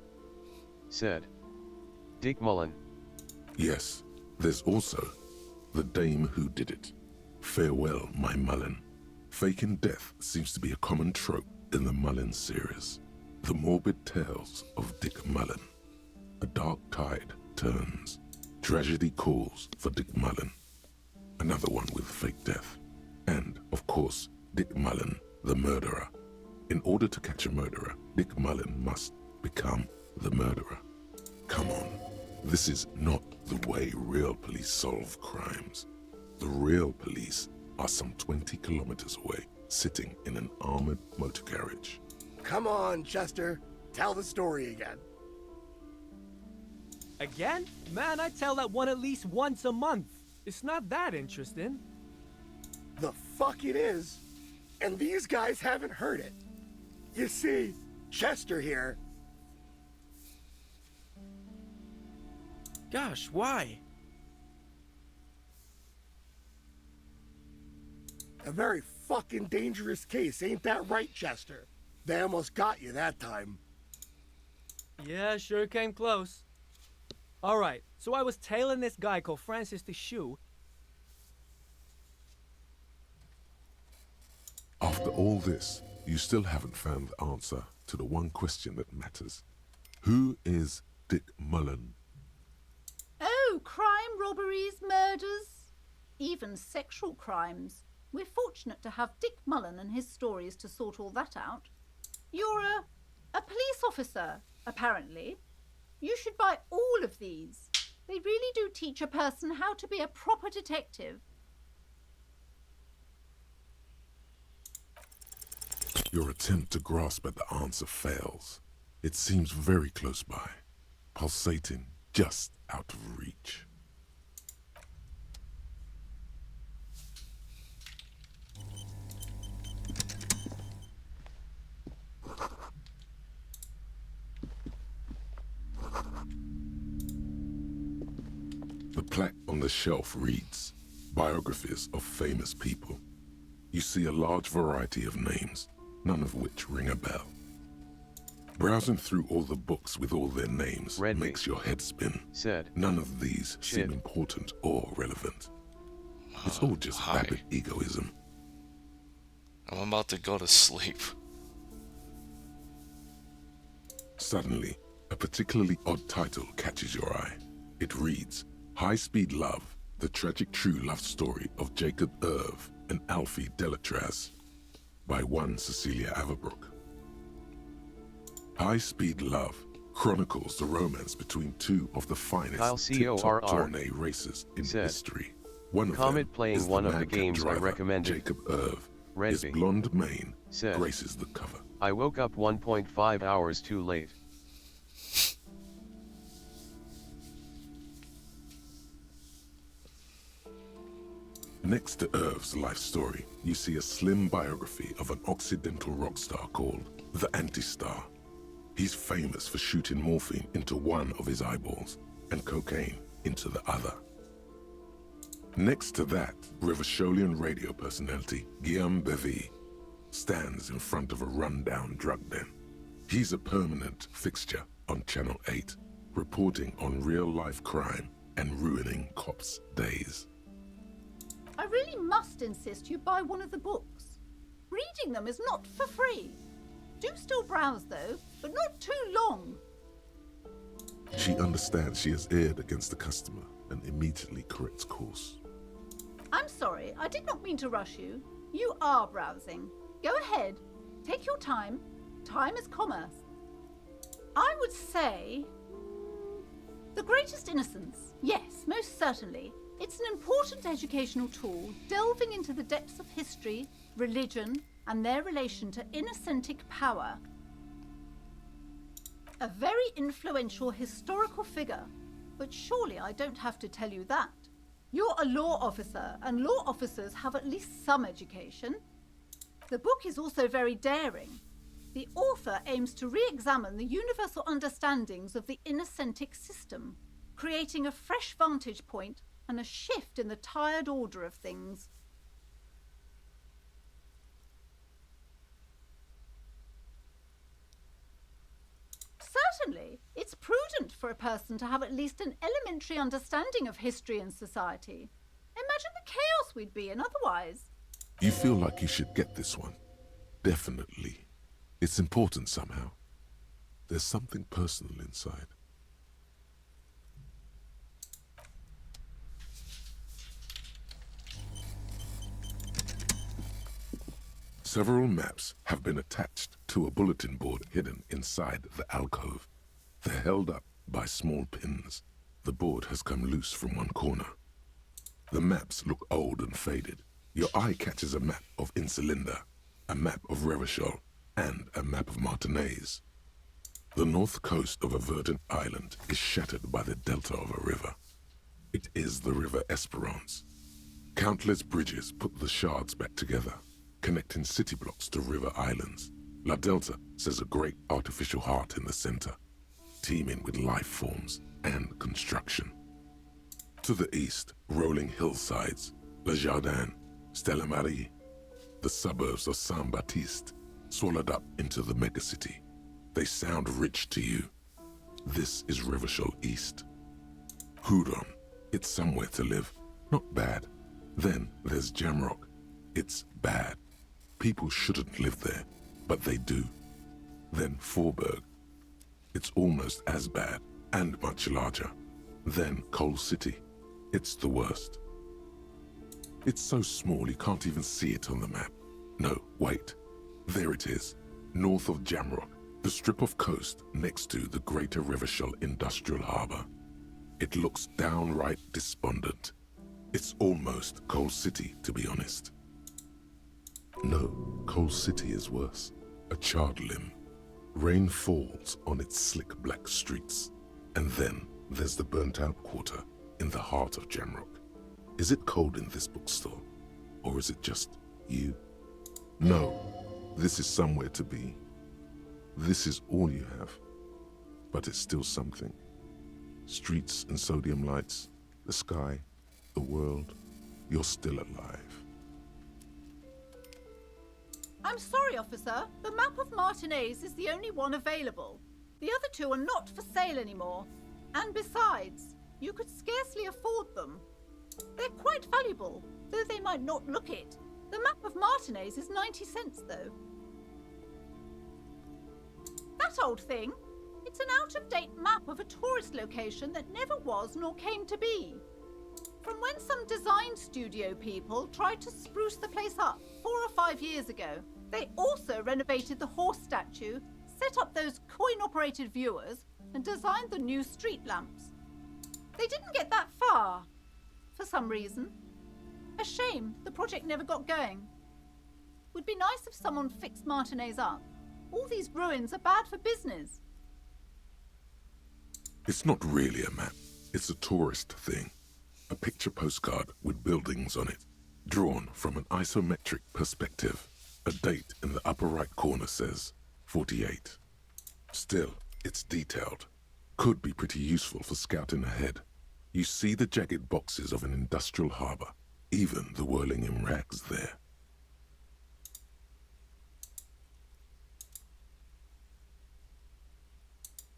said. Dick Mullen. Yes, there's also The Dame Who Did It. Farewell, My Mullen. Faking death seems to be a common trope in the Mullen series. The morbid tales of Dick Mullen. A dark tide turns. Tragedy calls for Dick Mullen. Another one with fake death. And, of course, Dick Mullen, the murderer. In order to catch a murderer, Dick Mullen must become the murderer. Come on, this is not the way real police solve crimes. The real police are some 20 kilometers away, sitting in an armored motor carriage. Come on, Chester. Tell the story again. Again? Man, I tell that one at least once a month. It's not that interesting. The fuck it is. And these guys haven't heard it. You see, Chester here. Gosh, why? A very fucking dangerous case, ain't that right, Chester? They almost got you that time. Yeah, sure came close. Alright, so I was tailing this guy called Francis the Shoe. After all this, you still haven't found the answer to the one question that matters. Who is Dick Mullen? Oh, crime, robberies, murders, even sexual crimes. We're fortunate to have Dick Mullen and his stories to sort all that out. You're a police officer, apparently. You should buy all of these. They really do teach a person how to be a proper detective. Your attempt to grasp at the answer fails. It seems very close by, pulsating just out of reach. The plaque on the shelf reads, Biographies of Famous People. You see a large variety of names, none of which ring a bell. Browsing through all the books with all their names makes your head spin. None of these seem important or relevant. It's all just vapid egoism. I'm about to go to sleep. Suddenly, a particularly odd title catches your eye. It reads, High Speed Love, the tragic true love story of Jacob Irv and Alfie Delatraz, by one Cecilia Averbrook. High Speed Love chronicles the romance between two of the finest tip-top tourney racers in history. One of Comet them playing is one the of the madcap games I driver, recommended. Jacob Irv. His Redby blonde mane said, graces the cover. I woke up 1.5 hours too late. Next to Irv's life story, you see a slim biography of an Occidental rock star called the Anti-Star. He's famous for shooting morphine into one of his eyeballs and cocaine into the other. Next to that, Rivasholian radio personality Guillaume Bevy stands in front of a rundown drug den. He's a permanent fixture on Channel 8, reporting on real-life crime and ruining cops' days. I really must insist you buy one of the books. Reading them is not for free. Do still browse though, but not too long. She understands she has erred against the customer and immediately corrects course. I'm sorry, I did not mean to rush you. You are browsing. Go ahead, take your time. Time is commerce. I would say... The Greatest Innocence. Yes, most certainly. It's an important educational tool delving into the depths of history, religion, and their relation to innocentic power. A very influential historical figure, but surely I don't have to tell you that. You're a law officer, and law officers have at least some education. The book is also very daring. The author aims to re-examine the universal understandings of the innocentic system, creating a fresh vantage point and a shift in the tired order of things. Certainly, it's prudent for a person to have at least an elementary understanding of history and society. Imagine the chaos we'd be in otherwise. You feel like you should get this one. Definitely. It's important somehow. There's something personal inside. Several maps have been attached to a bulletin board hidden inside the alcove. They're held up by small pins. The board has come loose from one corner. The maps look old and faded. Your eye catches a map of Insulinda, a map of Revachol, and a map of Martinaise. The north coast of a verdant island is shattered by the delta of a river. It is the River Esperance. Countless bridges put the shards back together, connecting city blocks to river islands. La Delta says a great artificial heart in the center, teeming with life forms and construction. To the east, rolling hillsides, Le Jardin, Stella Marie, the suburbs of Saint-Baptiste, swallowed up into the megacity. They sound rich to you. This is Rivachol East. Houdon, it's somewhere to live, not bad. Then there's Jamrock, it's bad. People shouldn't live there, but they do. Then Forburg, it's almost as bad and much larger. Then Coal City, it's the worst. It's so small you can't even see it on the map. No, wait. There it is, north of Jamrock, the strip of coast next to the Greater Rivachol Industrial Harbour. It looks downright despondent. It's almost Coal City, to be honest. No, Coal City is worse. A charred limb. Rain falls on its slick black streets. And then there's the burnt-out quarter in the heart of Jamrock. Is it cold in this bookstore? Or is it just you? No, this is somewhere to be. This is all you have. But it's still something. Streets and sodium lights, the sky, the world. You're still alive. I'm sorry, officer. The map of Martinaise is the only one available. The other two are not for sale anymore. And besides, you could scarcely afford them. They're quite valuable, though they might not look it. The map of Martinaise is 90 cents, though. That old thing? It's an out-of-date map of a tourist location that never was nor came to be. From when some design studio people tried to spruce the place up 4 or 5 years ago. They also renovated the horse statue, set up those coin-operated viewers, and designed the new street lamps. They didn't get that far, for some reason. A shame the project never got going. Would be nice if someone fixed Martinez up. All these ruins are bad for business. It's not really a map. It's a tourist thing. A picture postcard with buildings on it, drawn from an isometric perspective. A date in the upper right corner says 48. Still, it's detailed. Could be pretty useful for scouting ahead. You see the jagged boxes of an industrial harbor, even the whirling in rags there.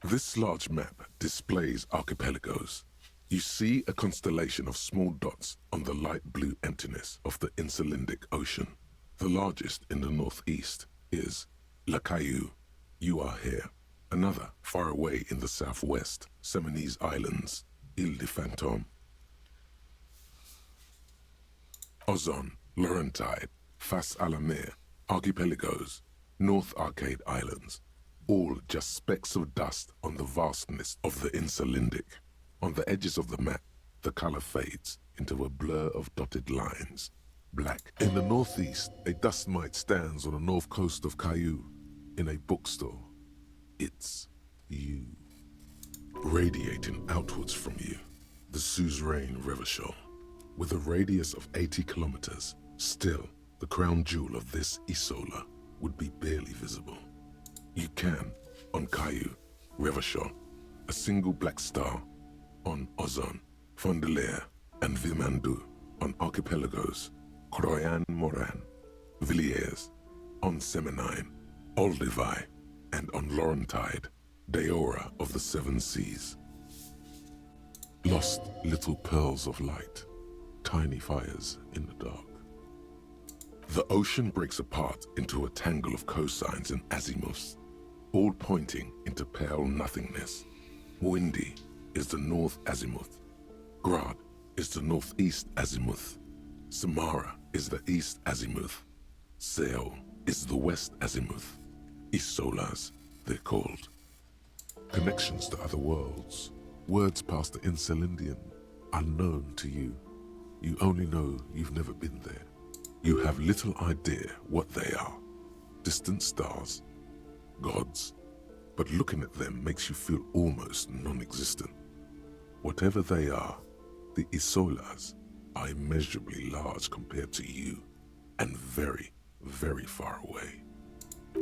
This large map displays archipelagos. You see a constellation of small dots on the light blue emptiness of the Insulindic Ocean. The largest in the northeast is La Caillou. You are here. Another, far away in the southwest, Seminese Islands, Ile de Fantôme. Ozon, Laurentide, Face à la Mer, Archipelagos, North Arcade Islands, all just specks of dust on the vastness of the Insulindic. On the edges of the map, the color fades into a blur of dotted lines. Black. In the northeast, a dust mite stands on the north coast of Caillou. In a bookstore, it's you. Radiating outwards from you, the suzerain Revachol. With a radius of 80 kilometers, still, the crown jewel of this Isola would be barely visible. You can, on Caillou, Revachol, a single black star, on Ozon, Fondelier, and Vilmandu, on archipelagos, Croyan Moran, Villiers, on Seminine, Olduvai, and on Laurentide, Deora of the Seven Seas. Lost little pearls of light, tiny fires in the dark. The ocean breaks apart into a tangle of cosines and azimuths, all pointing into pale nothingness. Windy is the north azimuth. Grad is the northeast azimuth. Samara is the east azimuth. Seol is the west azimuth. Isolas, they're called. Connections to other worlds. Words past the Insulindian, unknown to you. You only know you've never been there. You have little idea what they are. Distant stars, gods, but looking at them makes you feel almost non-existent. Whatever they are, the Isolas are immeasurably large compared to you, and very, very far away.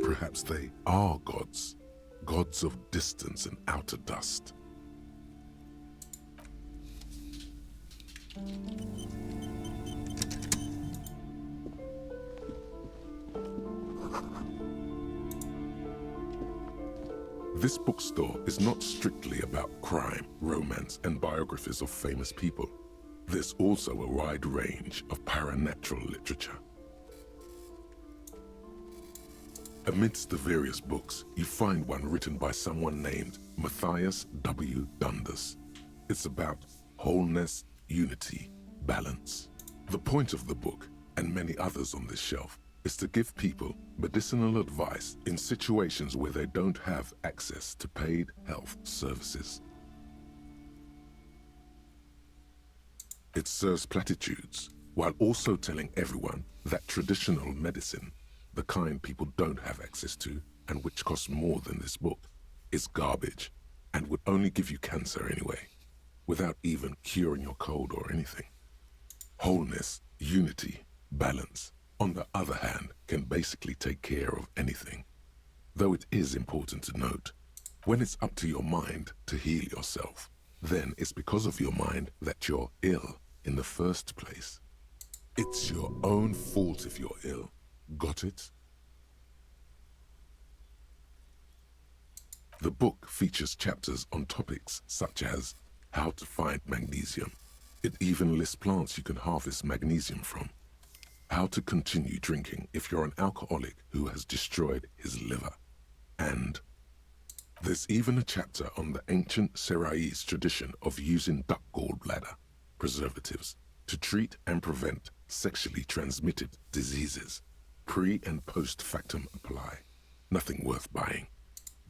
Perhaps they are gods, gods of distance and outer dust. This bookstore is not strictly about crime, romance, and biographies of famous people. There's also a wide range of paranatural literature. Amidst the various books, you find one written by someone named Matthias W. Dundas. It's about wholeness, unity, balance. The point of the book, and many others on this shelf, is to give people medicinal advice in situations where they don't have access to paid health services. It serves platitudes, while also telling everyone that traditional medicine, the kind people don't have access to, and which costs more than this book, is garbage, and would only give you cancer anyway, without even curing your cold or anything. Wholeness, unity, balance, on the other hand, can basically take care of anything. Though it is important to note, when it's up to your mind to heal yourself, then it's because of your mind that you're ill in the first place. It's your own fault if you're ill. Got it? The book features chapters on topics such as how to find magnesium. It even lists plants you can harvest magnesium from. How to continue drinking if you're an alcoholic who has destroyed his liver. And there's even a chapter on the ancient Seraïs tradition of using duck gallbladder, preservatives, to treat and prevent sexually transmitted diseases. Pre and post factum apply. Nothing worth buying.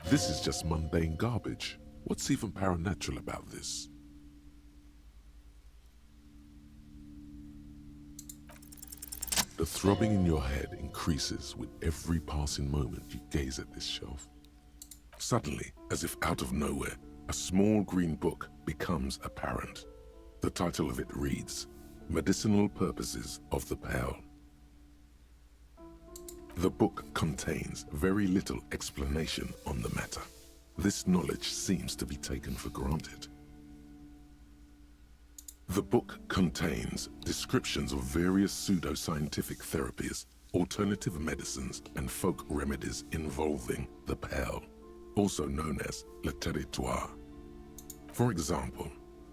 This is just mundane garbage. What's even paranatural about this? The throbbing in your head increases with every passing moment you gaze at this shelf. Suddenly, as if out of nowhere, a small green book becomes apparent. The title of it reads, Medicinal Purposes of the Pearl. The book contains very little explanation on the matter. This knowledge seems to be taken for granted. The book contains descriptions of various pseudoscientific therapies, alternative medicines, and folk remedies involving the pearl, also known as le territoire. For example,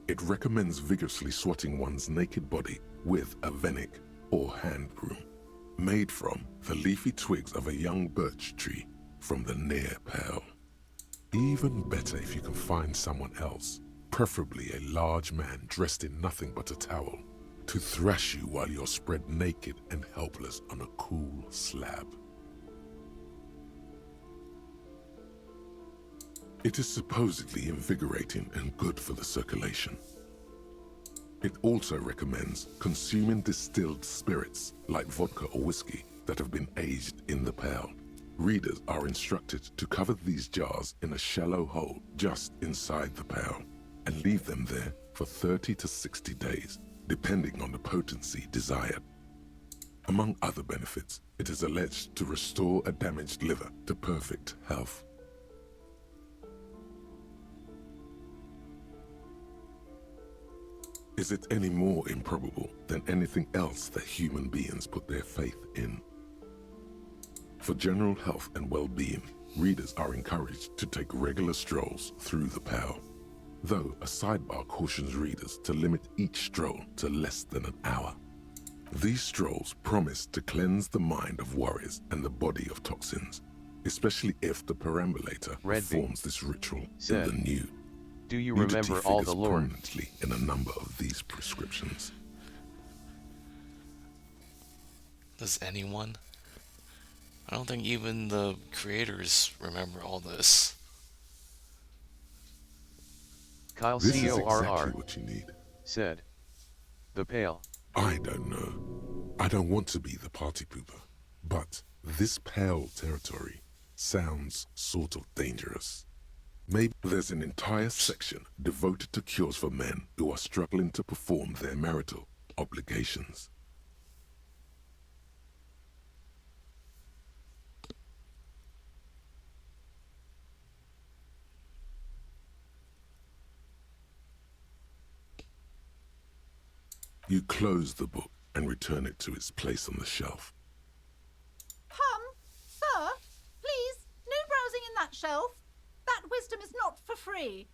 it recommends vigorously swatting one's naked body with a venik or hand broom, made from the leafy twigs of a young birch tree from the near pearl. Even better if you can find someone else, preferably a large man dressed in nothing but a towel, to thrash you while you're spread naked and helpless on a cool slab. It is supposedly invigorating and good for the circulation. It also recommends consuming distilled spirits like vodka or whiskey that have been aged in the pearl. Readers are instructed to cover these jars in a shallow hole just inside the pearl and leave them there for 30 to 60 days, depending on the potency desired. Among other benefits, it is alleged to restore a damaged liver to perfect health. Is it any more improbable than anything else that human beings put their faith in? For general health and well-being, readers are encouraged to take regular strolls through the pearl, though a sidebar cautions readers to limit each stroll to less than an hour. These strolls promise to cleanse the mind of worries and the body of toxins, especially if the perambulator performs this ritual in the nude. Do you Nudity remember all the figures lore? prominently in a number of these prescriptions. Does anyone? I don't think even the creators remember all this. Kyle This is CORR exactly what you need. said. The Pale. I don't know. I don't want to be the party pooper, but this pale territory sounds sort of dangerous. Maybe there's an entire section devoted to cures for men who are struggling to perform their marital obligations. You close the book and return it to its place on the shelf. Sir, please, no browsing in that shelf. That wisdom is not for free.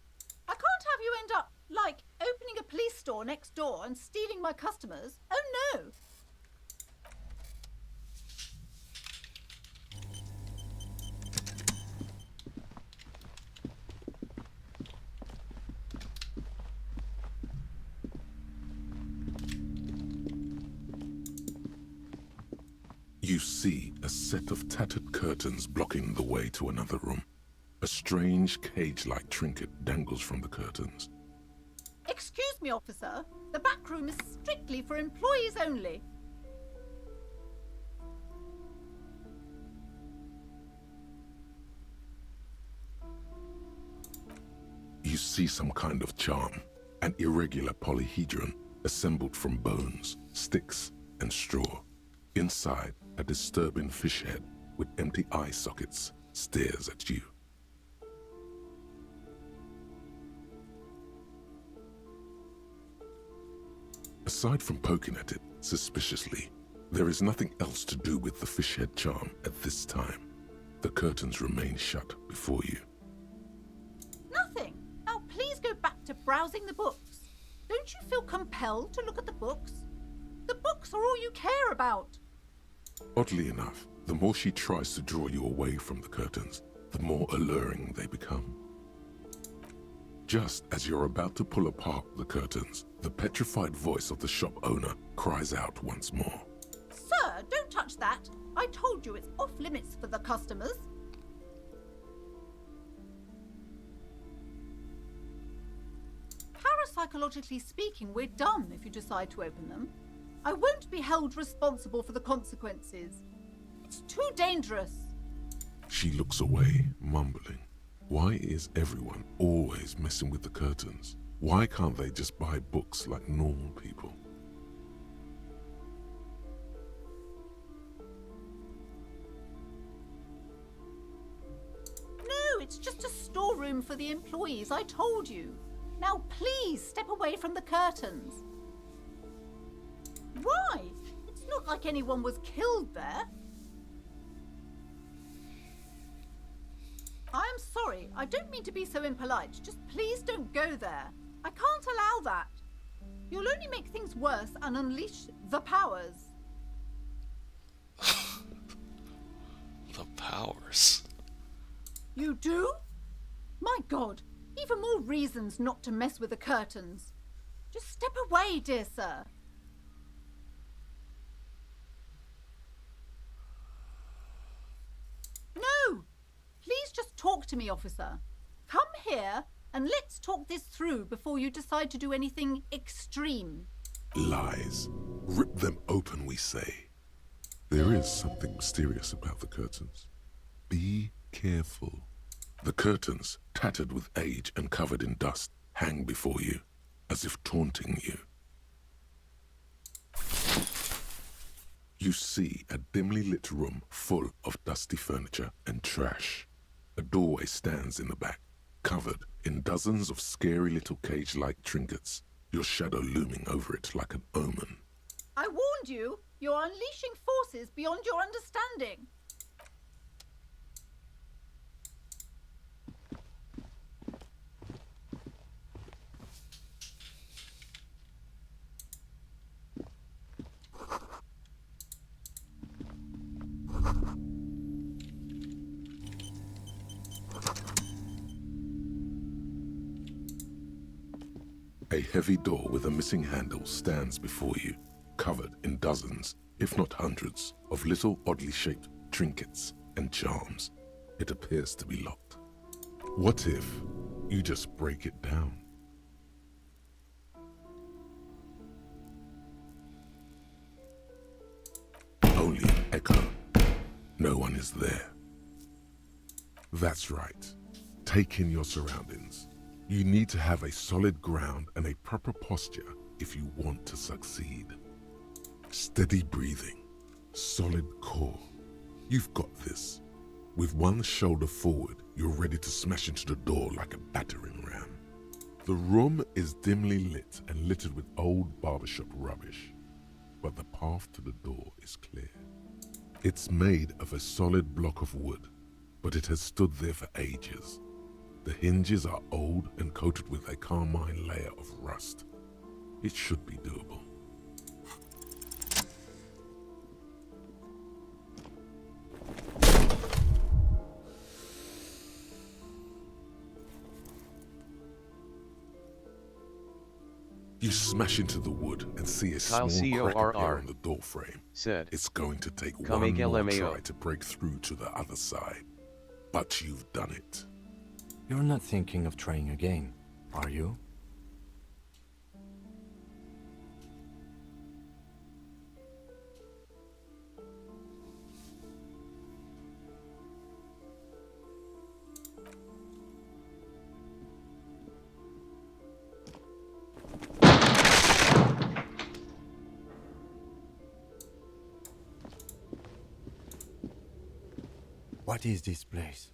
I can't have you end up, like, opening a police store next door and stealing my customers. Oh no! You see a set of tattered curtains blocking the way to another room. A strange cage-like trinket dangles from the curtains. Excuse me, officer. The back room is strictly for employees only. You see some kind of charm, an irregular polyhedron assembled from bones, sticks, and straw. Inside, a disturbing fish head with empty eye sockets stares at you. Aside from poking at it suspiciously, there is nothing else to do with the fish head charm at this time. The curtains remain shut before you. Nothing. Now please go back to browsing the books. Don't you feel compelled to look at the books? The books are all you care about. Oddly enough, the more she tries to draw you away from the curtains, the more alluring they become. Just as you're about to pull apart the curtains, the petrified voice of the shop owner cries out once more. Sir, don't touch that. I told you it's off limits for the customers. Parapsychologically speaking, we're done if you decide to open them. I won't be held responsible for the consequences. It's too dangerous. She looks away, mumbling. Why is everyone always messing with the curtains? Why can't they just buy books like normal people? No, it's just a storeroom for the employees, I told you. Now please step away from the curtains. Why? It's not like anyone was killed there. I'm sorry, I don't mean to be so impolite. Just please don't go there. I can't allow that. You'll only make things worse and unleash the powers. The powers. You do? My God, even more reasons not to mess with the curtains. Just step away, dear sir. No! Please just talk to me, officer. Come here and let's talk this through before you decide to do anything extreme. Lies. Rip them open, we say. There is something mysterious about the curtains. Be careful. The curtains, tattered with age and covered in dust, hang before you, as if taunting you. You see a dimly lit room full of dusty furniture and trash. A doorway stands in the back, covered in dozens of scary little cage-like trinkets, your shadow looming over it like an omen. I warned you, you're unleashing forces beyond your understanding. A heavy door with a missing handle stands before you, covered in dozens, if not hundreds, of little oddly shaped trinkets and charms. It appears to be locked. What if you just break it down? Only an echo. No one is there. That's right. Take in your surroundings. You need to have a solid ground and a proper posture if you want to succeed. Steady breathing, solid core. You've got this. With one shoulder forward, you're ready to smash into the door like a battering ram. The room is dimly lit and littered with old barbershop rubbish, but the path to the door is clear. It's made of a solid block of wood, but it has stood there for ages. The hinges are old and coated with a carmine layer of rust. It should be doable. You smash into the wood and see a Kyle small crack appear CORR on the doorframe. Said, it's going to take Come one more LMAO. try to break through to the other side. But you've done it. You're not thinking of trying again, are you? What is this place?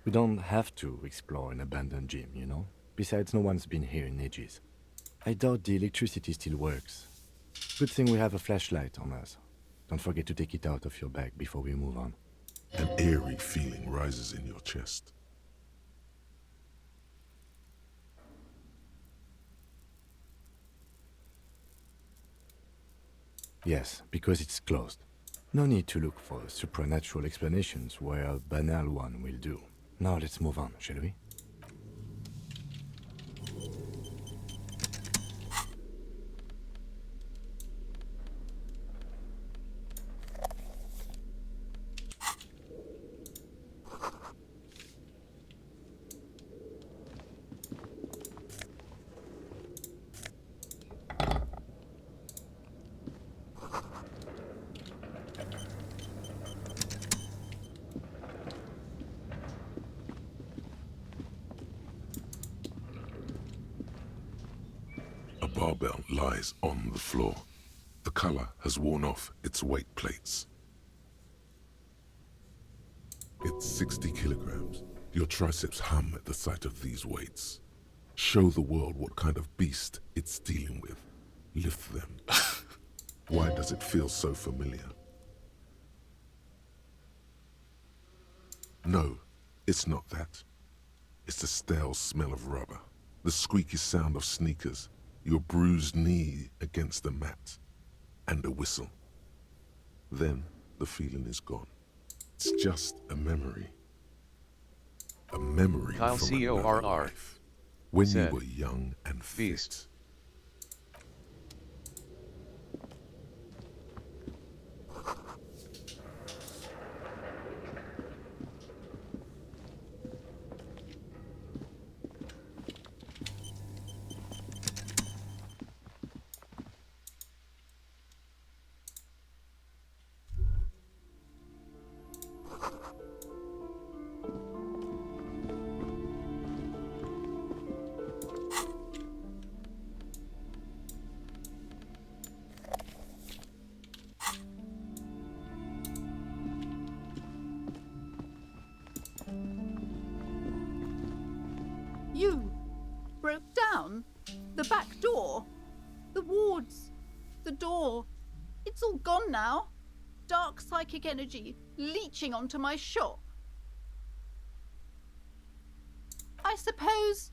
We don't have to explore an abandoned gym, you know? Besides, no one's been here in ages. I doubt the electricity still works. Good thing we have a flashlight on us. Don't forget to take it out of your bag before we move on. An eerie feeling rises in your chest. Yes, because it's closed. No need to look for supernatural explanations where a banal one will do. Now let's move on, shall we? barbell lies on the floor. The color has worn off its weight plates. It's 60 kilograms. Your triceps hum at the sight of these weights. Show the world what kind of beast it's dealing with. Lift them. Why does it feel so familiar? No, it's not that. It's the stale smell of rubber, the squeaky sound of sneakers, your bruised knee against the mat, and a whistle. Then the feeling is gone. It's just a memory. A memory Kyle from CORR another life, when you said, were young and fit. You broke down the back door, the wards, the door. It's all gone now. Dark psychic energy leeching onto my shop. I suppose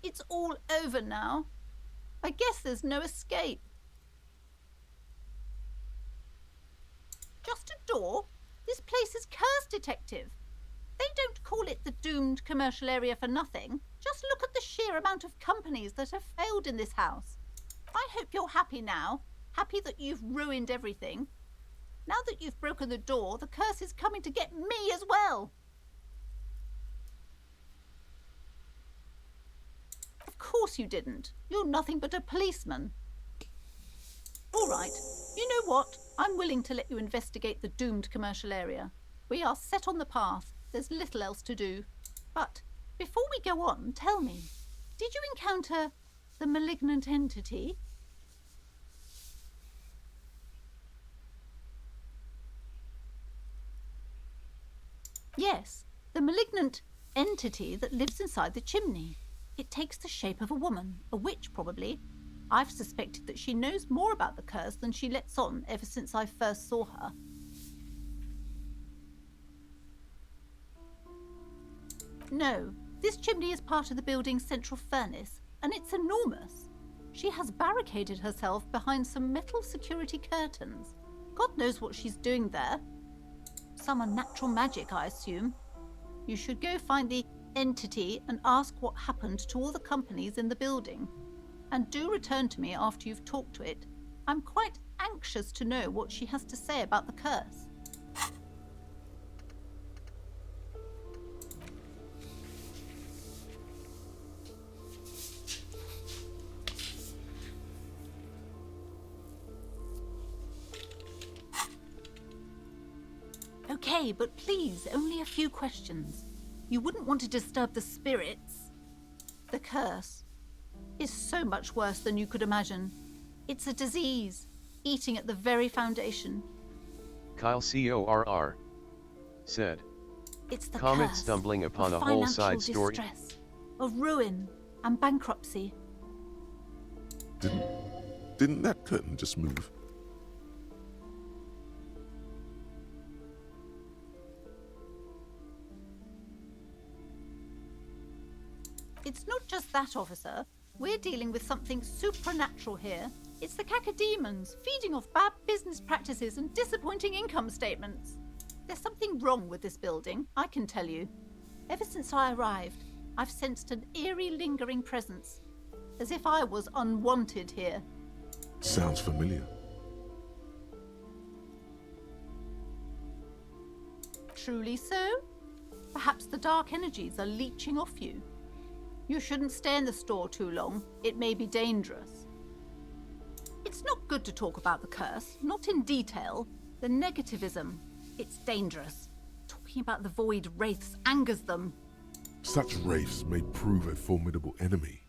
it's all over now. I guess there's no escape. Just a door? This place is cursed, Detective. They don't call it the doomed commercial area for nothing. Just look at the sheer amount of companies that have failed in this house. I hope you're happy now. Happy that you've ruined everything. Now that you've broken the door, the curse is coming to get me as well. Of course you didn't. You're nothing but a policeman. All right. You know what? I'm willing to let you investigate the doomed commercial area. We are set on the path. There's little else to do. But before we go on, tell me, did you encounter the malignant entity? Yes, the malignant entity that lives inside the chimney. It takes the shape of a woman, a witch probably. I've suspected that she knows more about the curse than she lets on ever since I first saw her. No, this chimney is part of the building's central furnace, and it's enormous. She has barricaded herself behind some metal security curtains. God knows what she's doing there. Some unnatural magic, I assume. You should go find the entity and ask what happened to all the companies in the building. And do return to me after you've talked to it. I'm quite anxious to know what she has to say about the curse. Okay, but please, only a few questions. You wouldn't want to disturb the spirits. The curse is so much worse than you could imagine. It's a disease, eating at the very foundation. Kyle CORR said, It's the comment curse stumbling upon of a whole financial side story. distress, of ruin and bankruptcy. Didn't that curtain just move? It's not just that, officer. We're dealing with something supernatural here. It's the cacodemons, feeding off bad business practices and disappointing income statements. There's something wrong with this building, I can tell you. Ever since I arrived, I've sensed an eerie, lingering presence, as if I was unwanted here. Sounds familiar. Truly so? Perhaps the dark energies are leeching off you. You shouldn't stay in the store too long. It may be dangerous. It's not good to talk about the curse, not in detail. The negativism, it's dangerous. Talking about the void wraiths angers them. Such wraiths may prove a formidable enemy.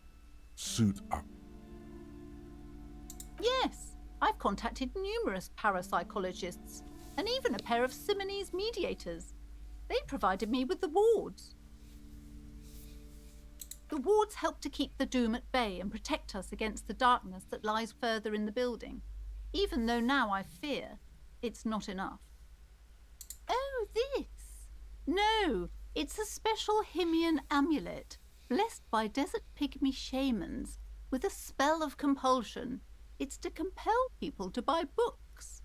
Suit up. I've contacted numerous parapsychologists and even a pair of Simonese mediators. They provided me with the wards. The wards help to keep the doom at bay and protect us against the darkness that lies further in the building, even though now I fear it's not enough. Oh, this? No, it's a special Himian amulet, blessed by desert pygmy shamans, with a spell of compulsion. It's to compel people to buy books.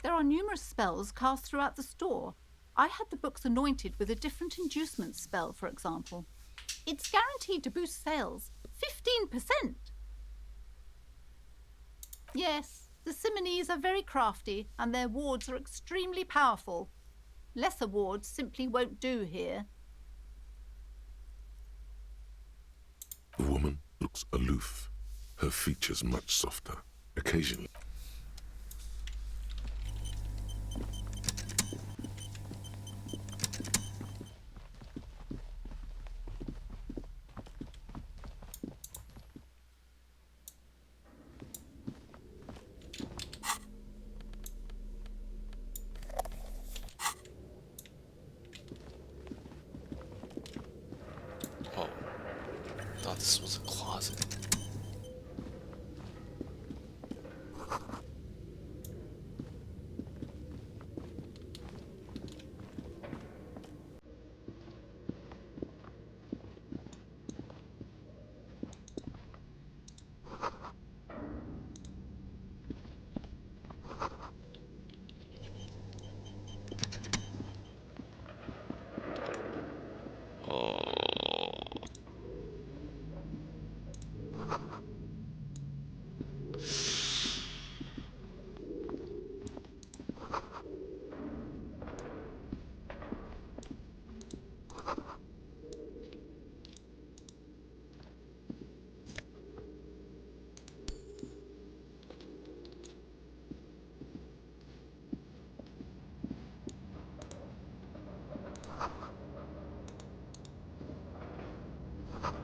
There are numerous spells cast throughout the store. I had the books anointed with a different inducement spell, for example. It's guaranteed to boost sales 15%. Yes, the Simonese are very crafty and their wards are extremely powerful. Lesser wards simply won't do here. The woman looks aloof, her features much softer, occasionally. Oh, I thought this was a closet.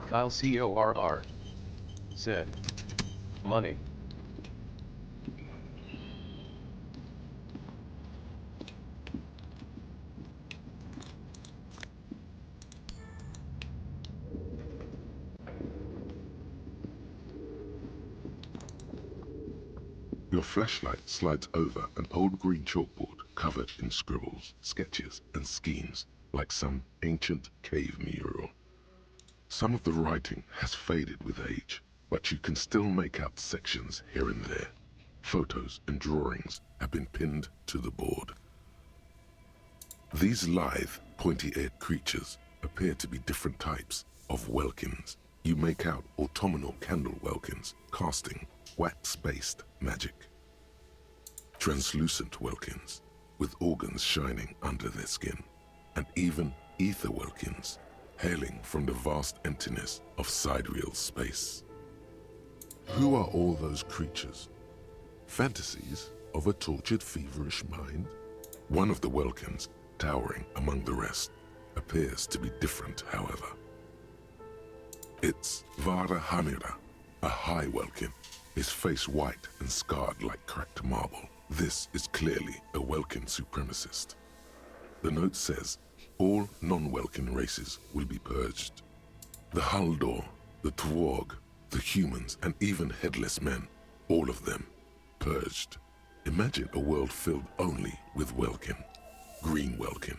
Kyle CORR said, money. Your flashlight slides over an old green chalkboard covered in scribbles, sketches, and schemes like some ancient cave mural. Some of the writing has faded with age, but you can still make out sections here and there. Photos and drawings have been pinned to the board. These lithe, pointy-eared creatures appear to be different types of welkins. You make out autumnal candle welkins casting wax-based magic. Translucent welkins with organs shining under their skin, and even ether welkins hailing from the vast emptiness of sidereal space. Who are all those creatures? Fantasies of a tortured, feverish mind? One of the welkins, towering among the rest, appears to be different, however. It's Vara Hamira, a high welkin, his face white and scarred like cracked marble. This is clearly a welkin supremacist. The note says, all non-welkin races will be purged. The Haldor, the Tworg, the humans, and even headless men, all of them, purged. Imagine a world filled only with welkin, green welkin,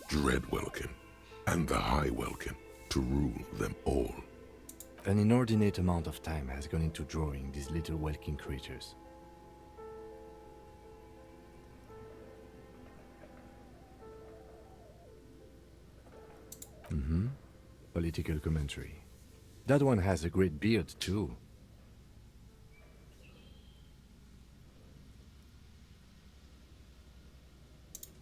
dread welkin, and the high welkin to rule them all. An inordinate amount of time has gone into drawing these little welkin creatures. Political commentary. That one has a great beard, too.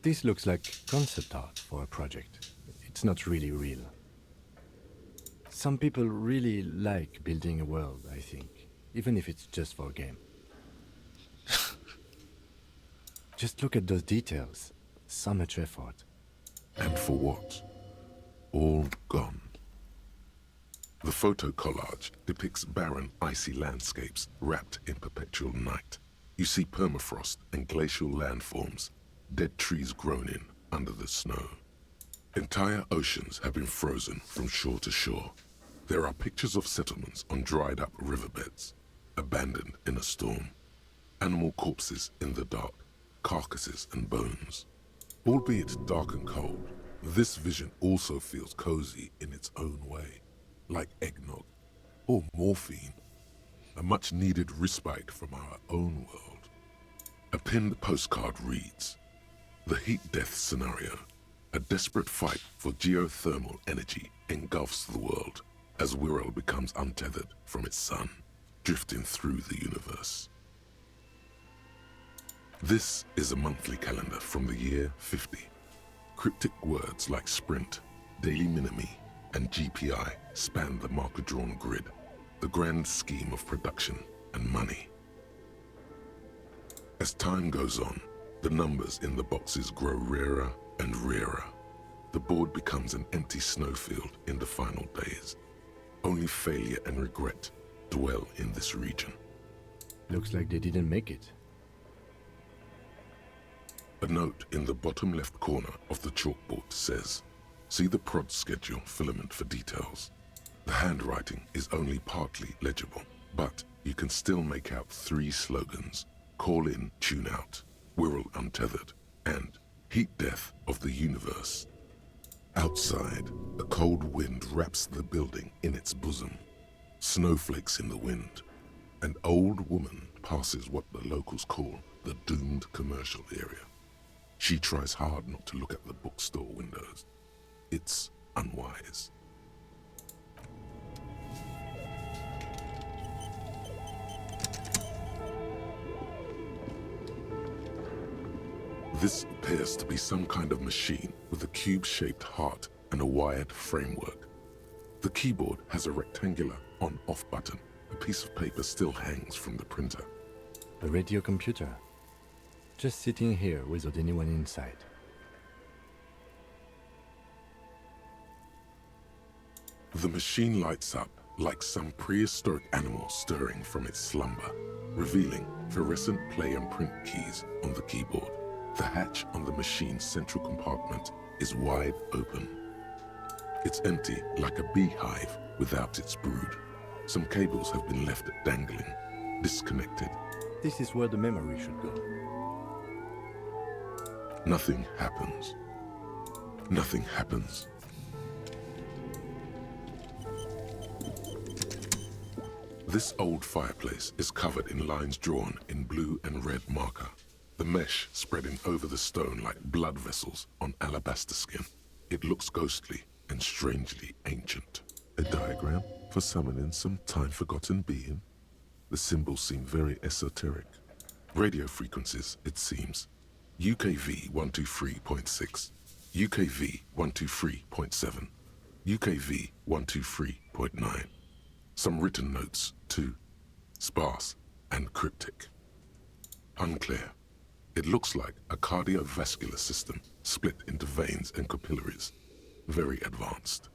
This looks like concept art for a project. It's not really real. Some people really like building a world, I think, even if it's just for a game. Just look at those details. So much effort. And for what? All gone. The photo collage depicts barren, icy landscapes wrapped in perpetual night. You see permafrost and glacial landforms, dead trees grown in under the snow. Entire oceans have been frozen from shore to shore. There are pictures of settlements on dried-up riverbeds, abandoned in a storm. Animal corpses in the dark, carcasses and bones. Albeit dark and cold, this vision also feels cozy in its own way, like eggnog or morphine, a much-needed respite from our own world. A pinned postcard reads, "The heat death scenario. A desperate fight for geothermal energy engulfs the world as Wirral becomes untethered from its sun, drifting through the universe." This is a monthly calendar from the year 50. Cryptic words like sprint, daily minimi, and GPI span the marker-drawn grid, the grand scheme of production and money. As time goes on, the numbers in the boxes grow rarer and rarer. The board becomes an empty snowfield in the final days. Only failure and regret dwell in this region. Looks like they didn't make it. A note in the bottom left corner of the chalkboard says, "See the prod schedule filament for details." The handwriting is only partly legible, but you can still make out 3 slogans: "Call in, tune out," "Wirral untethered," and "Heat death of the universe." Outside, a cold wind wraps the building in its bosom. Snowflakes in the wind. An old woman passes what the locals call the doomed commercial area. She tries hard not to look at the bookstore windows. It's unwise. This appears to be some kind of machine with a cube-shaped heart and a wired framework. The keyboard has a rectangular on-off button. A piece of paper still hangs from the printer. A radio computer. Just sitting here without anyone inside. The machine lights up like some prehistoric animal stirring from its slumber, revealing fluorescent play and print keys on the keyboard. The hatch on the machine's central compartment is wide open. It's empty like a beehive without its brood. Some cables have been left dangling, disconnected. This is where the memory should go. Nothing happens. Nothing happens. This old fireplace is covered in lines drawn in blue and red marker, the mesh spreading over the stone like blood vessels on alabaster skin. It looks ghostly and strangely ancient. A diagram for summoning some time-forgotten being. The symbols seem very esoteric. Radio frequencies, it seems. UKV 123.6, UKV 123.7, UKV 123.9. Some written notes, too. Sparse and cryptic. Unclear. It looks like a cardiovascular system split into veins and capillaries. Very advanced.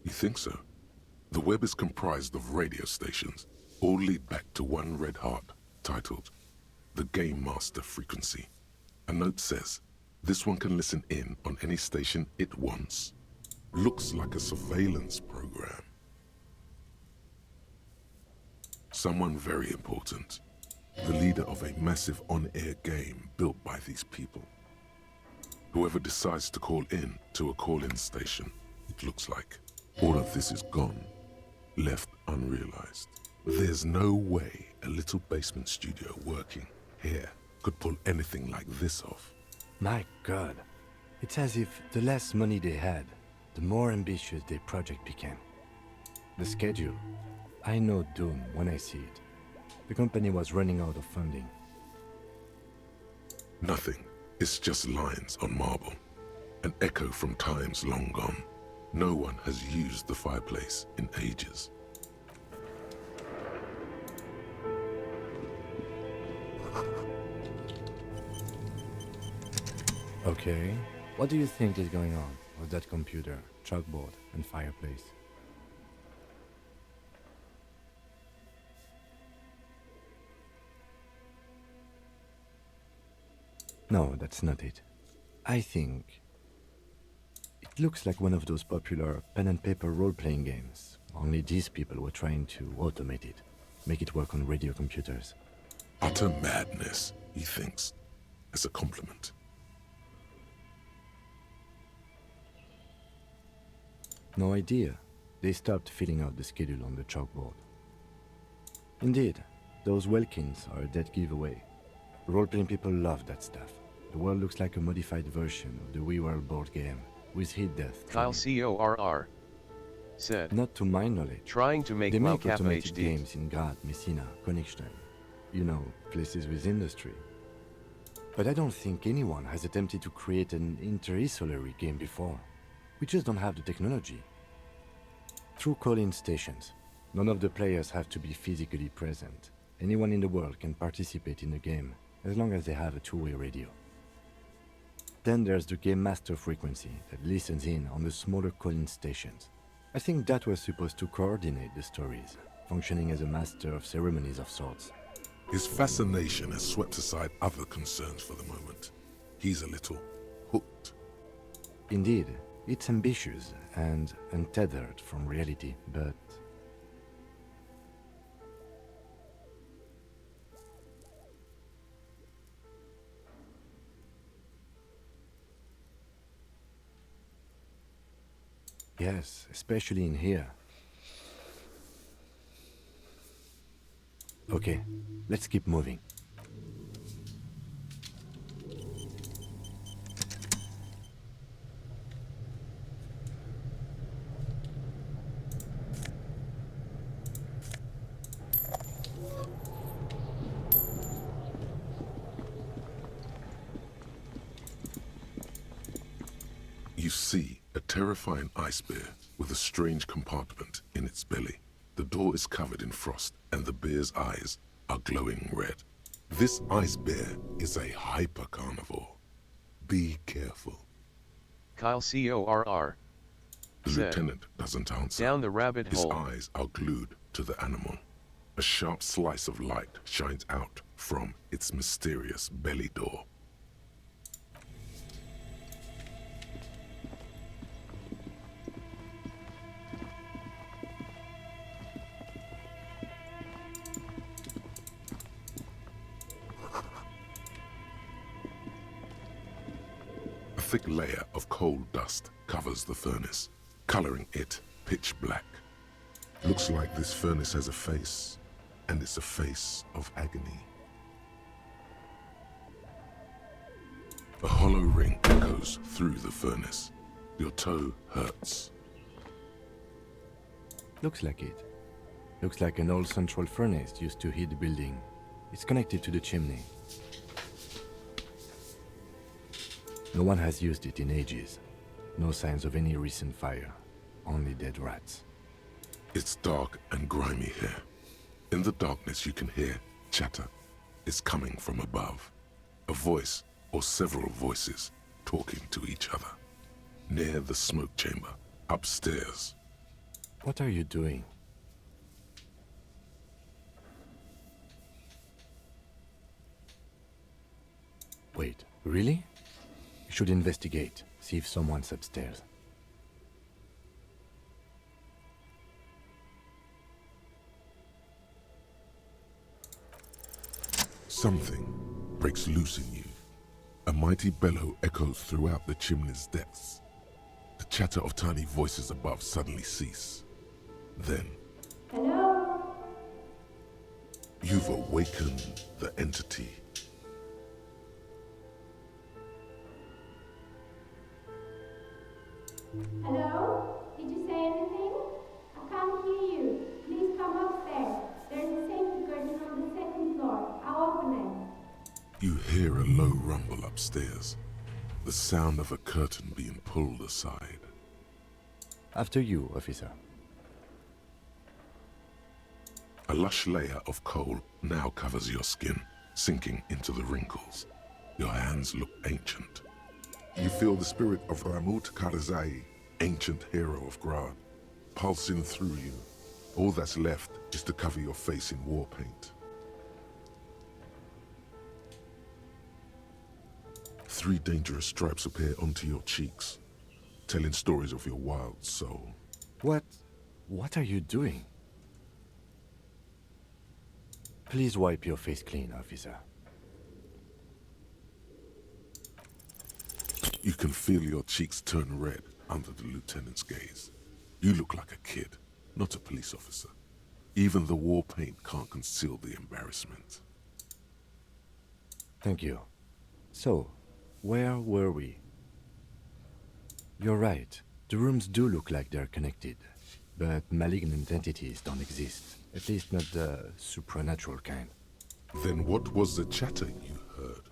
You think so? The web is comprised of radio stations, all lead back to one red heart, titled the Game Master Frequency. A note says, this one can listen in on any station it wants. Looks like a surveillance program. Someone very important. The leader of a massive on-air game built by these people. Whoever decides to call in to a call-in station, it looks like. All of this is gone, left unrealized. There's no way a little basement studio working here could pull anything like this off. My God. It's as if the less money they had, the more ambitious their project became. The schedule. I know doom when I see it. The company was running out of funding. Nothing. It's just lines on marble. An echo from times long gone. No one has used the fireplace in ages. Okay. What do you think is going on with that computer, chalkboard, and fireplace? No, that's not it. I think it looks like one of those popular pen and paper role-playing games. Only these people were trying to automate it, make it work on radio computers. Utter madness, he thinks, as a compliment. No idea. They stopped filling out the schedule on the chalkboard. Indeed, those Welkins are a dead giveaway. Role-playing people love that stuff. The world looks like a modified version of the WeWorld board game, with hit death. Kyle CORR said, Not to my knowledge. Trying to make They make MK8D automated games in Grad, Messina, Königstein. You know, places with industry. But I don't think anyone has attempted to create an inter-isolary game before. We just don't have the technology. Through call-in stations, none of the players have to be physically present. Anyone in the world can participate in the game, as long as they have a two-way radio. Then there's the game master frequency that listens in on the smaller call-in stations. I think that was supposed to coordinate the stories, functioning as a master of ceremonies of sorts. His fascination has swept aside other concerns for the moment. He's a little hooked. Indeed, it's ambitious and untethered from reality, but... Yes, especially in here. Okay, let's keep moving. You see a terrifying ice bear with a strange compartment in its belly. The door is covered in frost and the bear's eyes are glowing red. This ice bear is a hyper-carnivore. Be careful. Kyle CORR The said, lieutenant doesn't answer. Down the rabbit His hole. eyes are glued to the animal. A sharp slice of light shines out from its mysterious belly door. A thick layer of coal dust covers the furnace, coloring it pitch black. Looks like this furnace has a face, and it's a face of agony. A hollow ring echoes through the furnace. Your toe hurts. Looks like it. Looks like an old central furnace used to heat the building. It's connected to the chimney. No one has used it in ages. No signs of any recent fire. Only dead rats. It's dark and grimy here. In the darkness you can hear chatter. It's coming from above. A voice or several voices talking to each other. Near the smoke chamber, upstairs. What are you doing? Wait, really? You should investigate, see if someone's upstairs. Something breaks loose in you. A mighty bellow echoes throughout the chimney's depths. The chatter of tiny voices above suddenly cease. Then, Hello? you've awakened the entity. Hello? Did you say anything? I can't hear you. Please come upstairs. There's a safety curtain on the second floor. I'll open it. You hear a low rumble upstairs. The sound of a curtain being pulled aside. After you, officer. A lush layer of coal now covers your skin, sinking into the wrinkles. Your hands look ancient. You feel the spirit of Ramut Karzai, ancient hero of Grad, pulsing through you. All that's left is to cover your face in war paint. 3 dangerous stripes appear onto your cheeks, telling stories of your wild soul. What are you doing? Please wipe your face clean, officer. You can feel your cheeks turn red under the lieutenant's gaze. You look like a kid, not a police officer. Even the war paint can't conceal the embarrassment. Thank you. So, where were we? You're right. The rooms do look like they're connected. But malignant entities don't exist. At least not the supernatural kind. Then what was the chatter you heard?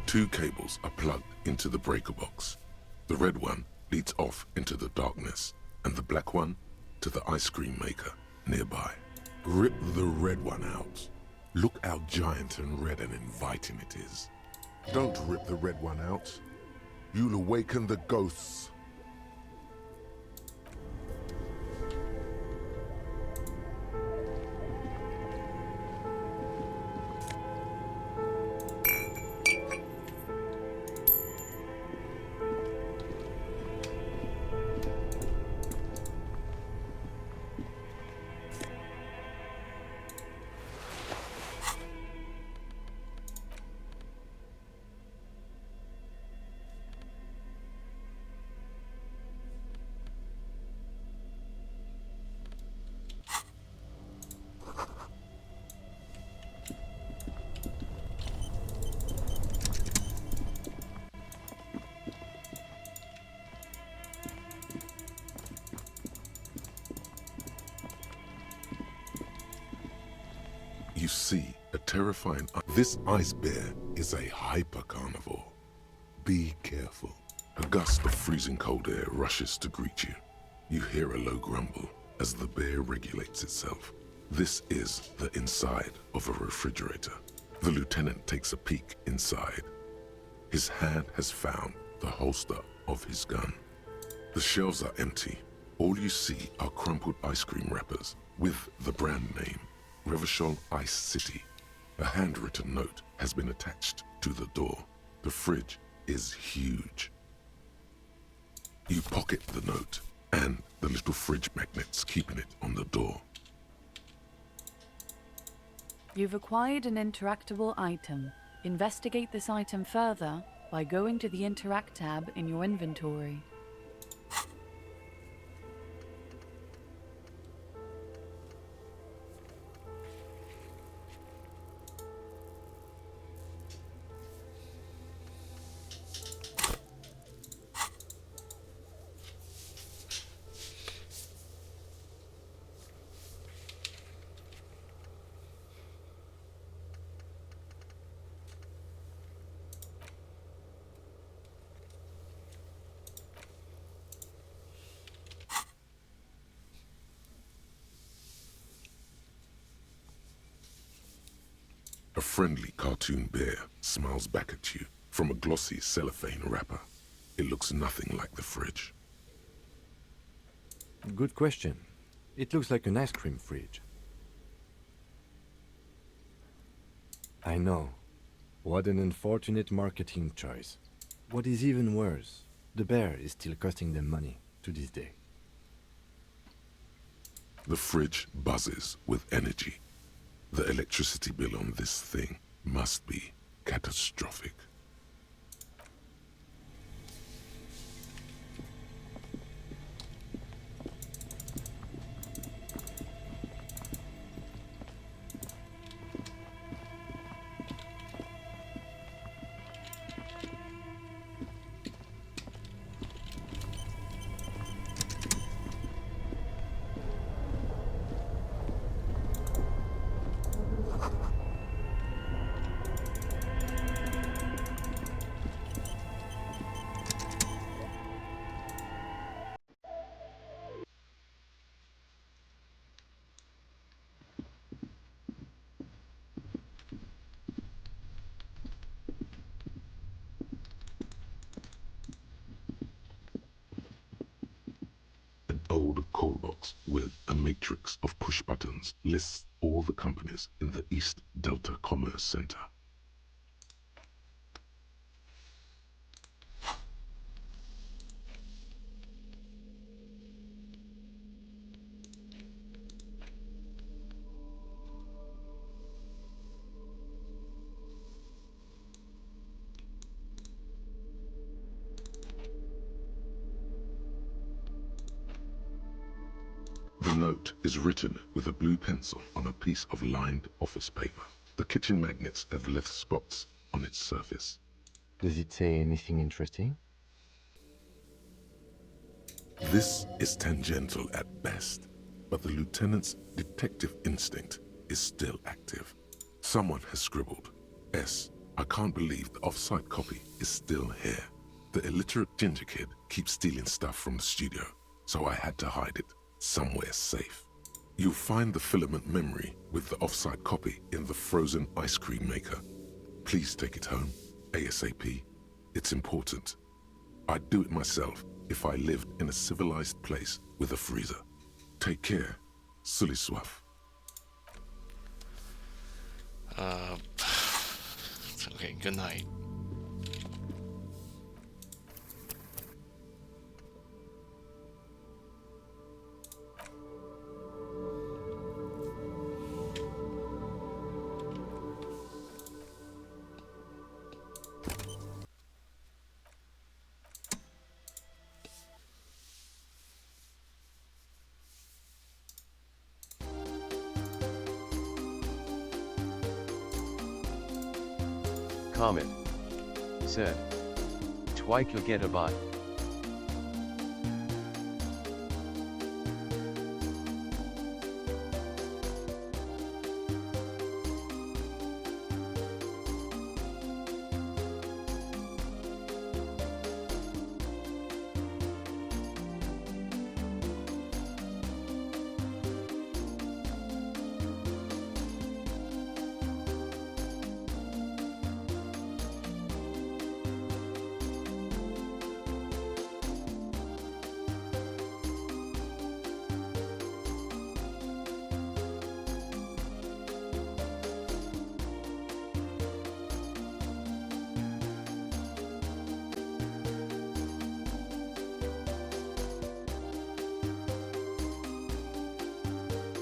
Two cables are plugged into the breaker box. The red one leads off into the darkness, and the black one to the ice cream maker nearby. Rip the red one out. Look how giant and red and inviting it is. Don't rip the red one out. You'll awaken the ghosts. You see a terrifying... This ice bear is a hyper-carnivore. Be careful. A gust of freezing cold air rushes to greet you. You hear a low grumble as the bear regulates itself. This is the inside of a refrigerator. The lieutenant takes a peek inside. His hand has found the holster of his gun. The shelves are empty. All you see are crumpled ice cream wrappers with the brand name, Revachol Ice City. A handwritten note has been attached to the door. The fridge is huge. You pocket the note and the little fridge magnets keeping it on the door. You've acquired an interactable item. Investigate this item further by going to the Interact tab in your inventory. A friendly cartoon bear smiles back at you from a glossy cellophane wrapper. It looks nothing like the fridge. Good question. It looks like an ice cream fridge. I know. What an unfortunate marketing choice. What is even worse, the bear is still costing them money to this day. The fridge buzzes with energy. The electricity bill on this thing must be catastrophic. call box with a matrix of push buttons lists all the companies in the East Delta Commerce Center. The note is written with a blue pencil on a piece of lined office paper. The kitchen magnets have left spots on its surface. Does it say anything interesting? This is tangential at best, but the lieutenant's detective instinct is still active. Someone has scribbled, S. I can't believe the off-site copy is still here. The illiterate ginger kid keeps stealing stuff from the studio, so I had to hide it somewhere safe. You'll find the filament memory with the off-site copy in the frozen ice cream maker. Please take it home, ASAP. It's important. I'd do it myself if I lived in a civilized place with a freezer. Take care, Sully Swaff. Okay, good night. Comment. Said. Twyka get a bot.